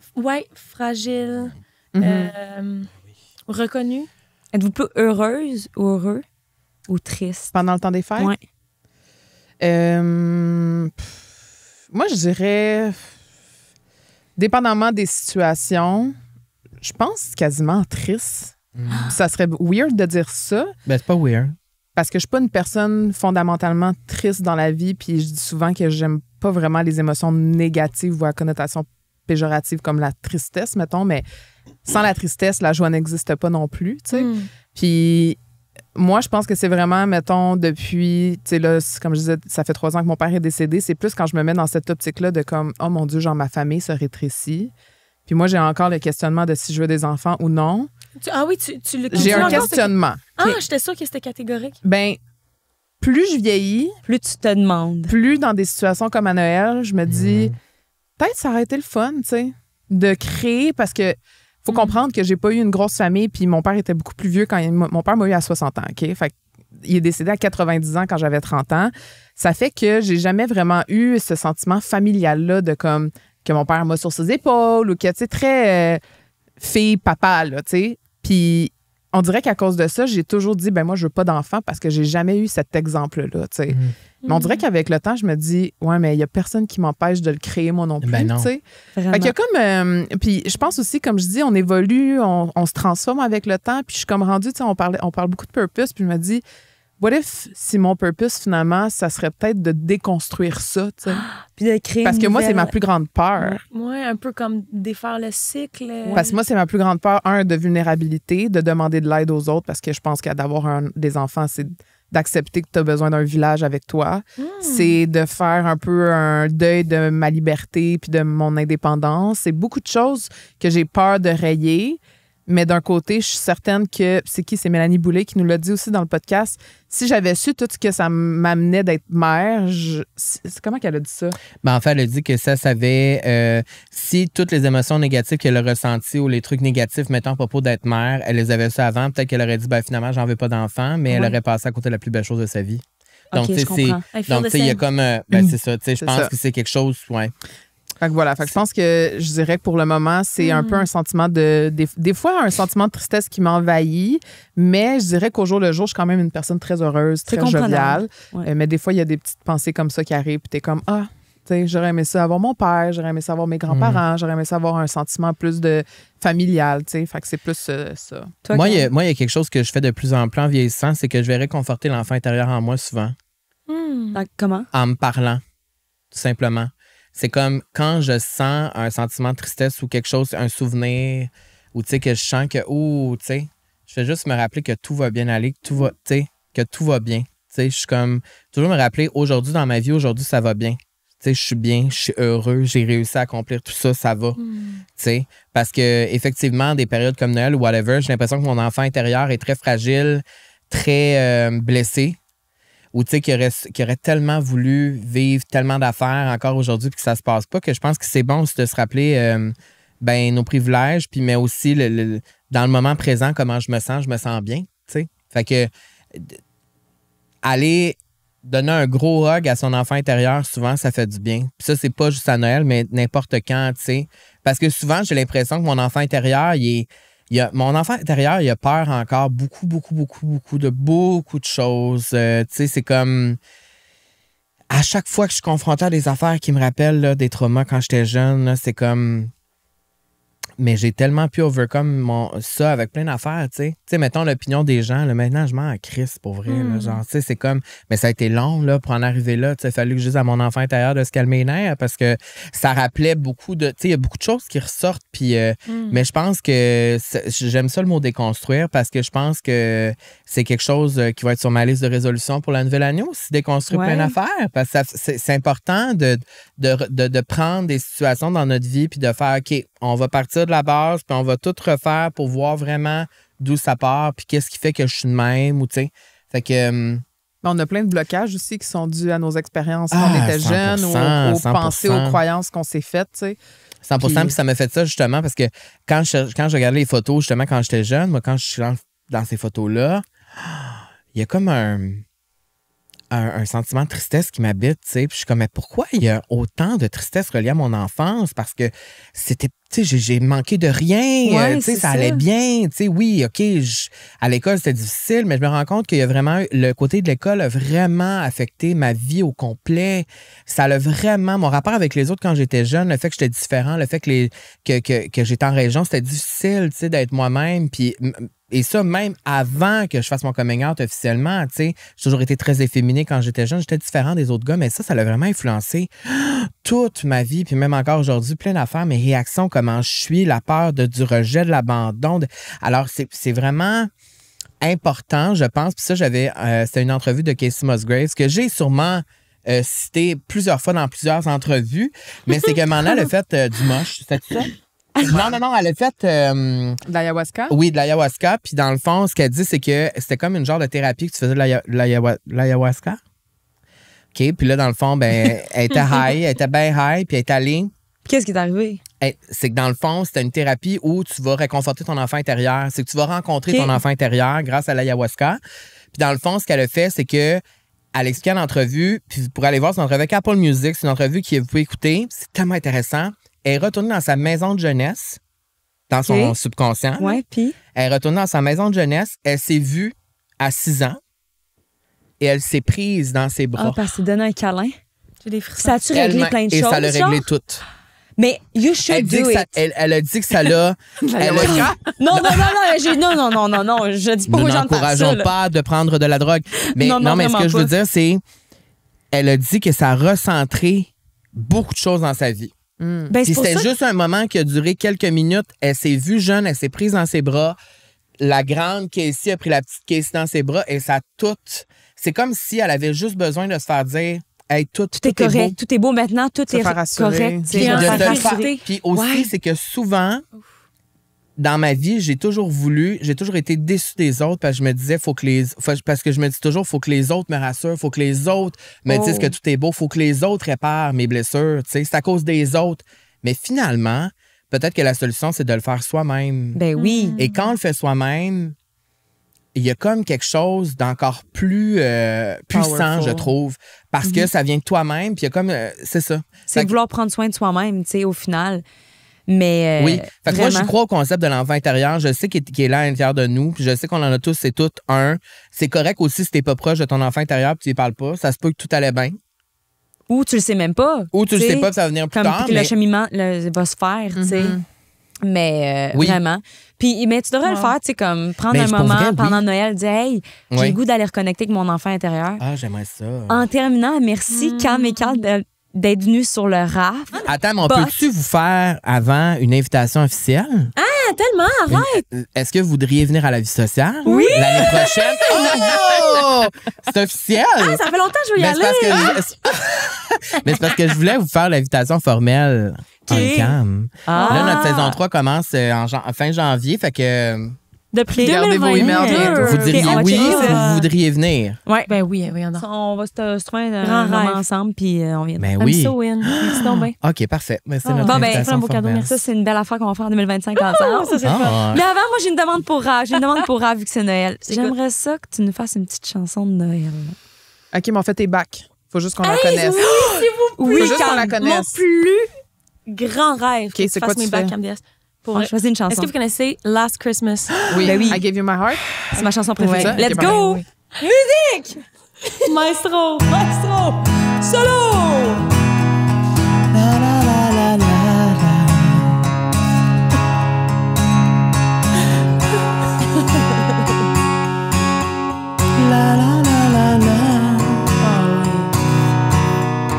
fragile, Mhm. reconnu? Êtes-vous plus heureuse ou heureux ou triste? Pendant le temps des fêtes? Ouais. Moi, je dirais, dépendamment des situations, je pense quasiment triste. Ça serait weird de dire ça, Ben, c'est pas weird. parce que je suis pas une personne fondamentalement triste dans la vie, puis je dis souvent que j'aime pas vraiment les émotions négatives ou à connotation péjorative comme la tristesse, mettons, mais sans la tristesse, la joie n'existe pas non plus, tu sais. Mm. Puis moi, je pense que c'est vraiment, mettons, depuis, tu sais, là, comme je disais, ça fait 3 ans que mon père est décédé, c'est plus quand je me mets dans cette optique-là de comme, oh mon Dieu, genre ma famille se rétrécit. Puis moi, j'ai encore le questionnement de si je veux des enfants ou non. Ah oui, tu le J'ai continues un encore, questionnement. Ah, j'étais sûre que c'était catégorique. Ben, plus je vieillis, Plus tu te demandes. plus dans des situations comme à Noël, je me dis, peut-être ça aurait été le fun, tu sais, de créer, parce que faut comprendre que j'ai pas eu une grosse famille, puis mon père était beaucoup plus vieux quand mon père m'a eu à 60 ans, OK? Fait il est décédé à 90 ans quand j'avais 30 ans. Ça fait que j'ai jamais vraiment eu ce sentiment familial-là de comme que mon père m'a sur ses épaules ou que, tu sais, très fille-papa, là, tu sais. Puis on dirait qu'à cause de ça, j'ai toujours dit, ben moi, je veux pas d'enfant parce que j'ai jamais eu cet exemple-là, tu sais. Mais on dirait qu'avec le temps, je me dis, ouais, mais il y a personne qui m'empêche de le créer, moi non plus, Ben non. tu sais. Vraiment. Fait qu'il y a comme. Puis je pense aussi, comme je dis, on évolue, on se transforme avec le temps. Puis je suis comme rendue, tu sais, on parle beaucoup de purpose. Puis je me dis, what if si mon purpose, finalement, ça serait peut-être de déconstruire ça, tu sais. Puis de créer Parce une que moi, c'est nouvelle- ma plus grande peur. Ouais, un peu comme défaire le cycle. Parce que moi, c'est ma plus grande peur, de vulnérabilité, de demander de l'aide aux autres, parce que je pense qu'à d'avoir des enfants, c'est d'accepter que tu as besoin d'un village avec toi. C'est de faire un peu un deuil de ma liberté puis de mon indépendance. C'est beaucoup de choses que j'ai peur de rayer. Mais d'un côté, je suis certaine que... C'est Mélanie Boulay qui nous l'a dit aussi dans le podcast. Si j'avais su tout ce que ça m'amenait d'être mère, c'est comment qu'elle a dit ça? Ben, en fait, elle a dit que ça savait si toutes les émotions négatives qu'elle a ressenties ou les trucs négatifs, mettons, à propos d'être mère, elle les avait ça avant. Peut-être qu'elle aurait dit, ben, finalement, j'en veux pas d'enfant, mais elle Ouais. aurait passé à côté de la plus belle chose de sa vie. Ok, Donc, tu sais, je comprends. I feel donc, the tu sais, il y a same. comme. Ben, c'est ça. Tu sais, je C'est pense ça. que c'est quelque chose. Ouais. Fait que voilà. Fait que je pense que je dirais que pour le moment, c'est un peu un sentiment des fois, un sentiment de tristesse qui m'envahit, mais je dirais qu'au jour le jour, je suis quand même une personne très heureuse, C'est très joviale. comprenable. Ouais. Mais des fois, il y a des petites pensées comme ça qui arrivent, puis t'es comme, tu sais, j'aurais aimé ça avoir mon père, j'aurais aimé ça avoir mes grands-parents, j'aurais aimé ça avoir un sentiment plus de familial, tu sais. Fait que c'est plus ça. Toi, Moi, il Kat? y a quelque chose que je fais de plus en plus en vieillissant, c'est que je vais réconforter l'enfant intérieur en moi souvent, Comment? en me parlant, tout simplement. C'est comme quand je sens un sentiment de tristesse ou quelque chose, un souvenir, ou tu sais, que je sens que, tu sais, je fais juste me rappeler que tout va bien aller, que tout va bien. Tu sais, je suis comme, toujours me rappeler, aujourd'hui dans ma vie, aujourd'hui, ça va bien. Tu sais, je suis bien, je suis heureux, j'ai réussi à accomplir tout ça, ça va. Tu sais, parce que effectivement, des périodes comme Noël ou whatever, j'ai l'impression que mon enfant intérieur est très fragile, très blessé, ou tu sais, qui aurait tellement voulu vivre tellement d'affaires encore aujourd'hui puis que ça se passe pas, que je pense que c'est bon aussi de se rappeler nos privilèges, puis mais aussi dans le moment présent, comment je me sens bien, tu sais. Fait que aller donner un gros hug à son enfant intérieur, souvent, ça fait du bien. Puis ça, c'est pas juste à Noël, mais n'importe quand, tu sais. Parce que souvent, j'ai l'impression que mon enfant intérieur, mon enfant intérieur, il a peur encore beaucoup de choses. Tu sais, c'est comme... À chaque fois que je suis confronté à des affaires qui me rappellent là, des traumas quand j'étais jeune, là, c'est comme... Mais j'ai tellement pu overcome ça avec plein d'affaires, tu sais. Tu sais, mettons l'opinion des gens, là, maintenant, je m'en crisse pour vrai. Là, genre, tu sais, c'est comme... Mais ça a été long, là, pour en arriver là. Tu sais, il a fallu que je dise à mon enfant intérieur de se calmer les nerfs parce que ça rappelait beaucoup de... Tu sais, il y a beaucoup de choses qui ressortent, puis... Mais je pense que... J'aime ça le mot déconstruire parce que je pense que c'est quelque chose qui va être sur ma liste de résolution pour la nouvelle année aussi, déconstruire plein d'affaires. Parce que c'est important de prendre des situations dans notre vie puis de faire, OK, on va partir de la base, puis on va tout refaire pour voir vraiment d'où ça part, puis qu'est-ce qui fait que je suis de même, ou tu sais. Fait que... On a plein de blocages aussi qui sont dus à nos expériences quand on était jeunes, aux pensées, aux croyances qu'on s'est faites, tu sais. 100%, puis ça m'a fait ça justement parce que quand je regardais les photos, justement, quand j'étais jeune, moi, quand je suis dans ces photos-là, il y a comme un sentiment de tristesse qui m'habite, tu sais. Puis je suis comme, mais pourquoi il y a autant de tristesse reliée à mon enfance? Parce que c'était, tu sais, j'ai manqué de rien, tu sais, ça allait bien, tu sais, oui, OK, à l'école, c'était difficile, mais je me rends compte qu'il y a vraiment, le côté de l'école a vraiment affecté ma vie au complet. Ça a vraiment, mon rapport avec les autres quand j'étais jeune, le fait que j'étais différent, le fait que j'étais en région, c'était difficile, tu sais, d'être moi-même, puis... Et ça, même avant que je fasse mon coming out officiellement, tu sais, j'ai toujours été très efféminé quand j'étais jeune. J'étais différent des autres gars, mais ça l'a vraiment influencé toute ma vie. Puis même encore aujourd'hui, plein d'affaires, mes réactions, comment je suis, la peur du rejet, de l'abandon. Alors, c'est vraiment important, je pense. Puis ça, c'était une entrevue de Casey Musgraves que j'ai sûrement cité plusieurs fois dans plusieurs entrevues, mais c'est que maintenant, elle a fait du moche. C'était ça? Non, elle a fait... De l'ayahuasca? Oui, de l'ayahuasca. Puis dans le fond, ce qu'elle dit, c'est que c'était comme une genre de thérapie que tu faisais de l'ayahuasca. OK, puis là, dans le fond, ben, elle était high, elle était bien high, puis elle est allée... Qu'est-ce qui est arrivé? C'est que dans le fond, c'était une thérapie où tu vas réconforter ton enfant intérieur. C'est que tu vas rencontrer ton enfant intérieur grâce à l'ayahuasca. Puis dans le fond, ce qu'elle a fait, c'est que elle expliquait en entrevue, puis vous pourrez aller voir, c'est une entrevue avec Apple Music, c'est une entrevue que vous pouvez écouter, c'est tellement intéressant. Elle est retournée dans sa maison de jeunesse, dans son subconscient. Ouais, puis? Elle est retournée dans sa maison de jeunesse. Elle s'est vue à 6 ans et elle s'est prise dans ses bras. Ah, parce que c'est donné un câlin. J'ai des frissons. Ça a-tu réglé plein de choses? Et ça l'a réglé genre? tout. Mais you should do it. Elle a dit que ça l'a... Non, je dis pas Nous aux gens de faire ça. n'encourageons pas de prendre de la drogue. Mais non, mais ce que je veux dire, c'est... Elle a dit que ça a recentré beaucoup de choses dans sa vie. Ben, Puis c'était juste un moment qui a duré quelques minutes. Elle s'est vue jeune, elle s'est prise dans ses bras. La grande Casey a pris la petite Casey dans ses bras et ça tout... C'est comme si elle avait juste besoin de se faire dire « Hey, tout est correct, beau. tout est beau maintenant, tout est correct. Puis aussi, c'est que souvent, dans ma vie, j'ai toujours été déçue des autres parce que je me disais, parce que je me dis toujours, faut que les autres me rassurent, faut que les autres me disent que tout est beau, faut que les autres réparent mes blessures, tu sais, c'est à cause des autres. Mais finalement, peut-être que la solution, c'est de le faire soi-même. Ben oui. Et quand on le fait soi-même, il y a comme quelque chose d'encore plus puissant, Powerful. je trouve, parce que ça vient de toi-même, puis il y a comme, c'est ça. C'est Fait que- vouloir prendre soin de soi-même, tu sais, au final. Mais oui. Fait que moi, j'y vraiment. crois au concept de l'enfant intérieur. Je sais qu'il est là à l'intérieur de nous. Puis je sais qu'on en a tous et toutes un. C'est correct aussi si t'es pas proche de ton enfant intérieur puis tu lui parles pas. Ça se peut que tout allait bien. Ou tu le sais même pas. Ou tu le sais, sais pas puis ça va venir plus comme tard. que Mais le cheminement va se faire, tu sais. Mais Oui. vraiment. Puis, mais tu devrais le faire, tu sais, comme prendre Mais un pour moment vrai, oui. pendant Noël, dire, hey, j'ai Oui. le goût d'aller reconnecter avec mon enfant intérieur. Ah, j'aimerais ça. En terminant, merci Cam et Carl d'être venus sur le raft. Attends, mais on But- peut-tu vous faire avant une invitation officielle? Ah, tellement, arrête! Est-ce que vous voudriez venir à la vie sociale? Oui! L'année prochaine? Oh! C'est officiel! Ah, ça fait longtemps que je veux y Mais aller. c'est parce que mais c'est parce que je voulais vous faire l'invitation formelle en cam. Ah. Là, notre saison 3 commence fin janvier, fait que Depuis Regardez vos 2022. emails bientôt. vous diriez Ok, on va oui checker ou ça. vous voudriez venir. Ouais. Ben oui, oui, on a. On va se trouver un Grand moment rêve. ensemble, puis on vient. Ben I'm oui. so in. Merci donc bien. OK, parfait. Mais c'est notre Bon, ben, invitation un beau cadeau, formelle. merci. Ça, c'est une belle affaire qu'on va faire en 2025 ensemble. Ça, c'est le fun. Ah. Mais avant, moi, j'ai une demande pour Rav. J'ai une demande pour Rav vu que c'est Noël. J'aimerais ça que tu nous fasses une petite chanson de Noël. OK, mais on fait tes bacs. Faut juste qu'on la connaisse. Oui, Faut juste qu'on la Mon connaisse. plus grand rêve que c'est tu quoi fasses tu mes bacs fais? MDS. Pour On vrai. choisit une Est-ce chanson. que vous connaissez Last Christmas? Oui. Ben oui. I gave you my heart. C'est ma chanson préférée. Ouais. Let's Ok, go! parfait. Maestro! Maestro! Solo!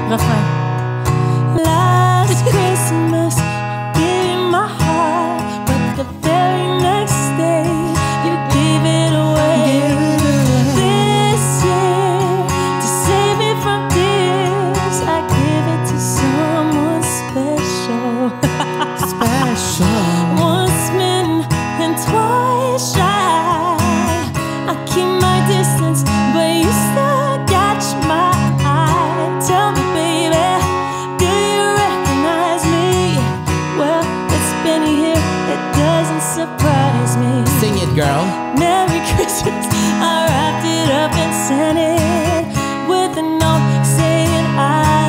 Refrain. Last Christmas, gave you my heart, but the very next day, you gave it away. This year, to save me from tears, I give it to someone special. Once bitten and twice shy. I keep my distance, but you still catch my eye. Tell me, baby, do you recognize me? Well, it's been a year, it doesn't surprise me. Sing it, girl. Merry Christmas, I wrapped it up and sent it with a note saying I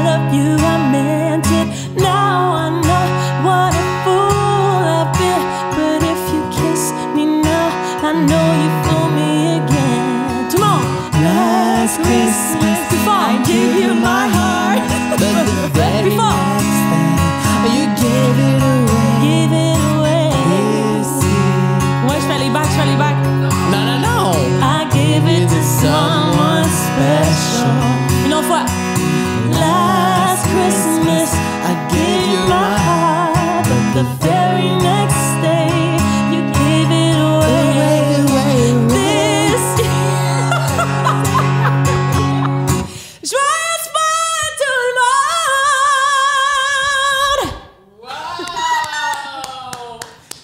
love you, I meant it. Now I know what a fool I've been, but if you kiss me now, I know you fool me again. Come on! Last Christmas, before I gave you my heart, before you gave it away. give it away, Ouais, je fais les bacs. Non, non, non. I give it to someone special. Une autre fois. Last Christmas, I gave you my heart, but the very next day, you gave it away. This Joyeux Noël tout le monde!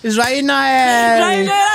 Joyeux Noël! Joyeux Noël!